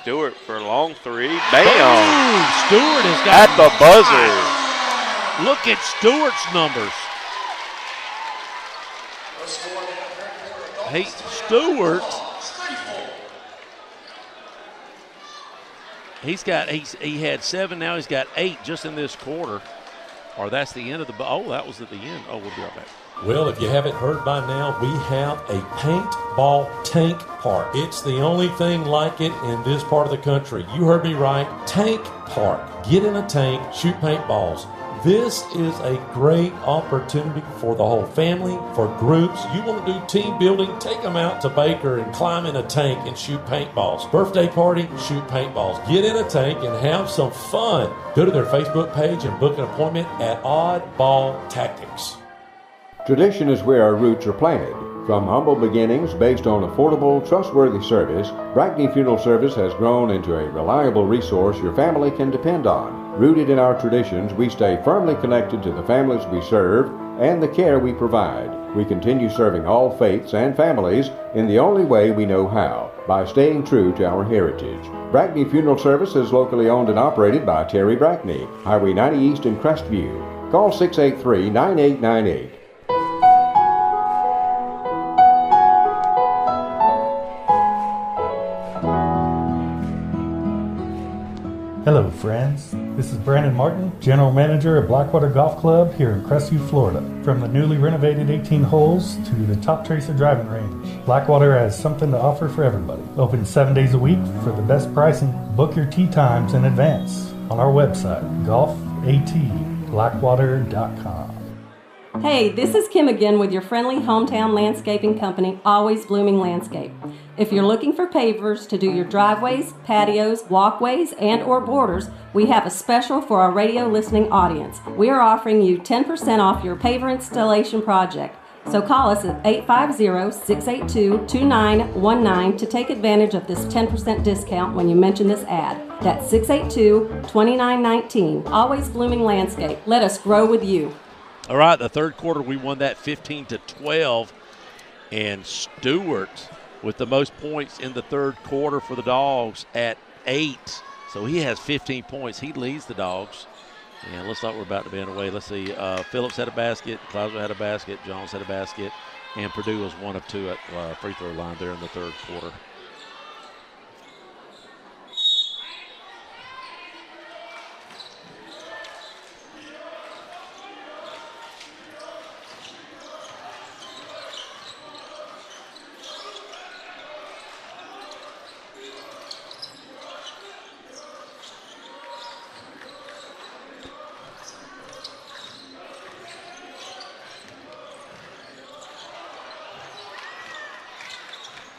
Speaker 9: Stewart for a long 3. Bam!
Speaker 3: Ooh, Stewart has got
Speaker 9: at the buzzer.
Speaker 3: Look at Stewart's numbers. Hey, Stewart. He had 7. Now he's got 8 just in this quarter. Or that's the end of the. Oh, that was at the end. Oh, we'll be right back.
Speaker 8: Well, if you haven't heard by now, we have a paintball tank park. It's the only thing like it in this part of the country. You heard me right. Tank park. Get in a tank, shoot paintballs. This is a great opportunity for the whole family, for groups. You want to do team building, take them out to Baker and climb in a tank and shoot paintballs. Birthday party, shoot paintballs. Get in a tank and have some fun. Go to their Facebook page and book an appointment at Oddball Tactics.
Speaker 13: Tradition is where our roots are planted. From humble beginnings based on affordable, trustworthy service, Brackney Funeral Service has grown into a reliable resource your family can depend on. Rooted in our traditions, we stay firmly connected to the families we serve and the care we provide. We continue serving all faiths and families in the only way we know how, by staying true to our heritage. Brackney Funeral Service is locally owned and operated by Terry Brackney, Highway 90 East in Crestview. Call 683-9898.
Speaker 14: Hello friends, this is Brandon Martin, General Manager at Blackwater Golf Club here in Crestview, Florida. From the newly renovated 18 holes to the Top Tracer driving range, Blackwater has something to offer for everybody. Open 7 days a week for the best pricing. Book your tee times in advance on our website, golfatblackwater.com.
Speaker 15: Hey, this is Kim again with your friendly hometown landscaping company, Always Blooming Landscape. If you're looking for pavers to do your driveways, patios, walkways, and or borders, we have a special for our radio listening audience. We are offering you 10% off your paver installation project. So call us at 850-682-2919 to take advantage of this 10% discount when you mention this ad. That's 682-2919. Always Blooming Landscape. Let us grow with you.
Speaker 3: All right, the third quarter, we won that 15-12, and Stewart with the most points in the third quarter for the Dogs at 8. So he has 15 points. He leads the Dogs. And looks like we're about to be underway. Let's see. Phillips had a basket. Clousel had a basket. Jones had a basket. And Purdue was 1 of 2 at free throw line there in the third quarter.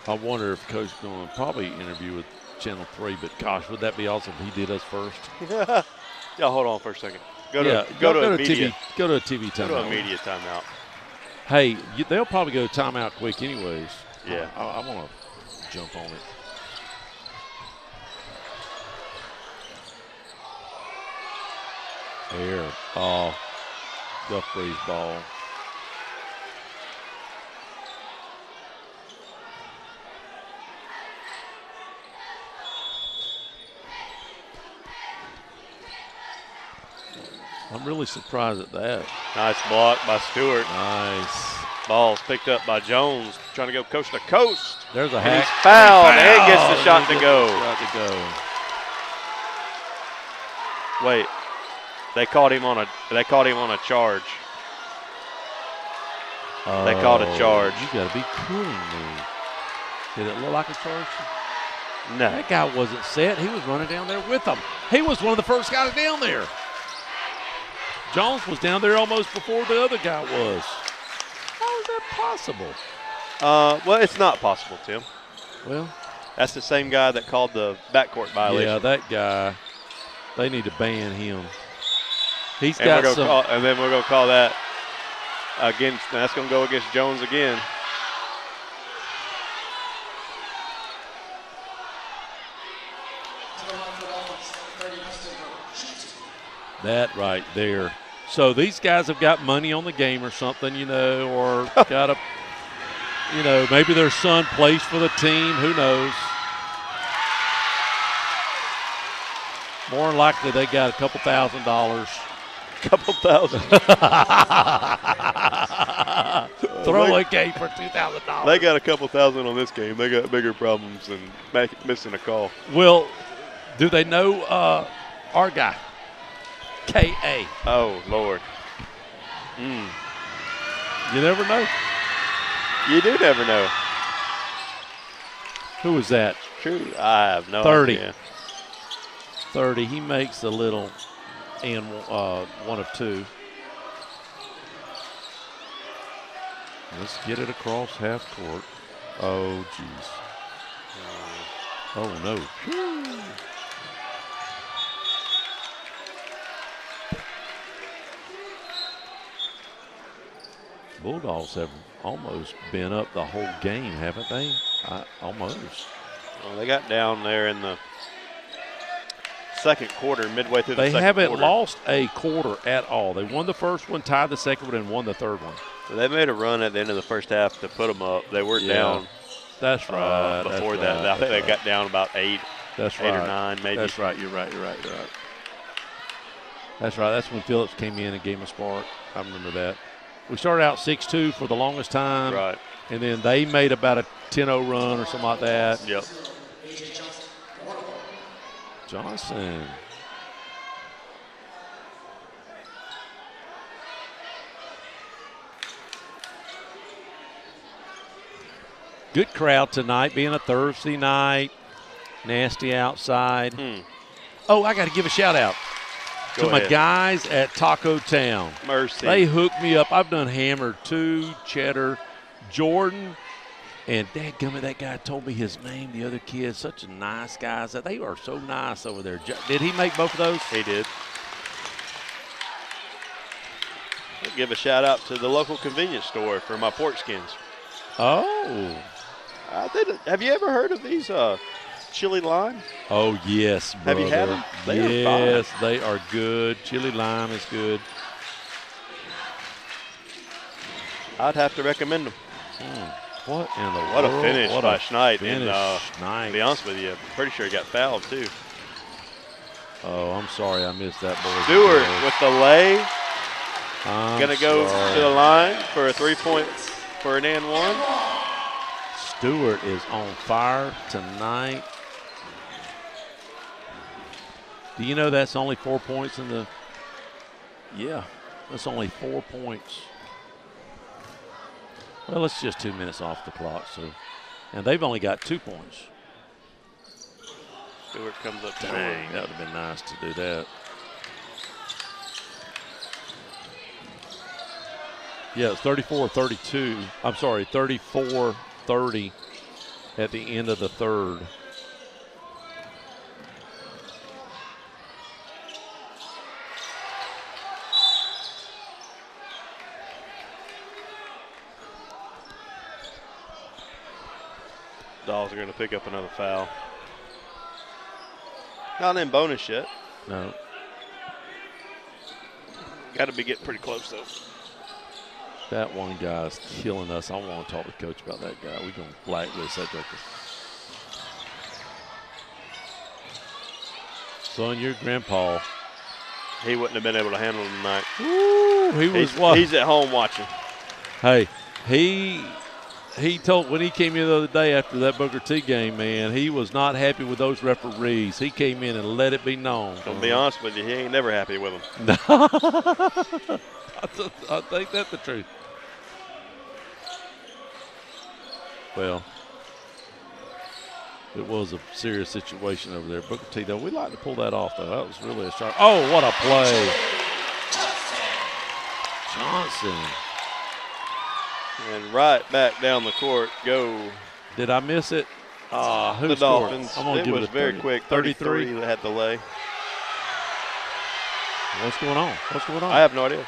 Speaker 3: I wonder if Coach is going to probably interview with Channel 3, but gosh, would that be awesome if he did us first?
Speaker 9: Yeah, hold on for a second. Go to a TV timeout.
Speaker 3: Go to a TV timeout.
Speaker 9: Go to a media timeout.
Speaker 3: Hey, they'll probably go timeout quick anyways.
Speaker 9: Yeah.
Speaker 3: I want to jump on it. There. Oh, GulfBreeze ball. I'm really surprised at that.
Speaker 9: Nice block by Stewart.
Speaker 3: Nice.
Speaker 9: Ball's picked up by Jones, trying to go coast to coast.
Speaker 3: There's a
Speaker 9: and
Speaker 3: hack.
Speaker 9: He's fouled and gets the shot to go. Wait, they caught him on a charge. They called a charge.
Speaker 3: You got to be kidding me. Did it look like a charge?
Speaker 9: No.
Speaker 3: That guy wasn't set. He was running down there with them. He was one of the first guys down there. Jones was down there almost before the other guy was. How is that possible?
Speaker 9: Well, it's not possible, Tim.
Speaker 3: Well,
Speaker 9: that's the same guy that called the backcourt violation.
Speaker 3: Yeah, that guy. They need to ban him. He's
Speaker 9: and
Speaker 3: got
Speaker 9: some. And then we're going to call that against. That's going to go against Jones again.
Speaker 3: That right there. So these guys have got money on the game or something, or got a, maybe their son plays for the team. Who knows? More than likely they got a couple $1,000.
Speaker 9: Couple thousand.
Speaker 3: Throw a game for $2,000.
Speaker 9: They got a couple thousand on this game. They got bigger problems than missing a call.
Speaker 3: Well, do they know our guy? K.A.
Speaker 9: Oh, Lord.
Speaker 3: You never know.
Speaker 9: You do never know.
Speaker 3: Who was that?
Speaker 9: True. I have no
Speaker 3: 30.
Speaker 9: idea.
Speaker 3: 30. He makes a little and 1 of 2. Let's get it across half court. Oh, jeez. Oh, no. Bulldogs have almost been up the whole game, haven't they? Almost.
Speaker 9: Well, they got down there in the second quarter, midway through the second quarter.
Speaker 3: They haven't lost a quarter at all. They won the first one, tied the second one, and won the third one.
Speaker 9: So they made a run at the end of the first half to put them up. They were down.
Speaker 3: That's right.
Speaker 9: Before that, I think they got down about 8.
Speaker 3: That's
Speaker 9: 8
Speaker 3: right.
Speaker 9: or 9, maybe.
Speaker 3: That's right. You're right. That's right. That's when Phillips came in and gave them a spark. I remember that. We started out 6-2 for the longest time.
Speaker 9: Right.
Speaker 3: And then they made about a 10-0 run or something like that.
Speaker 9: Yep.
Speaker 3: Johnson. Good crowd tonight, being a Thursday night. Nasty outside. Oh, I got to give a shout out.
Speaker 9: Go
Speaker 3: my
Speaker 9: ahead.
Speaker 3: guys at Taco Town.
Speaker 9: Mercy.
Speaker 3: They hooked me up. I've done hammered 2, cheddar, Jordan, and dadgummit, that guy told me his name, the other kid, such a nice guy. I said, they are so nice over there. Did he make both of those?
Speaker 9: He did. I'll give a shout out to the local convenience store for my pork skins.
Speaker 3: Oh.
Speaker 9: Have you ever heard of these chili lime?
Speaker 3: Oh, yes, brother.
Speaker 9: Have you had them? They
Speaker 3: yes,
Speaker 9: are fine.
Speaker 3: they are good. Chili lime is good.
Speaker 9: I'd have to recommend them.
Speaker 3: What in the
Speaker 9: What
Speaker 3: world?
Speaker 9: a finish
Speaker 3: What
Speaker 9: by
Speaker 3: a
Speaker 9: Schneid.
Speaker 3: finish,
Speaker 9: And
Speaker 3: Schneid.
Speaker 9: to be honest with you, I'm pretty sure he got fouled too.
Speaker 3: Oh, I'm sorry I missed that, boy.
Speaker 9: Stewart with the lay.
Speaker 3: I'm
Speaker 9: Going to go
Speaker 3: sorry.
Speaker 9: to the line for a 3-point for an and one.
Speaker 3: Stewart is on fire tonight. Do you know that's only 4 points in the – yeah, that's only 4 points. Well, it's just 2 minutes off the clock, so – and they've only got 2 points.
Speaker 9: Stewart comes up short.
Speaker 3: Dang, that would have been nice to do that. Yeah, it's 34-32. I'm sorry, 34-30 at the end of the third.
Speaker 9: Dolls are going to pick up another foul. Not in bonus yet.
Speaker 3: No.
Speaker 9: Got to be getting pretty close, though.
Speaker 3: That one guy's killing us. I want to talk to Coach about that guy. We're going to blacklist that joker. Son, your grandpa.
Speaker 9: He wouldn't have been able to handle him tonight.
Speaker 3: Ooh,
Speaker 9: He's at home watching.
Speaker 3: Hey, he told when he came in the other day after that Booker T game, man, he was not happy with those referees. He came in and let it be known.
Speaker 9: To be honest with you, he ain't never happy with them.
Speaker 3: No. I think that's the truth. Well, it was a serious situation over there. Booker T, though, we like to pull that off, though. That was really a sharp. Oh, what a play. Johnson.
Speaker 9: And right back down the court go.
Speaker 3: Did I miss it? Who
Speaker 9: the
Speaker 3: scored?
Speaker 9: Dolphins.
Speaker 3: I'm gonna
Speaker 9: It
Speaker 3: give
Speaker 9: was
Speaker 3: it a
Speaker 9: very
Speaker 3: 30.
Speaker 9: quick.
Speaker 3: 33.
Speaker 9: That had the lay.
Speaker 3: What's going on? What's going on?
Speaker 9: I have no idea.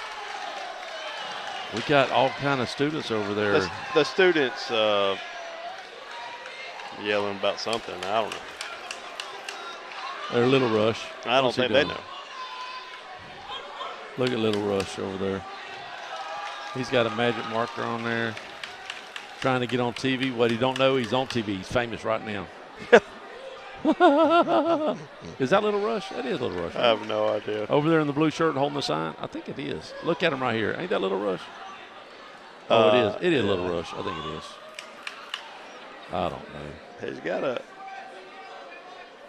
Speaker 3: We got all kind of students over there.
Speaker 9: The students yelling about something. I don't know.
Speaker 3: They're Little Rush.
Speaker 9: I don't
Speaker 3: What's he
Speaker 9: think they
Speaker 3: doing?
Speaker 9: know.
Speaker 3: Look at Little Rush over there. He's got a magic marker on there. Trying to get on TV. What he don't know, he's on TV. He's famous right now. Is that Little Rush? That is Little Rush.
Speaker 9: I have no idea.
Speaker 3: Over there in the blue shirt holding the sign? I think it is. Look at him right here. Ain't that Little Rush? Oh, it is. It is Little Rush. I think it is. I don't know.
Speaker 9: He's got a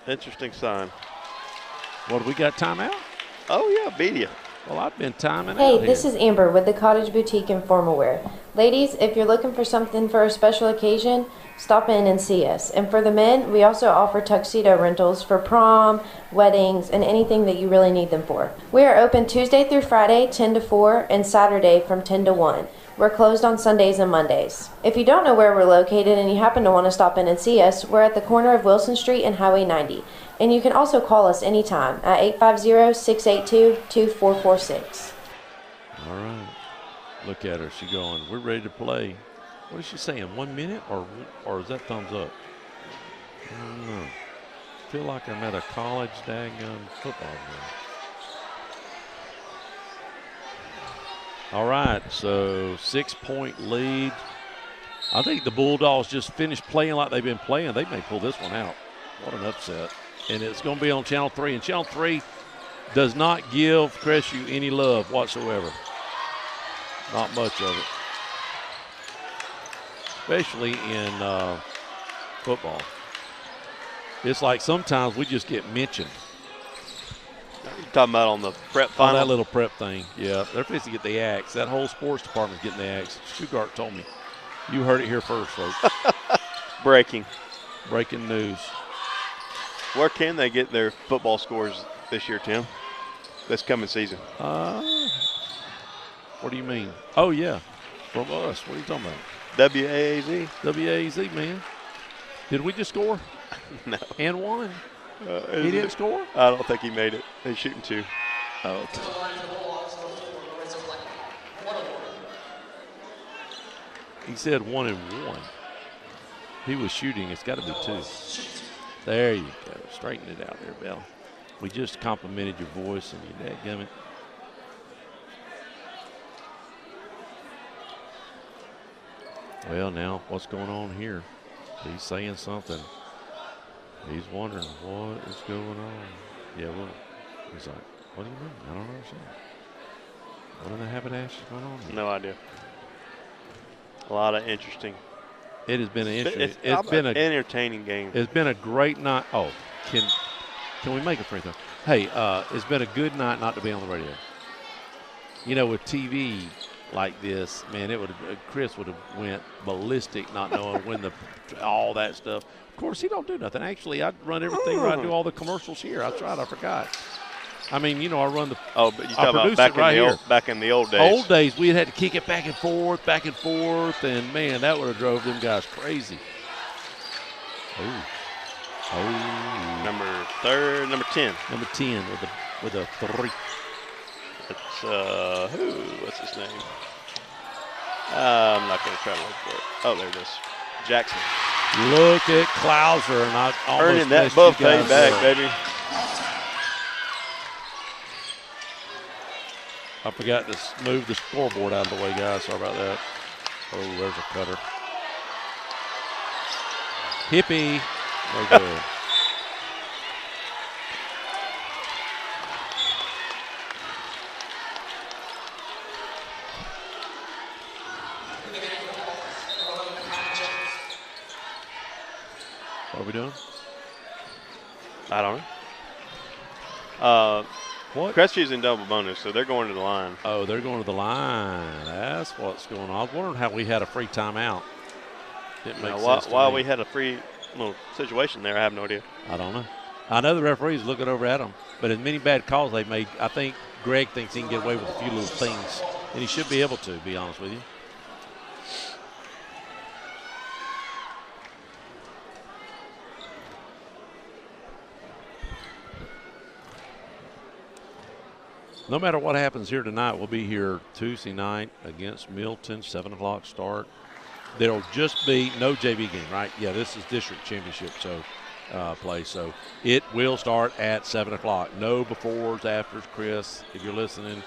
Speaker 9: interesting sign.
Speaker 3: What, do we got timeout?
Speaker 9: Oh, yeah, media.
Speaker 3: Well, I've been timing
Speaker 16: Hey,
Speaker 3: out
Speaker 16: this
Speaker 3: here.
Speaker 16: is Amber with the Cottage Boutique and Formal Wear. Ladies, if you're looking for something for a special occasion, stop in and see us. And for the men, we also offer tuxedo rentals for prom, weddings, and anything that you really need them for. We are open Tuesday through Friday, 10 to 4, and Saturday from 10 to 1. We're closed on Sundays and Mondays. If you don't know where we're located and you happen to want to stop in and see us, we're at the corner of Wilson Street and Highway 90. And you can also call us anytime at 850-682-2446.
Speaker 3: All right. Look at her. She's going, we're ready to play. What is she saying, 1 minute or is that thumbs up? I don't know. I feel like I'm at a college daggone football game. All right, so 6-point lead. I think the Bulldogs just finished playing like they've been playing. They may pull this one out. What an upset. And it's going to be on Channel 3. And Channel 3 does not give Crestview any love whatsoever. Not much of it. Especially in football. It's like sometimes we just get mentioned.
Speaker 9: You're talking about on the prep
Speaker 3: On
Speaker 9: final?
Speaker 3: that little prep thing, yeah. They're fixing to get the axe. That whole sports department's getting the axe. Stugart told me. You heard it here first, folks.
Speaker 9: Breaking
Speaker 3: news.
Speaker 9: Where can they get their football scores this year, Tim? this coming season?
Speaker 3: What do you mean? Oh, yeah, from us. What are you talking about?
Speaker 9: WAAZ?
Speaker 3: WAAZ, man. Did we just score?
Speaker 9: No.
Speaker 3: And won? He didn't score?
Speaker 9: I don't think he made it. He's shooting 2.
Speaker 3: Oh, okay. He said 1 and 1. He was shooting. It's got to be 2. There you go. Straighten it out there, Bella. We just complimented your voice and your dadgummit. Well, now what's going on here? He's saying something. He's wondering what is going on. Yeah, well, he's like, what do you mean? I don't understand. What in the haberdasher is going on here?
Speaker 9: No idea. A lot of interesting.
Speaker 3: It has been an interesting.
Speaker 9: It's been an entertaining game.
Speaker 3: It's been a great night. Oh, can we make a free throw? Hey, it's been a good night not to be on the radio. You know, with TV like this, man, Chris would have went ballistic not knowing when all that stuff. Of course, he don't do nothing. Actually, I run everything right. I do all the commercials here. I tried. I forgot. I mean, you know, I run the.
Speaker 9: Oh, but you talking about back in the old days?
Speaker 3: Old days, we had to kick it back and forth, and man, that would have drove them guys crazy. Oh.
Speaker 9: Number 10.
Speaker 3: Number 10 with a 3.
Speaker 9: It's what's his name? I'm not going to try to look for it. Oh, there it is. Jackson.
Speaker 3: Look at Klauser, and I almost
Speaker 9: earning that buffet back, baby.
Speaker 3: I forgot to move the scoreboard out of the way, guys. Sorry about that. Oh, there's a cutter. Hippie. No good. What are we doing?
Speaker 9: I don't know.
Speaker 3: What?
Speaker 9: Crestview's in double bonus, so they're going to the line.
Speaker 3: Oh, they're going to the line. That's what's going on. I was wondering how we had a free timeout. Didn't make sense to
Speaker 9: why
Speaker 3: me.
Speaker 9: we had a free little situation there, I have no idea.
Speaker 3: I don't know. I know the referee's looking over at them, but as many bad calls they made, I think Greg thinks he can get away with a few little things, and he should be able to be honest with you. No matter what happens here tonight, we'll be here Tuesday night against Milton, 7 o'clock start. There'll just be no JV game, right? Yeah, this is district championship play, so it will start at 7 o'clock. No befores, afters, Chris, if you're listening.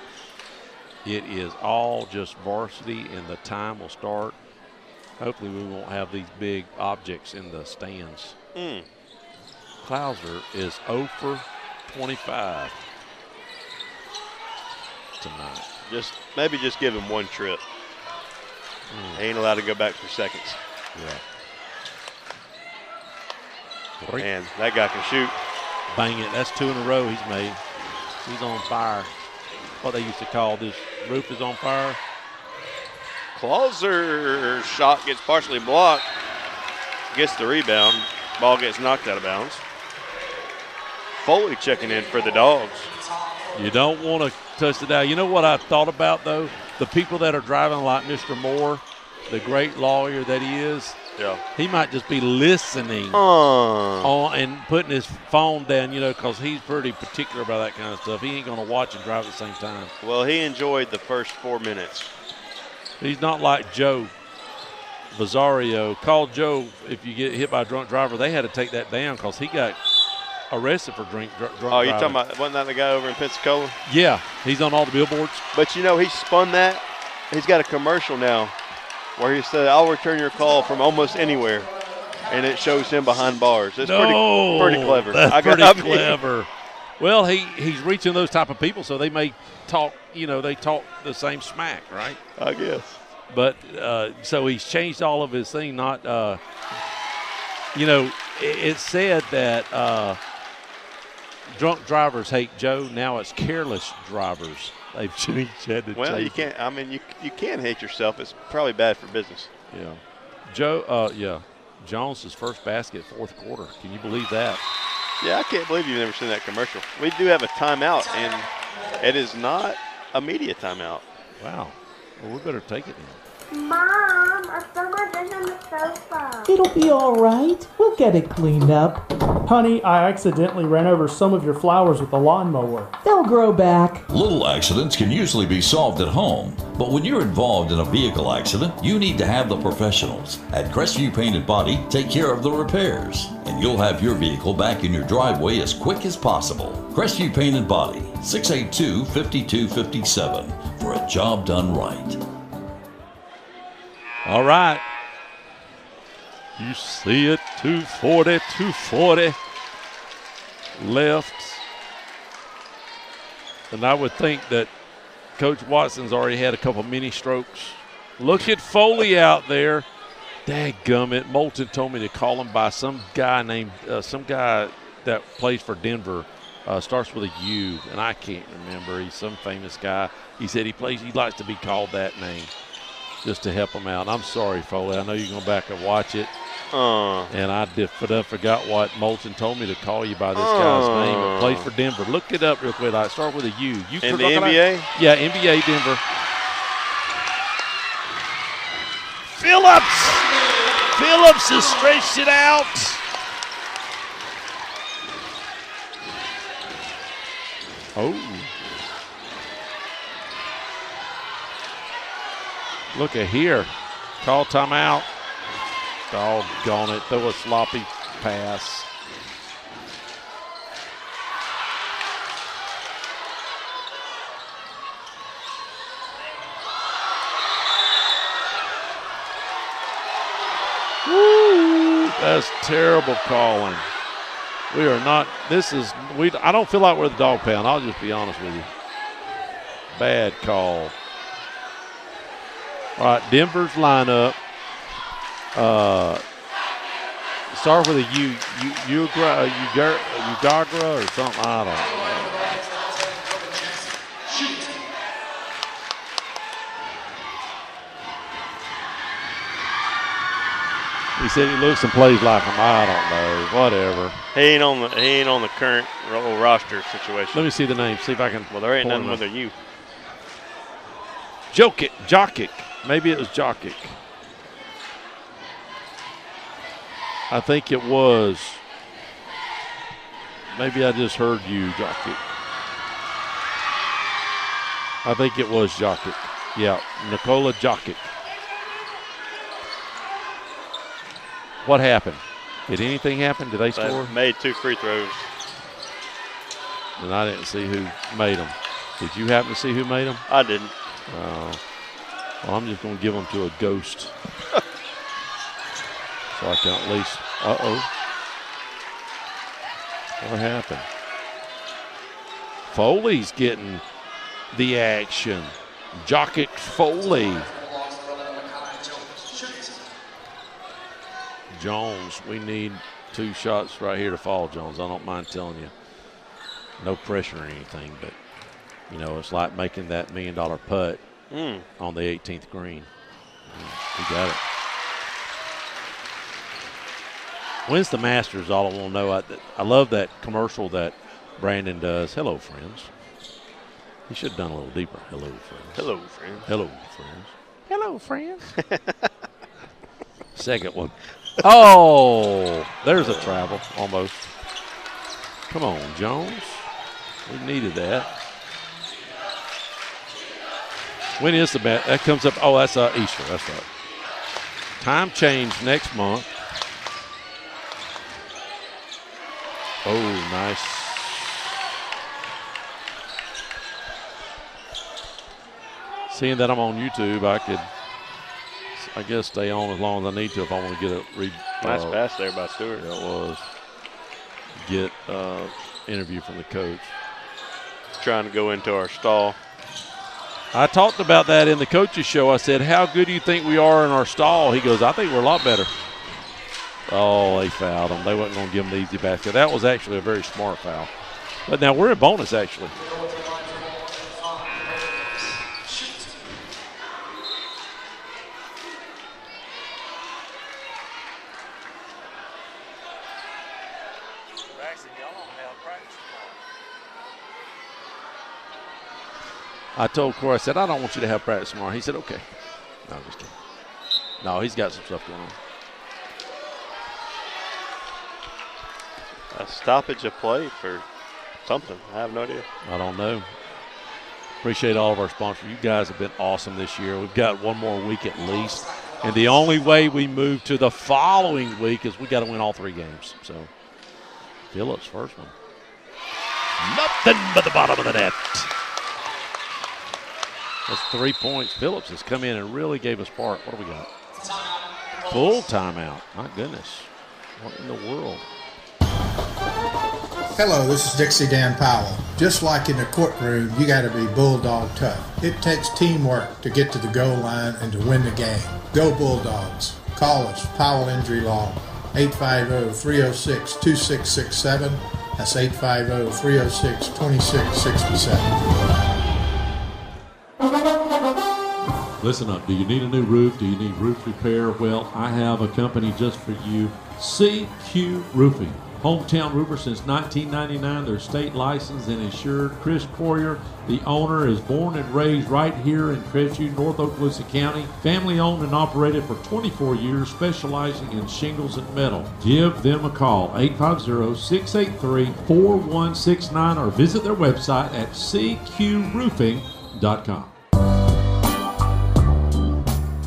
Speaker 3: It is all just varsity, and the time will start. Hopefully we won't have these big objects in the stands. Klauser is 0 for 25. Tonight.
Speaker 9: Maybe just give him one trip. He ain't allowed to go back for seconds.
Speaker 3: Yeah.
Speaker 9: Man, that guy can shoot.
Speaker 3: Bang it. That's 2 in a row he's made. He's on fire. What they used to call this roof is on fire.
Speaker 9: Klauser's shot gets partially blocked. Gets the rebound. Ball gets knocked out of bounds. Foley checking in for the Dogs.
Speaker 3: You don't want to touch it down. You know what I thought about, though? The people that are driving like Mr. Moore, the great lawyer that he is, he might just be listening on and putting his phone down, you know, because he's pretty particular about that kind of stuff. He ain't going to watch and drive at the same time.
Speaker 9: Well, he enjoyed the first 4 minutes.
Speaker 3: He's not like Joe Vazario. Call Joe if you get hit by a drunk driver. They had to take that down because he got arrested for drunk driving.
Speaker 9: Oh, you're talking about, wasn't that the guy over in Pensacola?
Speaker 3: Yeah, he's on all the billboards.
Speaker 9: But, you know, he spun that. He's got a commercial now where he said, I'll return your call from almost anywhere. And it shows him behind bars. It's pretty clever.
Speaker 3: That's pretty clever. Well, he's reaching those type of people, so they may talk, you know, they talk the same smack, right?
Speaker 9: I guess.
Speaker 3: But so he's changed all of his thing, not, you know, it said that drunk drivers hate Joe. Now it's careless drivers. They've changed it.
Speaker 9: Well, you can't. I mean, you can hate yourself. It's probably bad for business.
Speaker 3: Yeah. Joe. Jones's first basket, fourth quarter. Can you believe that?
Speaker 9: Yeah, I can't believe you've never seen that commercial. We do have a timeout, and It is not a media timeout.
Speaker 3: Wow. Well, we better take it now.
Speaker 17: Mom, I spilled my drink on the sofa.
Speaker 18: It'll be all right. We'll get it cleaned up.
Speaker 11: Honey, I accidentally ran over some of your flowers with a lawnmower.
Speaker 18: They'll grow back.
Speaker 19: Little accidents can usually be solved at home, but when you're involved in a vehicle accident, you need to have the professionals. At Crestview Paint and Body, take care of the repairs, and you'll have your vehicle back in your driveway as quick as possible. Crestview Paint and Body, 682-5257, for a job done right.
Speaker 3: All right. You see it, 240 left. And I would think that Coach Watson's already had a couple mini strokes. Look at Foley out there. Dadgummit. Moulton told me to call him by some guy that plays for Denver. Starts with a U, and I can't remember. He's some famous guy. He said he likes to be called that name just to help him out. I'm sorry, Foley. I know you're going to back and watch it. And I forgot what Moulton told me to call you by this guy's name. It plays for Denver. Look it up real quick. I start with a U.
Speaker 9: In the NBA?
Speaker 3: Yeah, NBA Denver. Phillips has stretched it out. Oh. Look at here. Call timeout. Doggone it. Throw a sloppy pass. Woo! That's terrible calling. We are not, I don't feel like we're the dog pound. I'll just be honest with you. Bad call. All right, Denver's lineup. Start with a Ugagra or something. I don't know. He said he looks and plays like him. I don't know. Whatever.
Speaker 9: He ain't on the current roster situation.
Speaker 3: Let me see the name. See if I can.
Speaker 9: Well, there ain't nothing with a U.
Speaker 3: Jokic. Maybe it was Jokic. I think it was. Maybe I just heard you, Jokic. I think it was Jokic. Yeah, Nikola Jokic. What happened? Did anything happen? Did they score?
Speaker 9: Made 2 free throws.
Speaker 3: And I didn't see who made them. Did you happen to see who made them?
Speaker 9: I didn't.
Speaker 3: Well, I'm just going to give them to a ghost. So I can at least. Uh-oh. What happened? Foley's getting the action. Jokic Foley. Jones, we need 2 shots right here to fall, Jones. I don't mind telling you. No pressure or anything, but, you know, it's like making that $1 million putt on the 18th green. We got it. When's the Masters? All I want to know. I love that commercial that Brandon does. Hello, friends. He should have done a little deeper. Hello, friends.
Speaker 9: Hello, friends.
Speaker 3: Hello, friends. Hello, friends. Second one. Oh, there's a travel almost. Come on, Jones. We needed that. When is the bet? That comes up. Oh, that's Easter. That's right. Time change next month. Oh, nice. Seeing that I'm on YouTube, I guess, stay on as long as I need to if I want to get a
Speaker 9: nice pass there by Stewart.
Speaker 3: Yeah, it was. Get interview from the coach.
Speaker 9: Trying to go into our stall.
Speaker 3: I talked about that in the coaches show. I said, how good do you think we are in our stall? He goes, I think we're a lot better. Oh, they fouled him. They wasn't going to give him the easy basket. That was actually a very smart foul. But now we're in bonus, actually. I told Corey, I said, I don't want you to have practice tomorrow. He said, okay. No, I'm just kidding. No, he's got some stuff going on.
Speaker 9: A stoppage of play for something. I have no idea.
Speaker 3: I don't know. Appreciate all of our sponsors. You guys have been awesome this year. We've got one more week at least. And the only way we move to the following week is we got to win all 3 games. So, Phillips, first one. Nothing but the bottom of the net. That's 3 points. Phillips has come in and really gave us part. What do we got? Full timeout. My goodness. What in the world?
Speaker 6: Hello, this is Dixie Dan Powell. Just like in the courtroom, you got to be bulldog tough. It takes teamwork to get to the goal line and to win the game. Go Bulldogs. Call us, Powell Injury Law, 850-306-2667. That's 850-306-2667.
Speaker 20: Listen up. Do you need a new roof? Do you need roof repair? Well, I have a company just for you, CQ Roofing. Hometown roofer since 1999. They're state licensed and insured. Chris Poirier, the owner, is born and raised right here in Crestview, North Okaloosa County. Family owned and operated for 24 years, specializing in shingles and metal. Give them a call, 850-683-4169, or visit their website at cqroofing.com.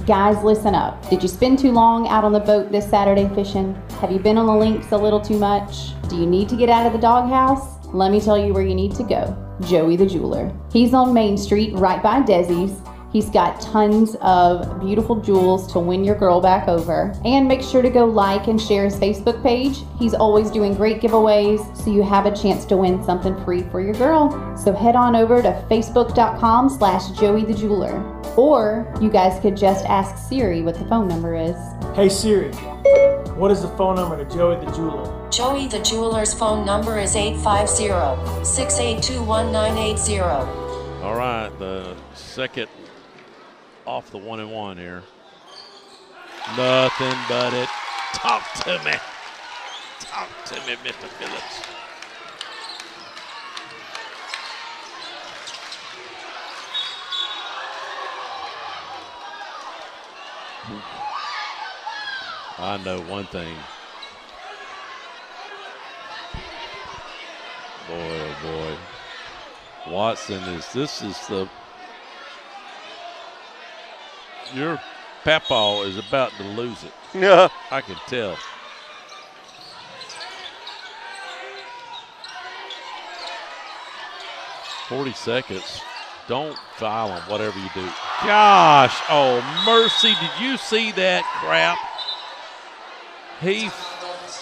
Speaker 10: Guys, listen up. Did you spend too long out on the boat this Saturday fishing? Have you been on the links a little too much? Do you need to get out of the doghouse? Let me tell you where you need to go. Joey the Jeweler. He's on Main Street right by Desi's. He's got tons of beautiful jewels to win your girl back over. And make sure to go like and share his Facebook page. He's always doing great giveaways, so you have a chance to win something free for your girl. So head on over to facebook.com/Joey the Jeweler. Or you guys could just ask Siri what the phone number is.
Speaker 11: Hey Siri, what is the phone number to Joey the Jeweler?
Speaker 12: Joey the Jeweler's phone number is 850-682-1980.
Speaker 3: All right, the second off the 1-and-1 here. Nothing but it. Talk to me. Talk to me, Mr. Phillips. I know one thing. Boy, oh boy. Watson your papaw is about to lose it.
Speaker 9: Yeah.
Speaker 3: I can tell. $40 seconds. Don't foul him, whatever you do. Gosh, oh mercy, did you see that crap? He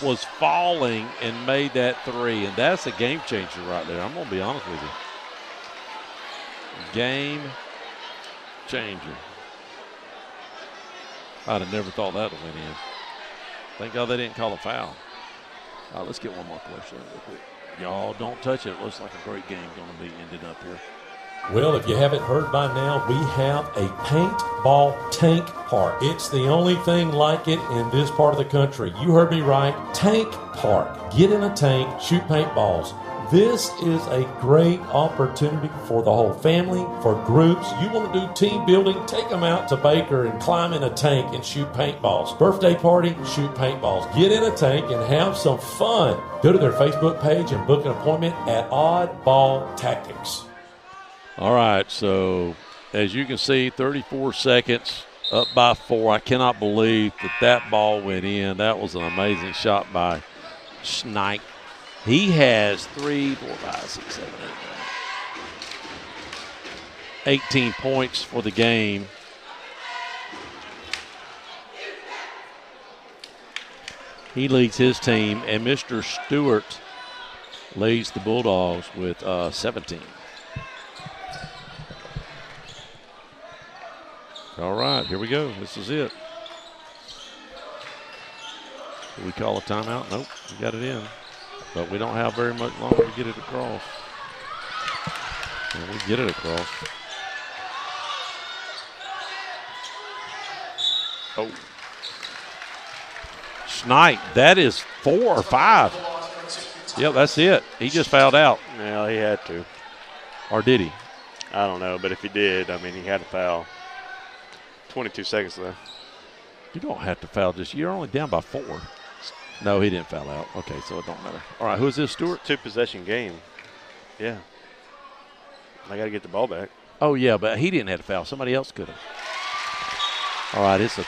Speaker 3: was falling and made that 3, and that's a game changer right there. I'm going to be honest with you. Game changer. I'd have never thought that would went in. Thank God they didn't call a foul. All right, let's get one more question real quick. Y'all don't touch it. It looks like a great game going to be ended up here.
Speaker 8: Well, if you haven't heard by now, we have a paintball tank park. It's the only thing like it in this part of the country. You heard me right. Tank park. Get in a tank, shoot paintballs. This is a great opportunity for the whole family, for groups. You want to do team building, take them out to Baker and climb in a tank and shoot paintballs. Birthday party, shoot paintballs. Get in a tank and have some fun. Go to their Facebook page and book an appointment at Oddball Tactics.
Speaker 3: All right, so as you can see, 34 seconds, up by 4. I cannot believe that ball went in. That was an amazing shot by Schneich. He has 3, 4, 5, 6, 7, 8, 18 points for the game. He leads his team, and Mr. Stewart leads the Bulldogs with 17. All right, here we go. This is it. Do we call a timeout? Nope, we got it in. But we don't have very much longer to get it across. And we get it across. Oh. Schneich, that is 4 or 5. Yep, that's it. He just fouled out.
Speaker 9: Yeah, he had to.
Speaker 3: Or did he?
Speaker 9: I don't know, but if he did, I mean, he had a foul. 22 seconds left.
Speaker 8: You don't have to foul just. You're only down by 4. No, he didn't foul out. Okay, so it don't matter. All right, who's this, Stewart?
Speaker 9: 2-possession game. Yeah. I got to get the ball back.
Speaker 8: Oh, yeah, but he didn't have to foul. Somebody else could have. All right, it's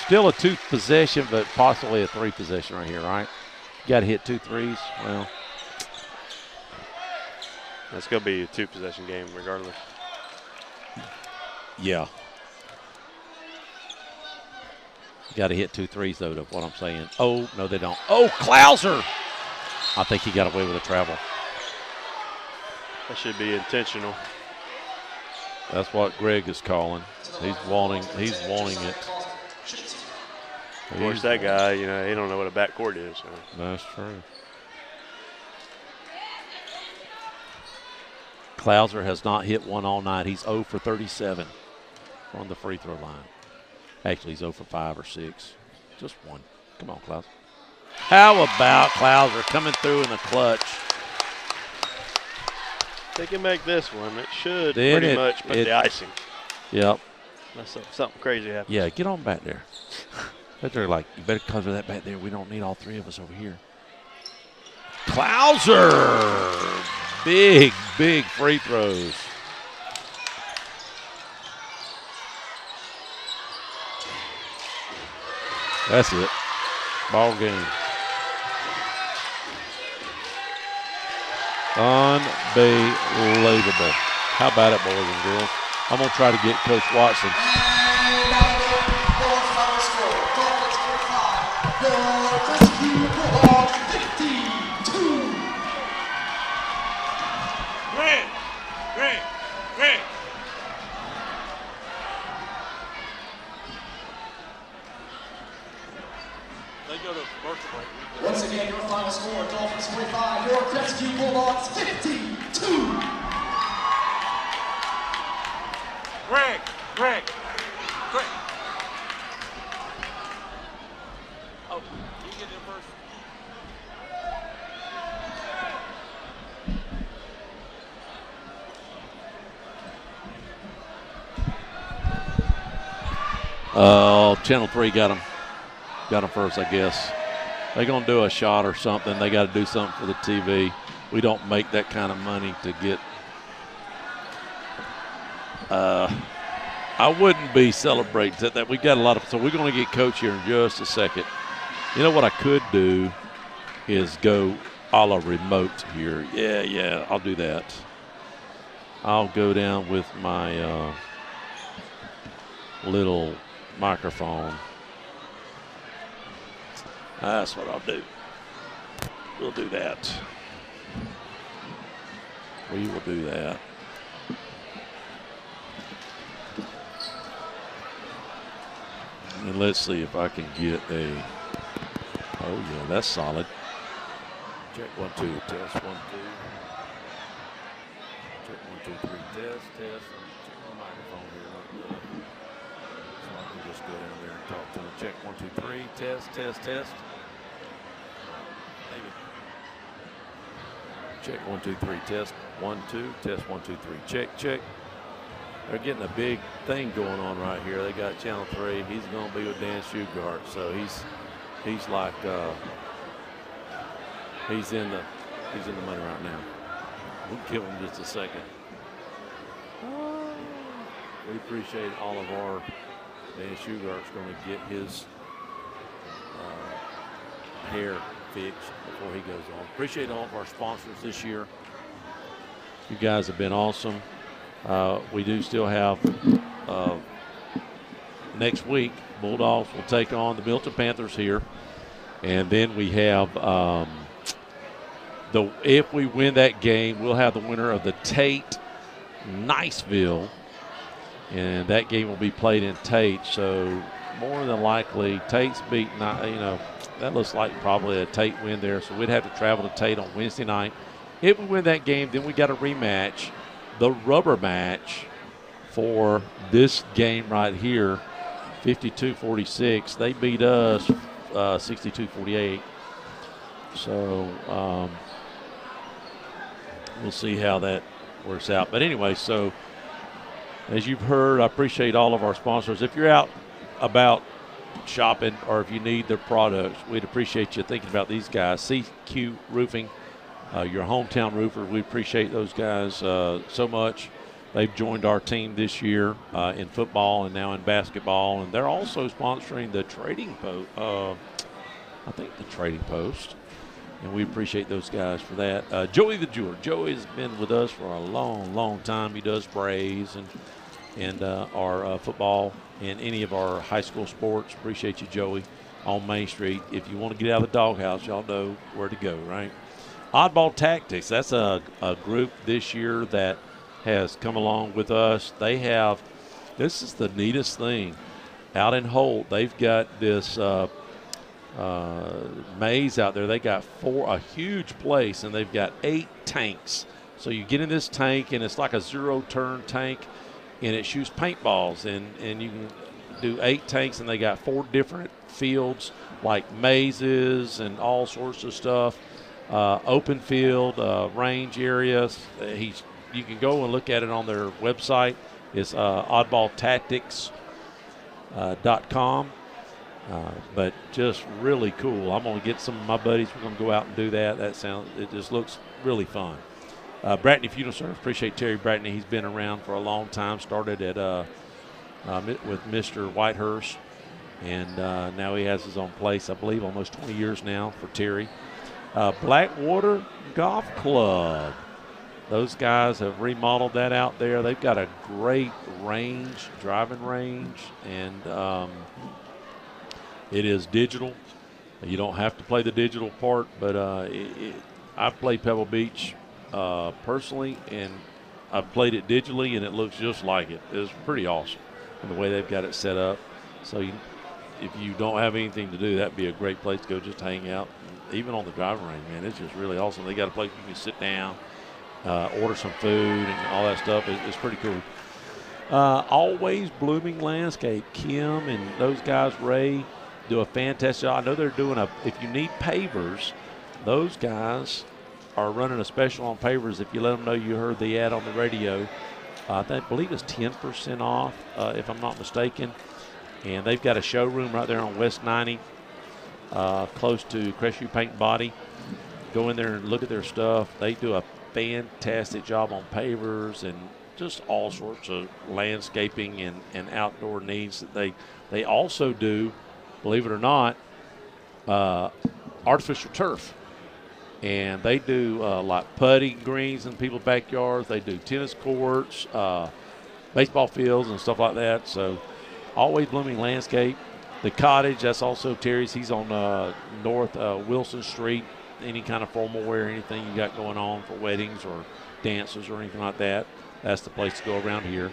Speaker 8: still a 2-possession, but possibly a 3-possession right here, right? You got to hit 2 threes. Well,
Speaker 9: that's going to be a 2-possession game regardless.
Speaker 8: Yeah. You got to hit 2 threes, though, to what I'm saying. Oh, no, they don't. Oh, Klauser! I think he got away with a travel.
Speaker 9: That should be intentional.
Speaker 8: That's what Greg is calling. He's wanting it.
Speaker 9: Of course, that guy, he don't know what a backcourt is. So.
Speaker 8: That's true. Klauser has not hit one all night. He's 0 for 37 on the free throw line. Actually, he's 0 for 5 or 6. Just one. Come on, Klauser. How about Klauser coming through in the clutch?
Speaker 9: They can make this one. It should
Speaker 8: then
Speaker 9: pretty much put the icing.
Speaker 8: Yep.
Speaker 9: Unless something crazy happens.
Speaker 8: Yeah, get on back there. They're like, you better cover that back there. We don't need all 3 of us over here. Klauser! Big, big free throws. That's it. Ball game. Unbelievable. How about it, boys and girls? I'm going to try to get Coach Watson.
Speaker 4: Greg.
Speaker 8: They go to commercial break.
Speaker 5: Once again, your final score, Dolphins 45, your Crestview Bulldogs 52.
Speaker 4: Greg.
Speaker 8: Oh, you get in first. Oh, Channel 3 got him. Got him first, I guess. They're going to do a shot or something. They got to do something for the TV. We don't make that kind of money to get. I wouldn't be celebrating that. We got a lot of. So we're going to get Coach here in just a second. You know what I could do is go a la remote here. Yeah, I'll do that. I'll go down with my little microphone. That's what I'll do. We'll do that. We will do that. And let's see if I can get a. Oh yeah, that's solid. Check 1 2 test 1 2. Check 1 2 3 test. Check my microphone here. So I can just go down there and talk to him. Check 1 2 3 test. Maybe. Check 1 2 3 test 1 2 test 1 2 3 check. They're getting a big thing going on right here. They got Channel 3. He's going to be with Dan Shugart, so he's like he's in the money right now. We'll give him just a second. We appreciate all of our. Dan Shugart's going to get his hair fixed before he goes on. Appreciate all of our sponsors this year. You guys have been awesome. We do still have next week, Bulldogs will take on the Milton Panthers here. And then we have if we win that game, we'll have the winner of the Tate Niceville. And that game will be played in Tate. So more than likely, Tate's beating, that looks like probably a Tate win there. So we'd have to travel to Tate on Wednesday night. If we win that game, then we got a rematch, the rubber match for this game right here, 52-46. They beat us 62-48. So we'll see how that works out. But anyway, so
Speaker 3: as you've heard, I appreciate all of our sponsors. If you're out about shopping or if you need their products, we'd appreciate you thinking about these guys. CQ Roofing, your hometown roofers. We appreciate those guys so much. They've joined our team this year in football and now in basketball, and they're also sponsoring the Trading Post. I think the Trading Post, and we appreciate those guys for that. Joey the Jeweler. Joey's been with us for a long, long time. He does sprays and our football and any of our high school sports. Appreciate you, Joey, on Main Street. If you want to get out of the doghouse, y'all know where to go, right? Oddball Tactics. That's a group this year that has come along with us. They have, this is the neatest thing, out in Holt, they've got this maze out there. They got a huge place, and they've got 8 tanks. So you get in this tank, and it's like a zero-turn tank, and it shoots paintballs, and you can do 8 tanks, and they got 4 different fields, like mazes and all sorts of stuff, open field, range areas. You can go and look at it on their website. It's oddballtactics.com. But just really cool. I'm going to get some of my buddies. We're going to go out and do that. It just looks really fun. Bratney Funeral Service. Appreciate Terry Bratney. He's been around for a long time. Started at with Mr. Whitehurst, and now he has his own place. I believe almost 20 years now for Terry. Blackwater Golf Club. Those guys have remodeled that out there. They've got a great driving range, and it is digital. You don't have to play the digital part, but I've played Pebble Beach personally, and I've played it digitally, and it looks just like it. It's pretty awesome in the way they've got it set up. So if you don't have anything to do, that'd be a great place to go just hang out. Even on the driving range, man, it's just really awesome. They got a place you can sit down, order some food, and all that stuff. It's pretty cool. Always Blooming Landscape. Kim and those guys, Ray, do a fantastic job. I know they're doing if you need pavers, those guys are running a special on pavers. If you let them know you heard the ad on the radio, I believe it's 10% off, if I'm not mistaken. And they've got a showroom right there on West 90, close to Crestview Paint and Body. Go in there and look at their stuff. They do a fantastic job on pavers and just all sorts of landscaping and outdoor needs that they also do, believe it or not, artificial turf. And they do like putting greens in people's backyards. They do tennis courts, baseball fields, and stuff like that. So Always Blooming Landscape. The Cottage, that's also Terry's. He's on North Wilson Street. Any kind of formal wear, anything you got going on for weddings or dances or anything like that, that's the place to go around here.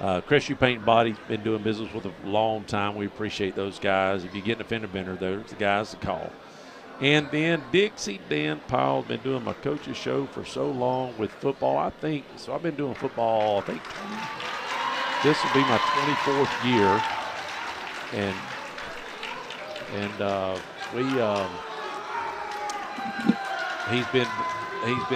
Speaker 3: Crestview Paint and Body, been doing business with a long time. We appreciate those guys. If you get in a fender bender, those are the guys to call. And then Dixie Dan Powell's been doing my coach's show for so long with football. I've been doing football, I think this will be my 24th year. He's been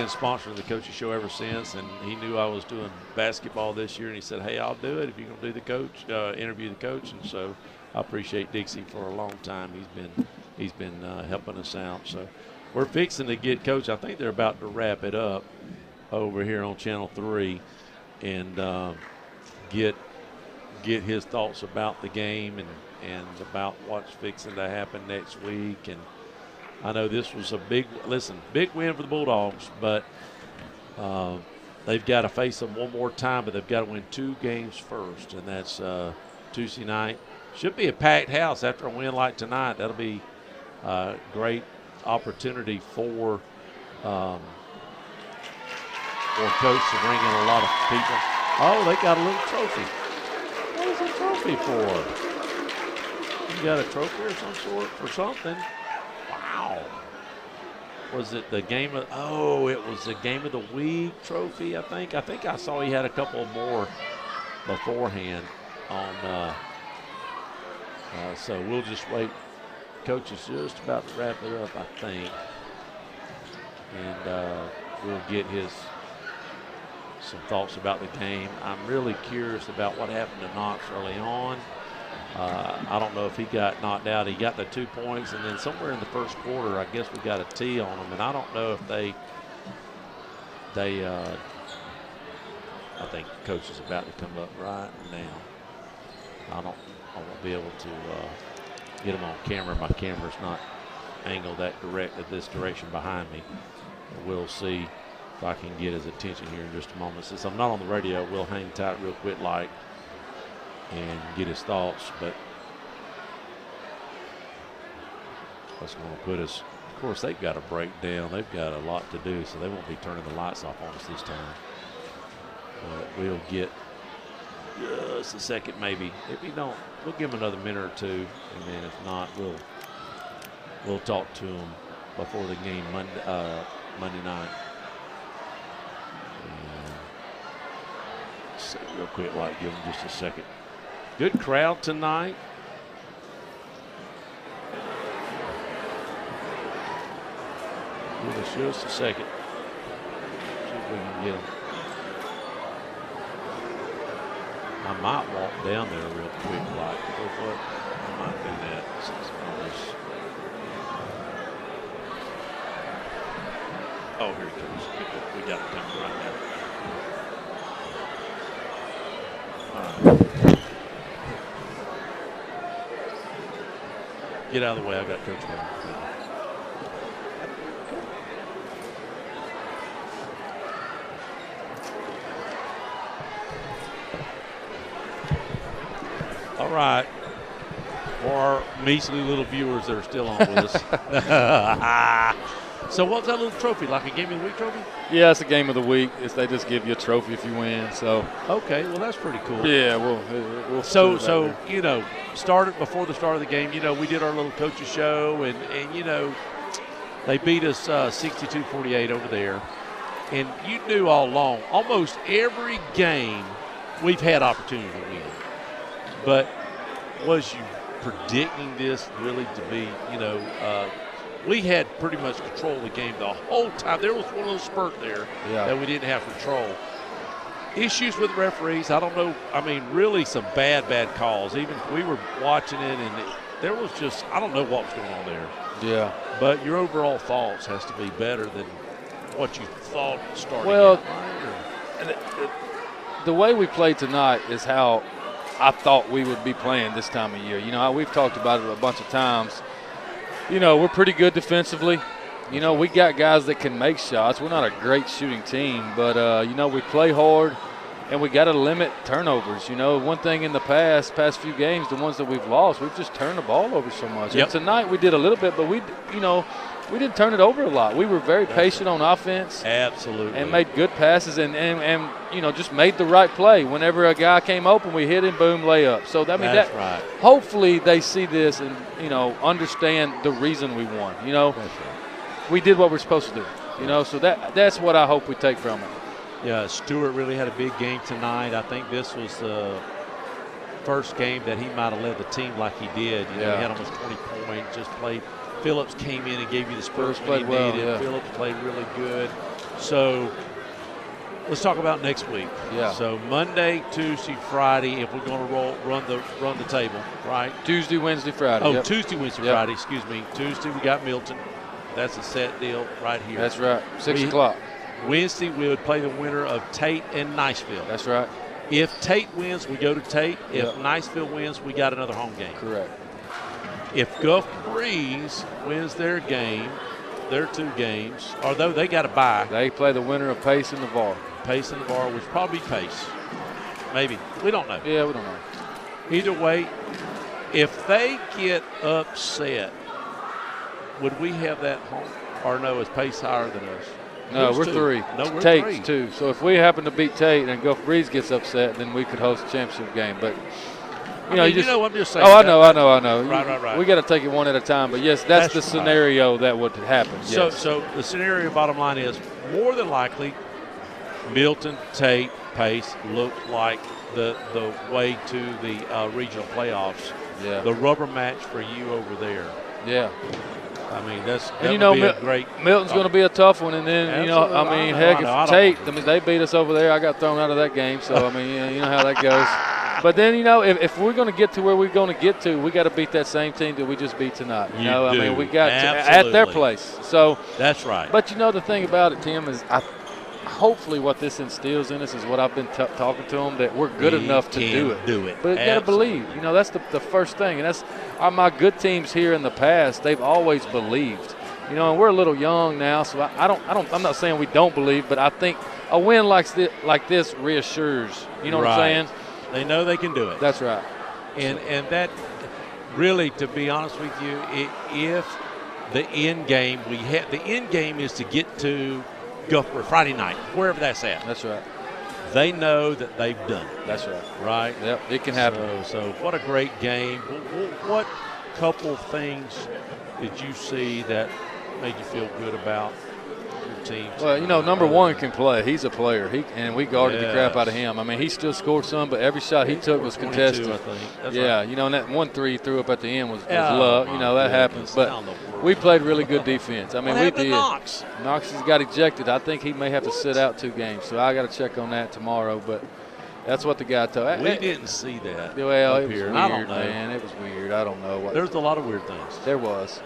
Speaker 3: sponsoring the coach's show ever since, and he knew I was doing basketball this year, and he said, "Hey, I'll do it if you're going to do the coach, interview the coach." And so I appreciate Dixie for a long time. He's been helping us out. So we're fixing to get Coach. I think they're about to wrap it up over here on Channel 3 and get his thoughts about the game and about what's fixing to happen next week. And I know this was a big win for the Bulldogs, but they've got to face them one more time, but they've got to win 2 games first, and that's Tuesday night. Should be a packed house after a win like tonight. That'll be a great opportunity for Coach to bring in a lot of people. Oh, they got a little trophy. What is a trophy for? You got a trophy or some sort for something? Wow. Was it the game of, it was the game of the week trophy, I think. I think I saw he had a couple more beforehand on, so we'll just wait. Coach is just about to wrap it up, I think. And we'll get his some thoughts about the game. I'm really curious about what happened to Knox early on. I don't know if he got knocked out. He got the 2 points, and then somewhere in the first quarter, I guess we got a tee on him, and I don't know if they I think the coach is about to come up right now. I won't be able to get him on camera. My camera's not angled that direct at this direction behind me. We'll see if I can get his attention here in just a moment. Since I'm not on the radio, we'll hang tight real quick and get his thoughts. But that's going to put us, of course, they've got to break down. They've got a lot to do, so they won't be turning the lights off on us this time. But we'll get just a second maybe. If we don't, we'll give him another minute or two, and then if not, we'll talk to him before the game Monday night. And see real quick, like give him just a second. Good crowd tonight. Give us just a second. See if we can get him. I might walk down there real quick, like, what? I might do that since I was. Oh, here he comes. We got him coming right now. All right. Get out of the way. I got Coach coming. All right, for our measly little viewers that are still on with us. So what's that little trophy, like a Game of the Week trophy?
Speaker 7: Yeah, it's a Game of the Week. They just give you a trophy if you win. So
Speaker 3: okay, well that's pretty cool.
Speaker 7: Yeah, we'll
Speaker 3: so you know, started before the start of the game. You know, we did our little coaches show, and you know, they beat us 62-48 over there, and you knew all along, almost every game we've had opportunity to win. But was you predicting this really to be, you know, we had pretty much control of the game the whole time. There was one little spurt there that we didn't have control. Issues with referees, I don't know. I mean, really some bad calls. Even we were watching it, and there was just, I don't know what was going on there.
Speaker 7: Yeah.
Speaker 3: But your overall thoughts has to be better than what you thought starting
Speaker 7: well,
Speaker 3: out, right?
Speaker 7: The way we played tonight is how I thought we would be playing this time of year. You know, we've talked about it a bunch of times. You know, we're pretty good defensively. You know, we got guys that can make shots. We're not a great shooting team, but, you know, we play hard, and we got to limit turnovers. You know, one thing in the past few games, the ones that we've lost, we've just turned the ball over so much.
Speaker 3: Yep.
Speaker 7: And tonight we did a little bit, but we didn't turn it over a lot. We were very patient on offense.
Speaker 3: Absolutely. And
Speaker 7: made good passes and you know, just made the right play. Whenever a guy came open, we hit him, boom, layup. So, I mean,
Speaker 3: that's right.
Speaker 7: Hopefully they see this and, you know, understand the reason we won. You know, we did what we're supposed to do. You know, so that's what I hope we take from it.
Speaker 3: Yeah, Stewart really had a big game tonight. I think this was the first game that he might have led the team like he did. You know, he had almost 20 points, just played. Phillips came in and gave you the spurs when he needed.
Speaker 7: Yeah.
Speaker 3: Phillips played really good. So let's talk about next week.
Speaker 7: Yeah.
Speaker 3: So Monday, Tuesday, Friday, if we're going to run the table, right?
Speaker 7: Tuesday, Wednesday, Friday.
Speaker 3: Oh, Tuesday, Wednesday, Friday. Excuse me. Tuesday we got Milton. That's a set deal right here.
Speaker 7: That's right. 6 o'clock.
Speaker 3: Wednesday we would play the winner of Tate and Niceville.
Speaker 7: That's right.
Speaker 3: If Tate wins, we go to Tate. If Niceville wins, we got another home game.
Speaker 7: Correct.
Speaker 3: If GulfBreeze wins their two games, although they got a bye.
Speaker 7: They play the winner of Pace and Navarre.
Speaker 3: Pace and Navarre, which probably Pace. Maybe. We don't know.
Speaker 7: Yeah, we don't know.
Speaker 3: Either way, if they get upset, would we have that home? Or no, is Pace higher than us?
Speaker 7: No, we're 3.
Speaker 3: No, we're
Speaker 7: Tate's
Speaker 3: 3.
Speaker 7: 2. So if we happen to beat Tate and GulfBreeze gets upset, then we could host a championship game. But I'm just saying. Oh, I know.
Speaker 3: Right.
Speaker 7: We got to take it one at a time. But yes, that's the scenario that would happen. Yes.
Speaker 3: So the scenario, bottom line is, more than likely, Milton, Tate, Pace look like the way to the regional playoffs.
Speaker 7: Yeah.
Speaker 3: The rubber match for you over there.
Speaker 7: Yeah.
Speaker 8: I mean, that's
Speaker 21: and
Speaker 8: be a great.
Speaker 21: Milton's going to be a tough one, and then
Speaker 8: Absolutely.
Speaker 21: I mean, if Tate, they beat us over there. I got thrown out of that game, so I mean, you know how that goes. But then if we're going to get to where we're going to get to, we got to beat that same team that we just beat tonight. You know, I mean, we got to at their place. So
Speaker 8: that's right.
Speaker 21: But the thing about it, Tim, is hopefully what this instills in us is what I've been talking to them, that we're good enough to do it. But you got to believe. You know, that's the first thing, and that's my good teams here in the past. They've always believed. You know, and we're a little young now, so I'm not saying we don't believe, but I think a win like this reassures. You know what I'm saying?
Speaker 8: They know they can do it.
Speaker 21: That's right.
Speaker 8: And that really, to be honest with you, if the end game is to get to GulfBreeze Friday night, wherever that's at.
Speaker 21: That's right.
Speaker 8: They know that they've done it.
Speaker 21: That's right.
Speaker 8: Right?
Speaker 21: Yep, it can happen.
Speaker 8: So what a great game. What couple things did you see that made you feel good about your team?
Speaker 21: Well, number one can play. He's a player. And we guarded the crap out of him. I mean, he still scored some, but every shot he took was contested.
Speaker 8: I think. That's
Speaker 21: right. And that 1-3 he threw up at the end was luck. That happens. But we played really good defense. I mean, we did. Knox has got ejected. I think he may have to sit out 2 games. So I got to check on that tomorrow. But that's what the guy told.
Speaker 8: We didn't see that.
Speaker 21: Well, it was
Speaker 8: here.
Speaker 21: weird,
Speaker 8: I don't know.
Speaker 21: man. It was weird. I don't know.
Speaker 8: There's a lot of weird things.
Speaker 21: There was.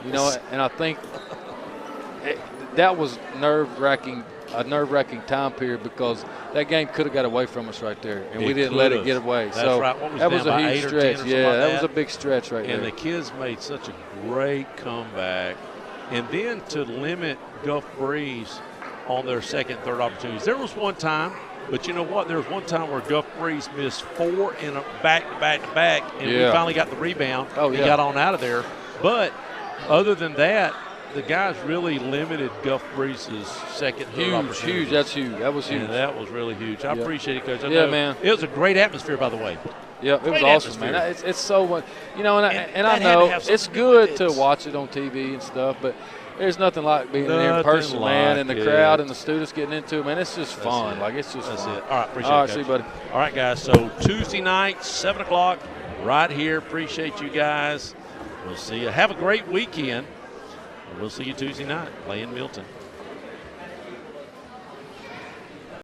Speaker 21: And I think that was a nerve-wracking time period, because that game could have got away from us right there, and we didn't let it get away.
Speaker 8: That's
Speaker 21: so
Speaker 8: right.
Speaker 21: That was a huge stretch. That was a big stretch right there.
Speaker 8: And the kids made such a great comeback. And then to limit GulfBreeze on their second, third opportunities. There was one time, but you know what? There was one time where GulfBreeze missed 4 in a back, and we finally got the rebound and got on out of there. But other than that, the guys really limited GulfBreeze's second, third opportunities.
Speaker 21: Huge. That's huge. That was huge.
Speaker 8: And that was really huge. I appreciate it, Coach. I
Speaker 21: know man.
Speaker 8: It was a great atmosphere, by the way.
Speaker 21: Yeah, it was awesome, man. It's so much, and I know it's good to watch it on TV and stuff, but there's nothing like being there in person, man, and the crowd and the students getting into it, man. It's just fun. It's just
Speaker 8: That's
Speaker 21: fun.
Speaker 8: it. All right, appreciate it,
Speaker 21: see you, buddy.
Speaker 8: All right, guys. So Tuesday night, 7 o'clock, right here. Appreciate you guys. We'll see you. Have a great weekend. We'll see you Tuesday night playing Milton.